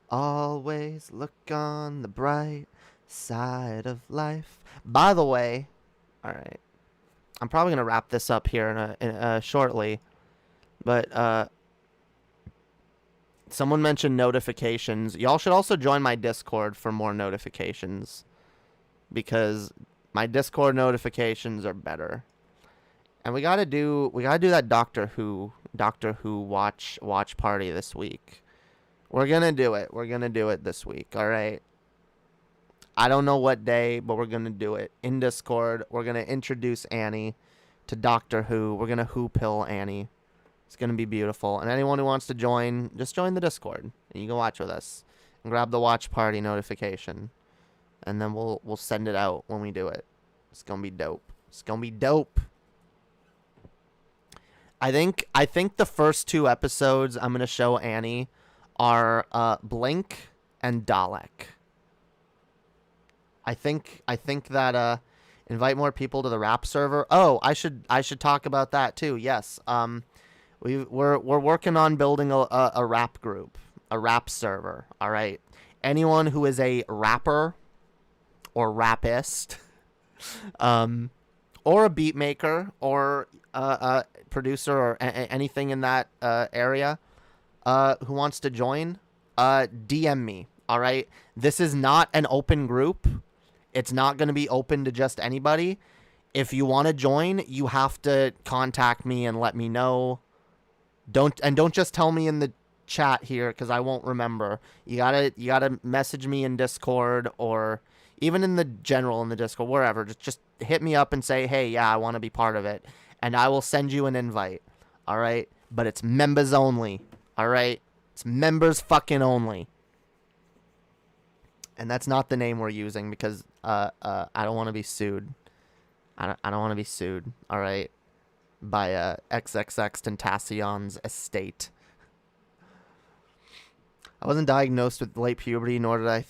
Always look on the bright side of life. By the way, alright. I'm probably going to wrap this up here shortly. But, someone mentioned notifications. Y'all should also join my Discord for more notifications. Because my Discord notifications are better. And we gotta do that Doctor Who watch party this week. We're gonna do it. We're gonna do it this week, alright? I don't know what day, but we're gonna do it. In Discord, we're gonna introduce Annie to Doctor Who. We're gonna Who-pill Annie. It's gonna be beautiful. And anyone who wants to join, just join the Discord. And you can watch with us. And grab the watch party notification. And then we'll send it out when we do it. It's gonna be dope. It's gonna be dope. I think the first 2 episodes I'm gonna show Annie are Blink and Dalek. I think that invite more people to the rap server. Oh, I should talk about that too. Yes. We're working on building a rap group, a rap server. All right. Anyone who is a rapper or rapist, or a beat maker or producer or anything in that area who wants to join, DM me. All right. This is not an open group. It's not going to be open to just anybody. If you want to join, you have to contact me and let me know. Don't just tell me in the chat here because I won't remember. You gotta message me in Discord or even in the Discord, wherever. Just hit me up and say, hey, yeah, I want to be part of it. And I will send you an invite. All right? But it's members only. All right? It's members fucking only. And that's not the name we're using because I don't want to be sued. I don't want to be sued. All right? By XXX Tentacion's estate. I wasn't diagnosed with late puberty, nor did I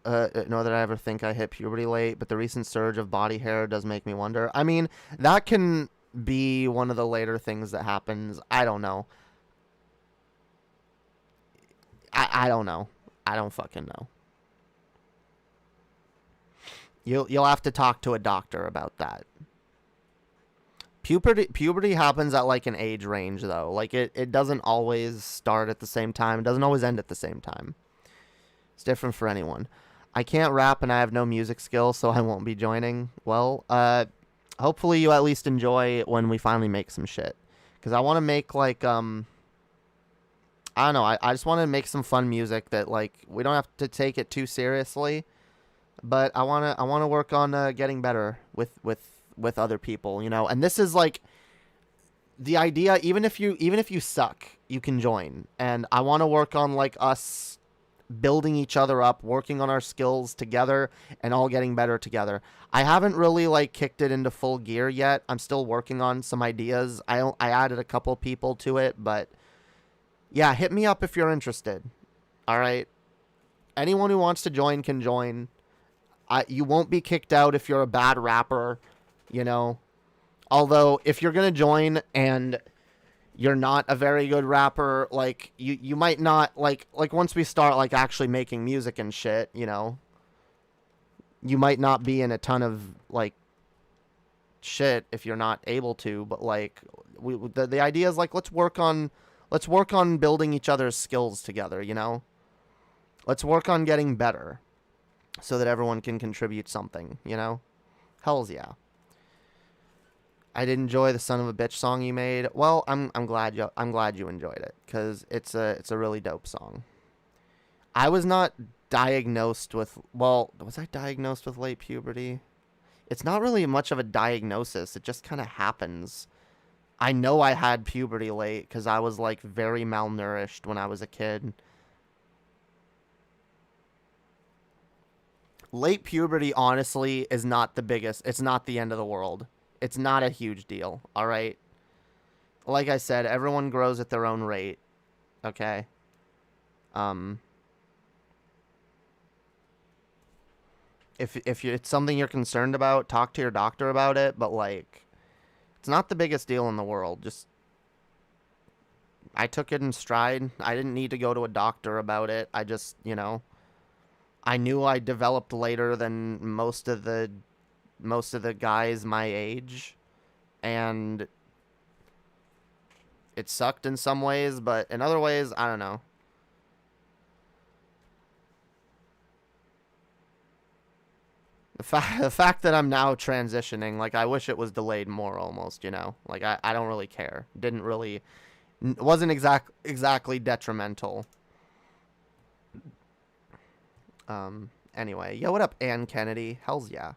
ever think I hit puberty late, but the recent surge of body hair does make me wonder. I mean, that can be one of the later things that happens. I don't know. I don't know. I don't fucking know. You'll have to talk to a doctor about that. Puberty happens at like an age range though. Like it doesn't always start at the same time. It doesn't always end at the same time. It's different for anyone. I can't rap and I have no music skills, so I won't be joining. Well, hopefully you at least enjoy when we finally make some shit. Because I want to make like I don't know. I just want to make some fun music that like we don't have to take it too seriously. But I wanna work on getting better with other people, you know. And this is like the idea. Even if you suck, you can join. And I want to work on like us building each other up, working on our skills together, and all getting better together. I haven't really like kicked it into full gear yet. I'm still working on some ideas. I added a couple people to it, but yeah, hit me up if you're interested. All right. Anyone who wants to join can join. You won't be kicked out if you're a bad rapper, you know. Although if you're gonna join and you're not a very good rapper, like you might not like once we start like actually making music and shit, you know, you might not be in a ton of like shit if you're not able to, but like the idea is like let's work on building each other's skills together, you know? Let's work on getting better so that everyone can contribute something, you know? Hells yeah. I did enjoy the son of a bitch song you made. Well, I'm glad you enjoyed it, cuz it's a really dope song. I was not diagnosed with, well, was I diagnosed with late puberty? It's not really much of a diagnosis. It just kind of happens. I know I had puberty late cuz I was like very malnourished when I was a kid. Late puberty honestly is not the biggest. It's not the end of the world. It's not a huge deal, all right? Like I said, everyone grows at their own rate, okay? If it's something you're concerned about, talk to your doctor about it, but, like, it's not the biggest deal in the world. Just, I took it in stride. I didn't need to go to a doctor about it. I just, you know, I knew I developed later than most of the guys my age, and it sucked in some ways, but in other ways, I don't know. The fact that I'm now transitioning, like, I wish it was delayed more almost, you know? Like, I don't really care. Didn't really, wasn't exactly detrimental. Anyway, yo, what up, Ann Kennedy? Hells yeah.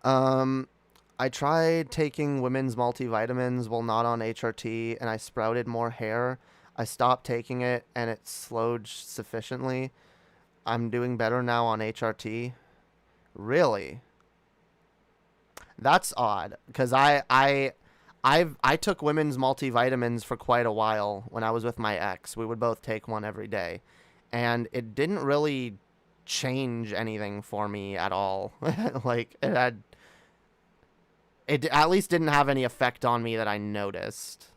I tried taking women's multivitamins while not on HRT, and I sprouted more hair. I stopped taking it, and it slowed sufficiently. I'm doing better now on HRT. Really? That's odd, because I took women's multivitamins for quite a while when I was with my ex. We would both take one every day, and it didn't really change anything for me at all. Like, it at least didn't have any effect on me that I noticed.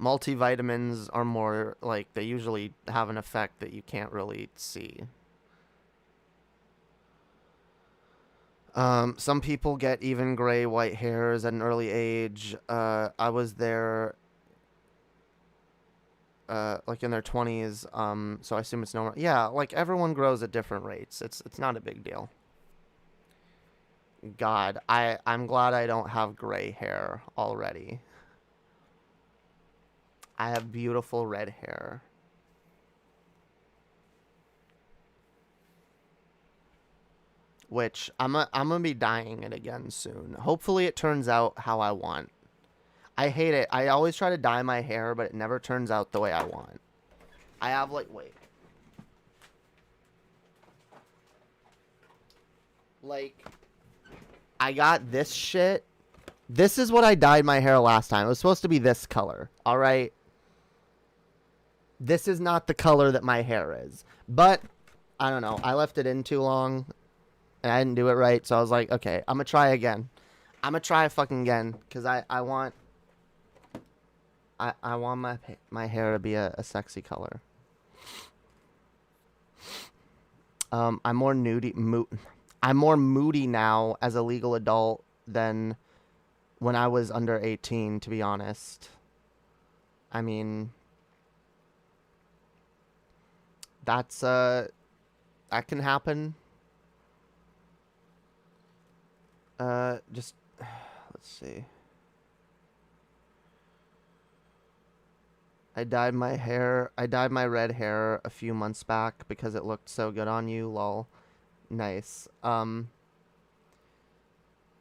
Multivitamins are more, like, they usually have an effect that you can't really see. Some people get even gray white hairs at an early age. I was there, like in their 20s, so I assume it's normal. Yeah, like everyone grows at different rates. It's not a big deal. God, I'm glad I don't have gray hair already. I have beautiful red hair. Which I'm gonna be dyeing it again soon. Hopefully it turns out how I want. I hate it. I always try to dye my hair, but it never turns out the way I want. I have, like, wait. Like, I got this shit. This is what I dyed my hair last time. It was supposed to be this color, alright? This is not the color that my hair is. But, I don't know. I left it in too long, and I didn't do it right, so I was like, okay, I'm gonna try again. I'm gonna try fucking again, because I want my hair to be a sexy color. I'm more moody now as a legal adult than when I was under 18, to be honest. I mean, that can happen. Just let's see. I dyed my red hair a few months back because it looked so good on you, lol. Nice.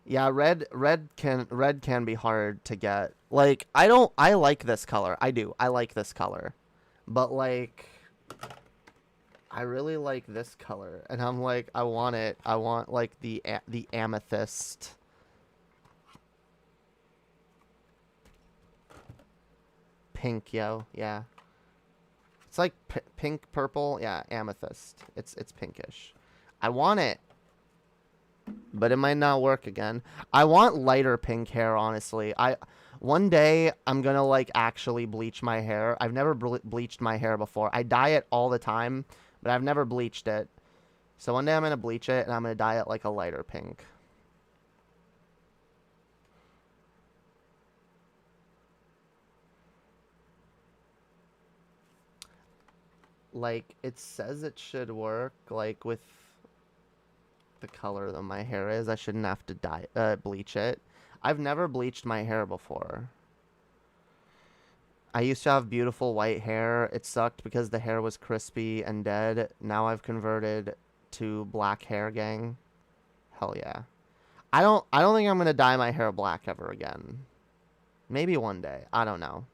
Yeah, red can be hard to get. Like, I like this color. I do. I like this color. But like I really like this color, and I'm like, I want it. I want like the amethyst. Pink, yo. Yeah. It's like pink purple. Yeah, amethyst. It's pinkish. I want it. But it might not work again. I want lighter pink hair, honestly. One day I'm gonna like actually bleach my hair. I've never bleached my hair before. I dye it all the time, but I've never bleached it. So one day I'm gonna bleach it and I'm gonna dye it like a lighter pink. Like, it says it should work, like with the color that my hair is. I shouldn't have to bleach it. I've never bleached my hair before. I used to have beautiful white hair. It sucked because the hair was crispy and dead. Now I've converted to black hair, gang. Hell yeah. I don't think I'm gonna dye my hair black ever again. Maybe one day. I don't know.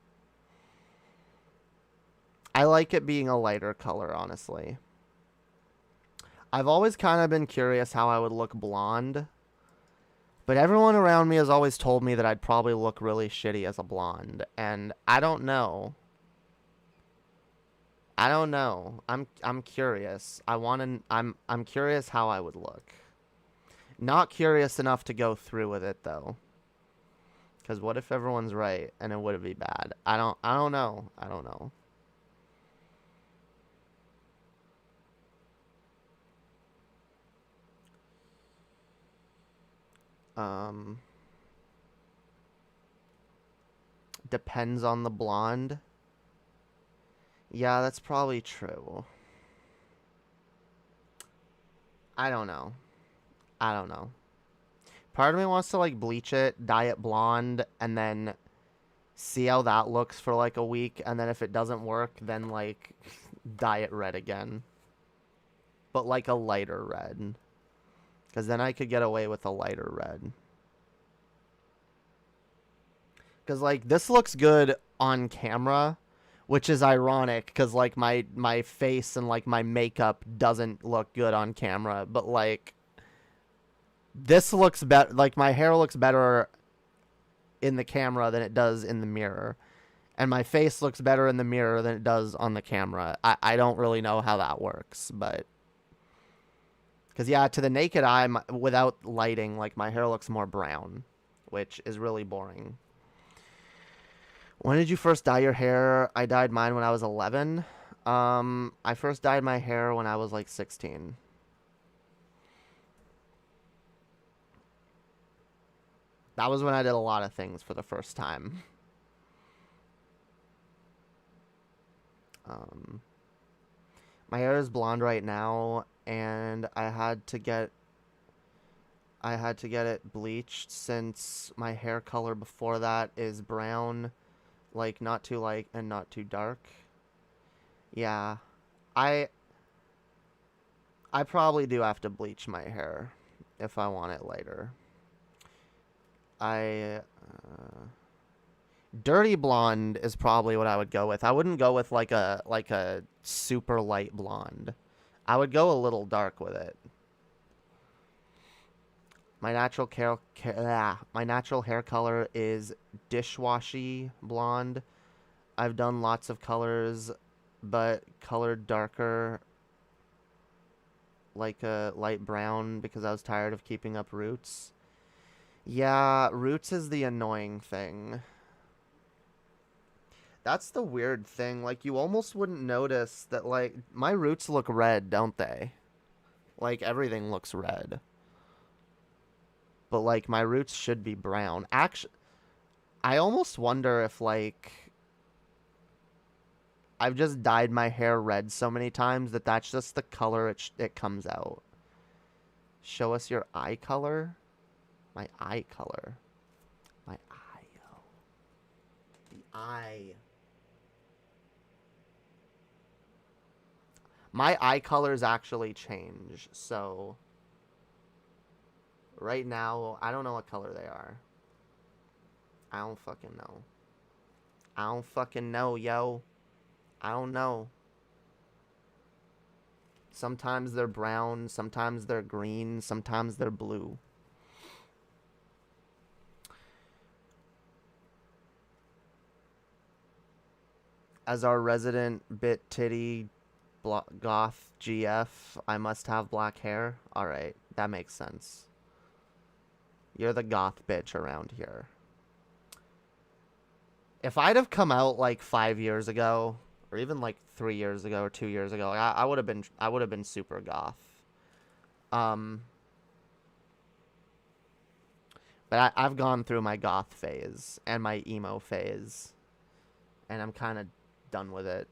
I like it being a lighter color, honestly. I've always kind of been curious how I would look blonde. But everyone around me has always told me that I'd probably look really shitty as a blonde. And I don't know. I don't know. I'm curious. I'm curious how I would look. Not curious enough to go through with it though. Cuz what if everyone's right and it would be bad? I don't know. I don't know. Depends on the blonde. Yeah, that's probably true. I don't know. I don't know. Part of me wants to like bleach it, dye it blonde, and then see how that looks for like a week, and then if it doesn't work, then like dye it red again. But like a lighter red. Because then I could get away with a lighter red. Because, like, this looks good on camera, which is ironic, because, like, my face and, like, my makeup doesn't look good on camera. But, like, this looks better. Like, my hair looks better in the camera than it does in the mirror. And my face looks better in the mirror than it does on the camera. I don't really know how that works, but... Because, yeah, to the naked eye, without lighting, like, my hair looks more brown, which is really boring. When did you first dye your hair? I dyed mine when I was 11. I first dyed my hair when I was, like, 16. That was when I did a lot of things for the first time. My hair is blonde right now, and I had to get it bleached since my hair color before that is brown, like not too light and not too dark. Yeah. I probably do have to bleach my hair if I want it lighter. Dirty blonde is probably what I would go with. I wouldn't go with like a super light blonde. I would go a little dark with it. My natural hair color is dishwashy blonde. I've done lots of colors, but colored darker, like a light brown, because I was tired of keeping up roots. Yeah, roots is the annoying thing. That's the weird thing. Like, you almost wouldn't notice that, like, my roots look red, don't they? Like, everything looks red. But, like, my roots should be brown. Actually, I almost wonder if, like, I've just dyed my hair red so many times that that's just the color it comes out. Show us your eye color? My eye color. My eye, yo. The eye. My eye colors actually change, so... Right now, I don't know what color they are. I don't fucking know. I don't fucking know, yo. I don't know. Sometimes they're brown, sometimes they're green, sometimes they're blue. As our resident bit titty goth GF, I must have black hair. Alright, that makes sense. You're the goth bitch around here. If I'd have come out like 5 years ago, or even like 3 years ago or 2 years ago, I would have been super goth. But I've gone through my goth phase and my emo phase, and I'm kind of done with it.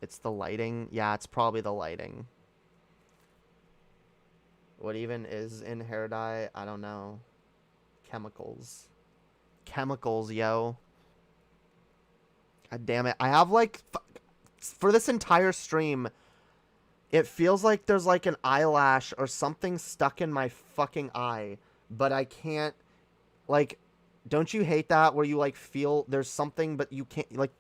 It's the lighting. Yeah, it's probably the lighting. What even is in hair dye? I don't know. Chemicals. Chemicals, yo. God damn it. I have like... For this entire stream, it feels like there's like an eyelash or something stuck in my fucking eye. But I can't... Like, don't you hate that? Where you like feel there's something, but you can't... Like,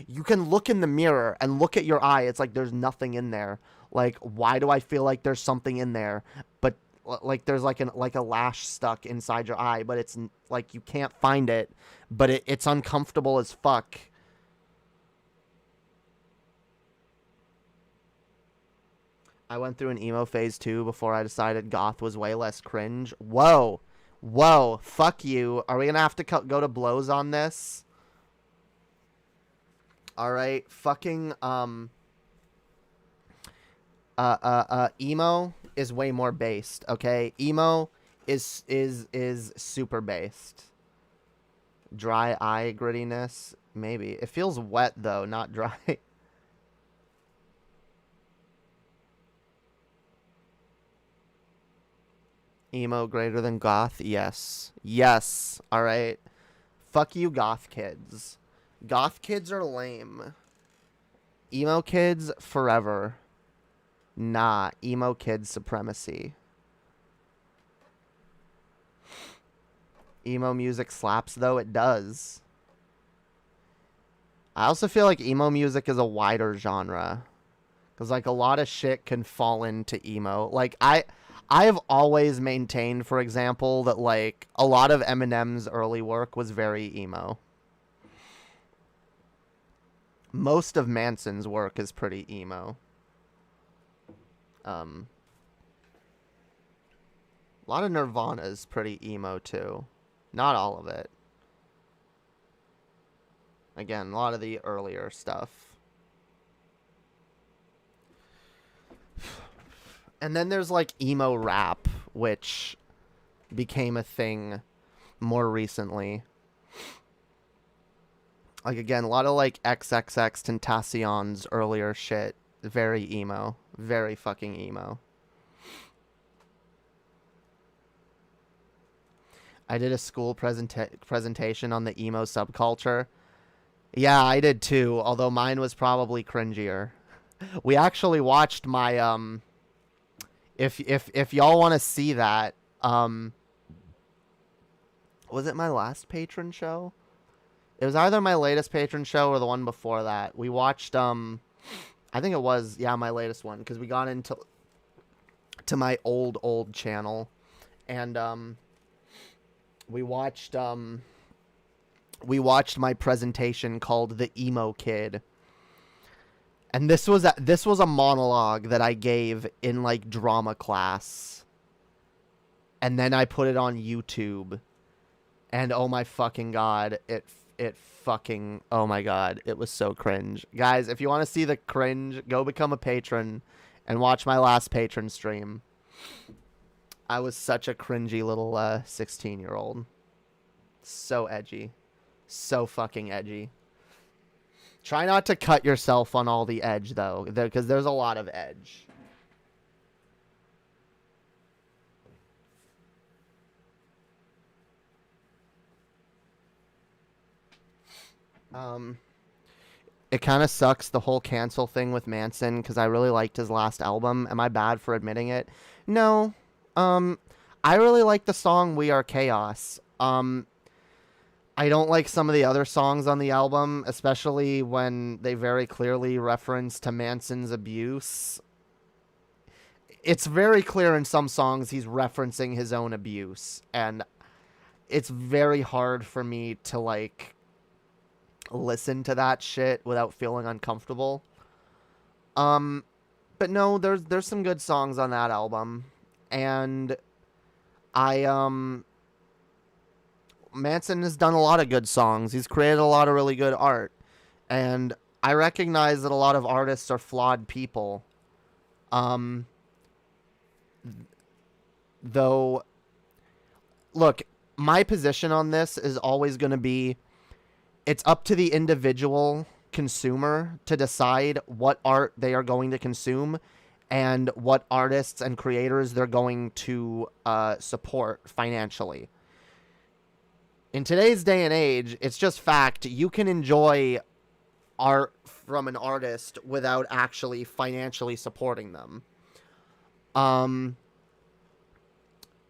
you can look in the mirror and look at your eye. It's like there's nothing in there. Like, why do I feel like there's something in there? But like there's like a lash stuck inside your eye, but it's like you can't find it, but it's uncomfortable as fuck. I went through an emo phase too before I decided goth was way less cringe. Whoa. Whoa. Fuck you. Are we gonna have to go to blows on this? Alright. Fucking, emo is way more based, okay? Emo is super based. Dry eye grittiness, maybe. It feels wet though, not dry. Emo greater than goth? Yes. Yes. Alright. Fuck you, goth kids. Goth kids are lame. Emo kids forever. Nah, emo kid supremacy. Emo music slaps, though. It does. I also feel like emo music is a wider genre. Because, like, a lot of shit can fall into emo. Like, I've always maintained, for example, that, like, a lot of Eminem's early work was very emo. Most of Manson's work is pretty emo. A lot of Nirvana is pretty emo too. Not all of it. Again, a lot of the earlier stuff. And then there's like emo rap, which became a thing more recently. Like again, a lot of like XXX Tentacion's earlier shit. Very emo. Very fucking emo. I did a school presentation on the emo subculture. Yeah, I did too, although mine was probably cringier. We actually watched my if y'all want to see that, was it my last patron show? It was either my latest patron show or the one before that. We watched I think it was, yeah, my latest one, because we got into my old channel, and we watched my presentation called The Emo Kid. And this was a monologue that I gave in like drama class. And then I put it on YouTube. And oh my fucking god, it fucking, oh my god, it was so cringe. Guys, if you want to see the cringe, go become a patron and watch my last patron stream. I was such a cringy little 16-year-old. So edgy. So fucking edgy. Try not to cut yourself on all the edge, though, because there's a lot of edge. It kind of sucks, the whole cancel thing with Manson, because I really liked his last album. Am I bad for admitting it? No. I I really like the song We Are Chaos. I don't like some of the other songs on the album, especially when they very clearly reference to Manson's abuse. It's very clear in some songs he's referencing his own abuse, and it's very hard for me to, like, listen to that shit without feeling uncomfortable. But no, there's some good songs on that album, and Manson has done a lot of good songs. He's created a lot of really good art, and I recognize that a lot of artists are flawed people. Though, look, my position on this is always going to be, it's up to the individual consumer to decide what art they are going to consume and what artists and creators they're going to support financially. In today's day and age, it's just fact, you can enjoy art from an artist without actually financially supporting them.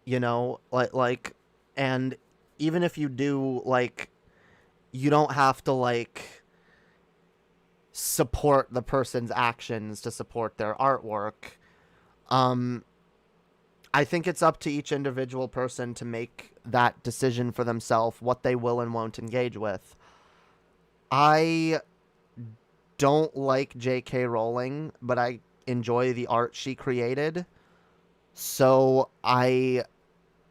You know, like, and even if you do, like, you don't have to, like, support the person's actions to support their artwork. I think it's up to each individual person to make that decision for themselves, what they will and won't engage with. I don't like J.K. Rowling, but I enjoy the art she created. So I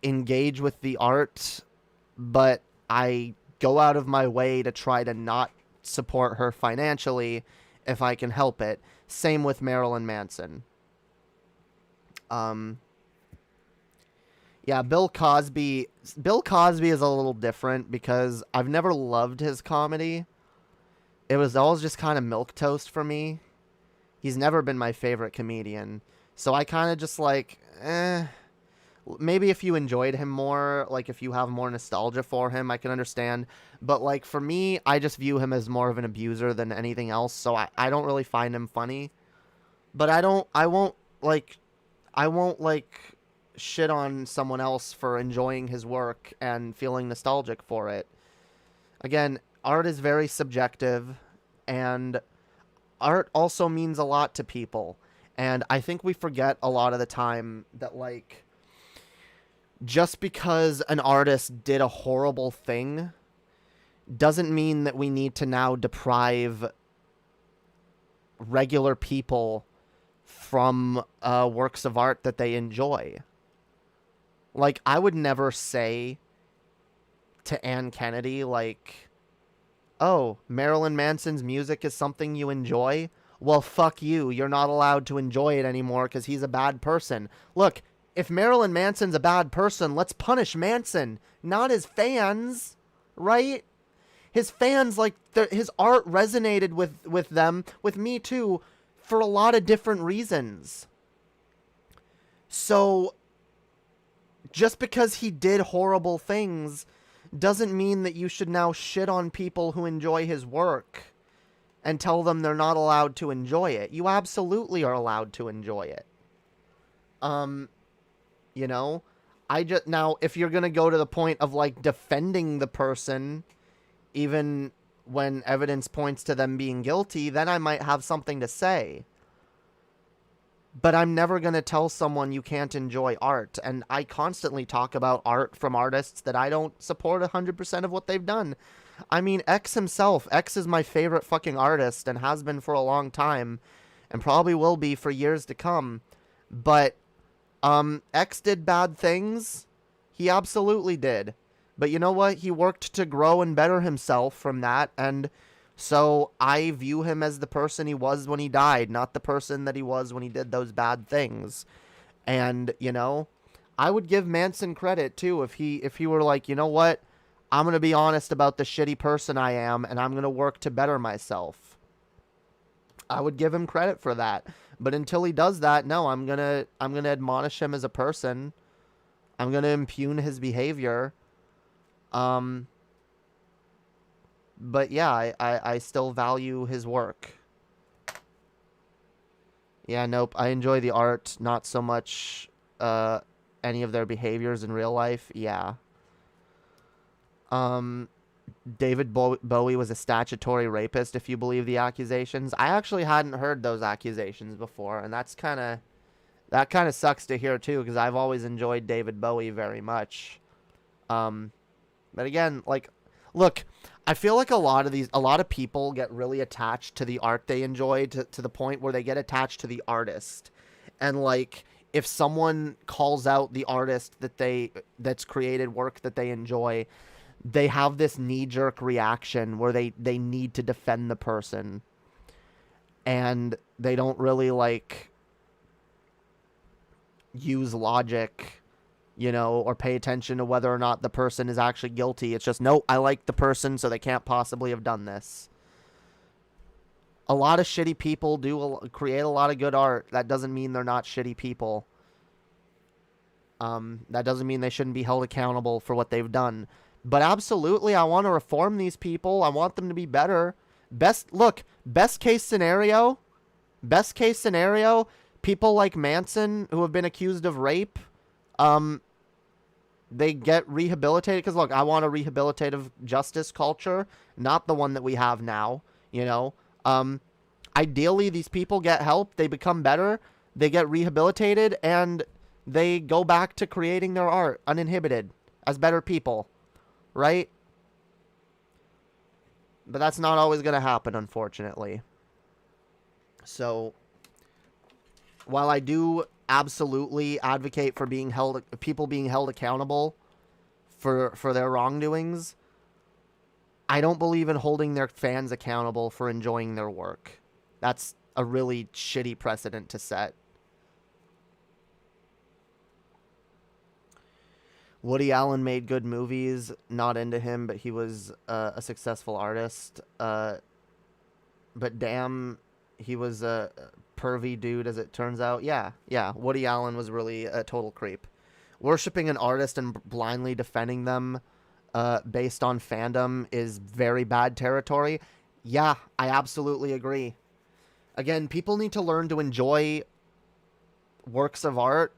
engage with the art, but I go out of my way to try to not support her financially if I can help it. Same with Marilyn Manson. Yeah, Bill Cosby is a little different because I've never loved his comedy. It was always just kind of milquetoast for me. He's never been my favorite comedian. So I kind of just like, maybe if you enjoyed him more, like if you have more nostalgia for him, I can understand. But like for me, I just view him as more of an abuser than anything else. So I don't really find him funny. But I won't shit on someone else for enjoying his work and feeling nostalgic for it. Again, art is very subjective, and art also means a lot to people. And I think we forget a lot of the time that, like, just because an artist did a horrible thing doesn't mean that we need to now deprive regular people from works of art that they enjoy. Like, I would never say to Ann Kennedy, like, oh, Marilyn Manson's music is something you enjoy? Well, fuck you. You're not allowed to enjoy it anymore because he's a bad person. Look, if Marilyn Manson's a bad person, let's punish Manson, not his fans, right? His fans, like, his art resonated with them, with me too, for a lot of different reasons. So, just because he did horrible things doesn't mean that you should now shit on people who enjoy his work and tell them they're not allowed to enjoy it. You absolutely are allowed to enjoy it. You know, now, if you're going to go to the point of, like, defending the person, even when evidence points to them being guilty, then I might have something to say. But I'm never going to tell someone you can't enjoy art. And I constantly talk about art from artists that I don't support 100% of what they've done. I mean, X himself. X is my favorite fucking artist and has been for a long time. And probably will be for years to come. But X did bad things. He absolutely did. But you know what? He worked to grow and better himself from that. And so I view him as the person he was when he died, not the person that he was when he did those bad things. And, you know, I would give Manson credit too if he were like, you know what? I'm going to be honest about the shitty person I am, and I'm going to work to better myself. I would give him credit for that. But until he does that, no, I'm going to admonish him as a person. I'm going to impugn his behavior. But yeah, I still value his work. Yeah, nope. I enjoy the art, not so much any of their behaviors in real life, yeah. David Bowie was a statutory rapist, if you believe the accusations. I actually hadn't heard those accusations before, and that kind of sucks to hear too, because I've always enjoyed David Bowie very much. But again, like, look, I feel like a lot of people get really attached to the art they enjoy to the point where they get attached to the artist. And like, if someone calls out the artist that's created work that they enjoy, they have this knee-jerk reaction where they need to defend the person. And they don't really, like, use logic, you know, or pay attention to whether or not the person is actually guilty. It's just, no, I like the person, so they can't possibly have done this. A lot of shitty people create a lot of good art. That doesn't mean they're not shitty people. That doesn't mean they shouldn't be held accountable for what they've done. But absolutely, I want to reform these people. I want them to be better. Best case scenario, people like Manson who have been accused of rape, they get rehabilitated. Because look, I want a rehabilitative justice culture, not the one that we have now, you know. Ideally, these people get help, they become better, they get rehabilitated, and they go back to creating their art uninhibited as better people, right? But that's not always going to happen, unfortunately. So, while I do absolutely advocate for people being held accountable for their wrongdoings, I don't believe in holding their fans accountable for enjoying their work. That's a really shitty precedent to set. Woody Allen made good movies. Not into him, but he was a successful artist. But damn, he was a pervy dude, as it turns out. Yeah. Woody Allen was really a total creep. Worshipping an artist and blindly defending them based on fandom is very bad territory. Yeah, I absolutely agree. Again, people need to learn to enjoy works of art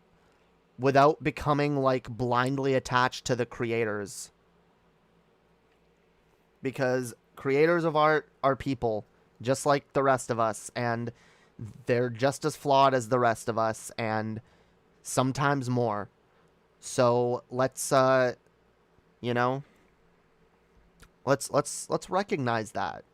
without becoming, like, blindly attached to the creators. Because creators of art are people, just like the rest of us, and they're just as flawed as the rest of us, and sometimes more. So let's you know, let's recognize that.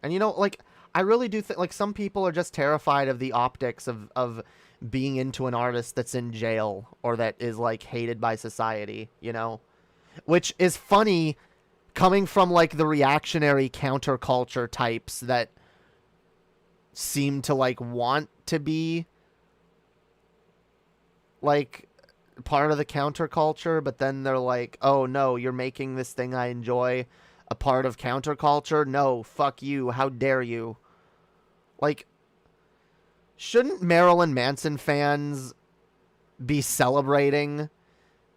And, you know, like, I really do think, like, some people are just terrified of the optics of being into an artist that's in jail or that is, like, hated by society, you know? Which is funny coming from, like, the reactionary counterculture types that seem to, like, want to be, like, part of the counterculture, but then they're like, oh no, you're making this thing I enjoy a part of counterculture? No, fuck you, how dare you. Like, shouldn't Marilyn Manson fans be celebrating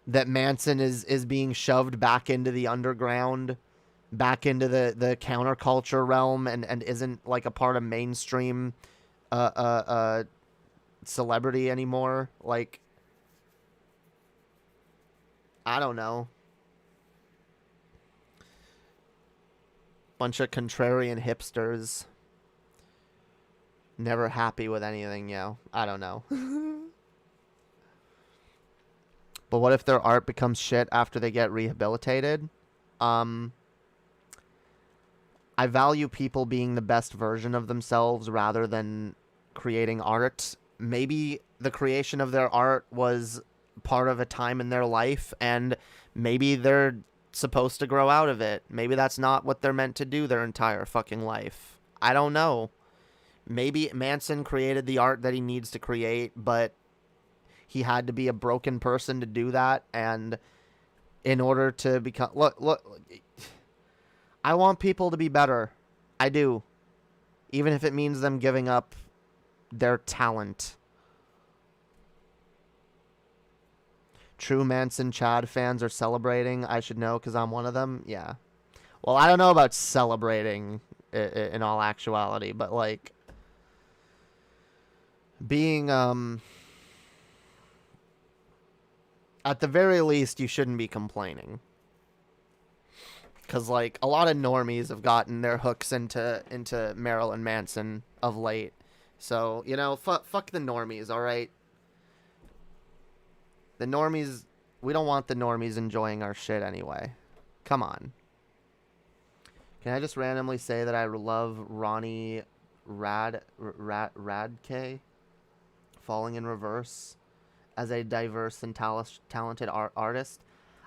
that Manson is being shoved back into the underground, back into the counterculture realm, and isn't, like, a part of mainstream celebrity anymore? Like, I don't know. Bunch of contrarian hipsters. Never happy with anything, yo. I don't know. But what if their art becomes shit after they get rehabilitated? I value people being the best version of themselves rather than creating art. Maybe the creation of their art was part of a time in their life, and maybe they're supposed to grow out of it. Maybe that's not what they're meant to do their entire fucking life. I don't know. Maybe Manson created the art that he needs to create, but he had to be a broken person to do that, and in order to become... Look, I want people to be better. I do. Even if it means them giving up their talent. True Manson Chad fans are celebrating. I should know because I'm one of them. Yeah. Well, I don't know about celebrating in all actuality, but, like, being at the very least, you shouldn't be complaining. Because, like, a lot of normies have gotten their hooks into Marilyn Manson of late. So, you know, fuck the normies, alright? The normies, we don't want the normies enjoying our shit anyway. Come on. Can I just randomly say that I love Ronnie Radke, Falling in Reverse, as a diverse and talented artist?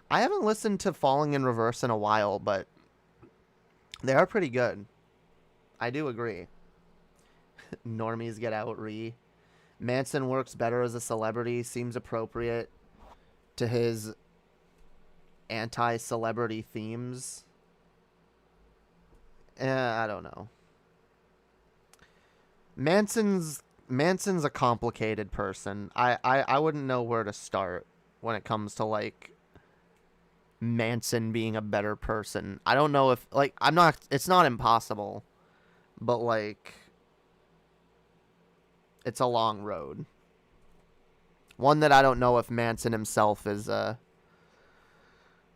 I haven't listened to Falling in Reverse in a while, but they are pretty good. I do agree. Normies get out, Manson works better as a celebrity, seems appropriate to his anti-celebrity themes. I don't know. Manson's a complicated person. I wouldn't know where to start when it comes to, like, Manson being a better person. I don't know if, like, it's not impossible, but, like, it's a long road. One that I don't know if Manson himself is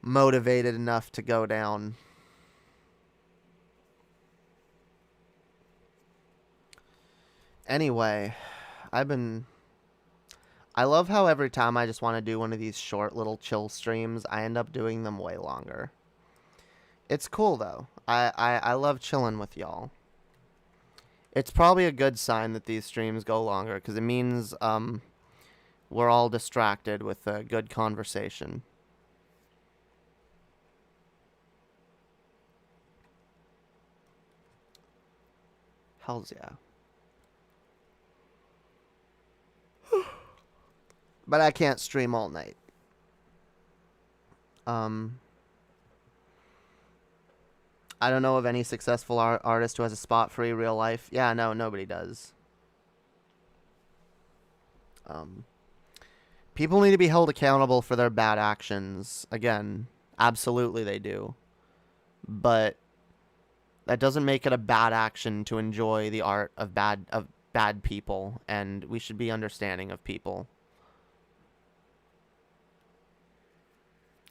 motivated enough to go down. Anyway, I love how every time I just want to do one of these short little chill streams, I end up doing them way longer. It's cool, though. I love chilling with y'all. It's probably a good sign that these streams go longer, because it means we're all distracted with a good conversation. Hells yeah. But I can't stream all night. I don't know of any successful artist who has a spot free real life. Yeah, no, nobody does. People need to be held accountable for their bad actions. Again, absolutely they do. But that doesn't make it a bad action to enjoy the art of bad people, and we should be understanding of people.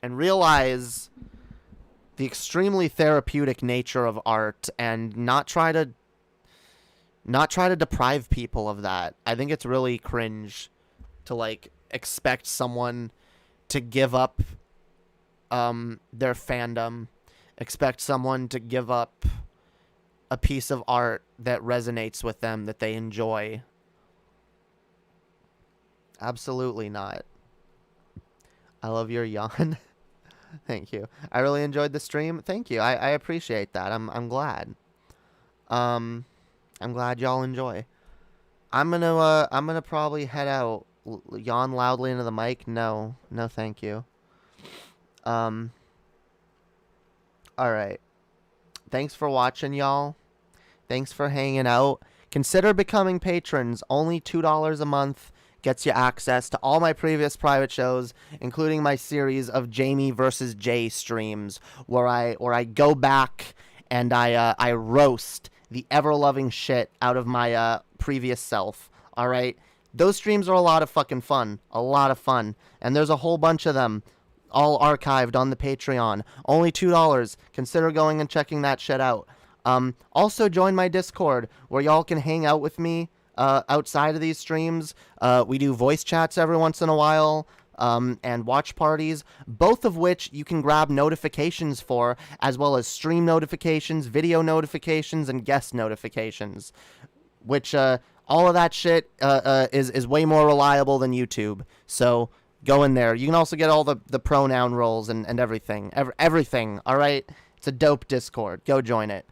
And realize the extremely therapeutic nature of art, and not try to deprive people of that. I think it's really cringe to, like, expect someone to give up their fandom, expect someone to give up a piece of art that resonates with them, that they enjoy. Absolutely not. I love your yawn. Thank you. I really enjoyed the stream. Thank you. I appreciate that. I'm glad. I'm glad y'all enjoy. I'm gonna probably head out. Yawn loudly into the mic? No, thank you. All right. Thanks for watching, y'all. Thanks for hanging out. Consider becoming patrons. Only $2 a month gets you access to all my previous private shows, including my series of Jamie versus Jay streams, where I go back and I roast the ever-loving shit out of my previous self. All right, those streams are a lot of fucking fun, and there's a whole bunch of them, all archived on the Patreon. Only $2. Consider going and checking that shit out. Also join my Discord, where y'all can hang out with me outside of these streams. We do voice chats every once in a while, and watch parties, both of which you can grab notifications for, as well as stream notifications, video notifications, and guest notifications, which all of that shit is way more reliable than YouTube. So go in there. You can also get all the pronoun roles and everything. Everything, all right? It's a dope Discord. Go join it.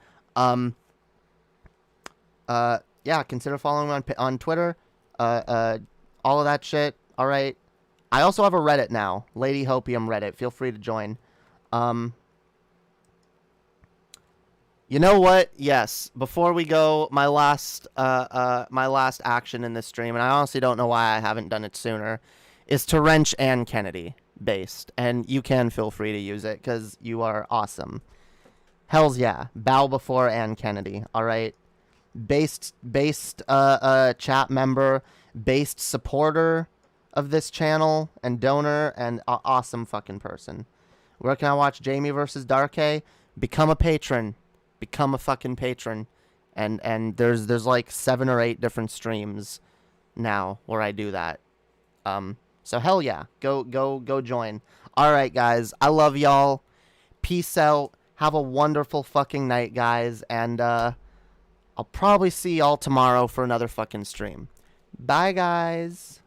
Yeah, consider following me on Twitter. All of that shit, all right? I also have a Reddit now, Lady Hopium Reddit. Feel free to join. You know what? Yes. Before we go, my last action in this stream, and I honestly don't know why I haven't done it sooner, is to wrench Ann Kennedy based, and you can feel free to use it because you are awesome. Hells yeah! Bow before Ann Kennedy. All right. Based chat member, based supporter, of this channel and donor and awesome fucking person. Where can I watch Jamie versus Darkay? Become a patron. Become a fucking patron. And there's like 7 or 8 different streams now where I do that. So hell yeah. Go join. Alright guys, I love y'all. Peace out. Have a wonderful fucking night, guys, and I'll probably see y'all tomorrow for another fucking stream. Bye guys.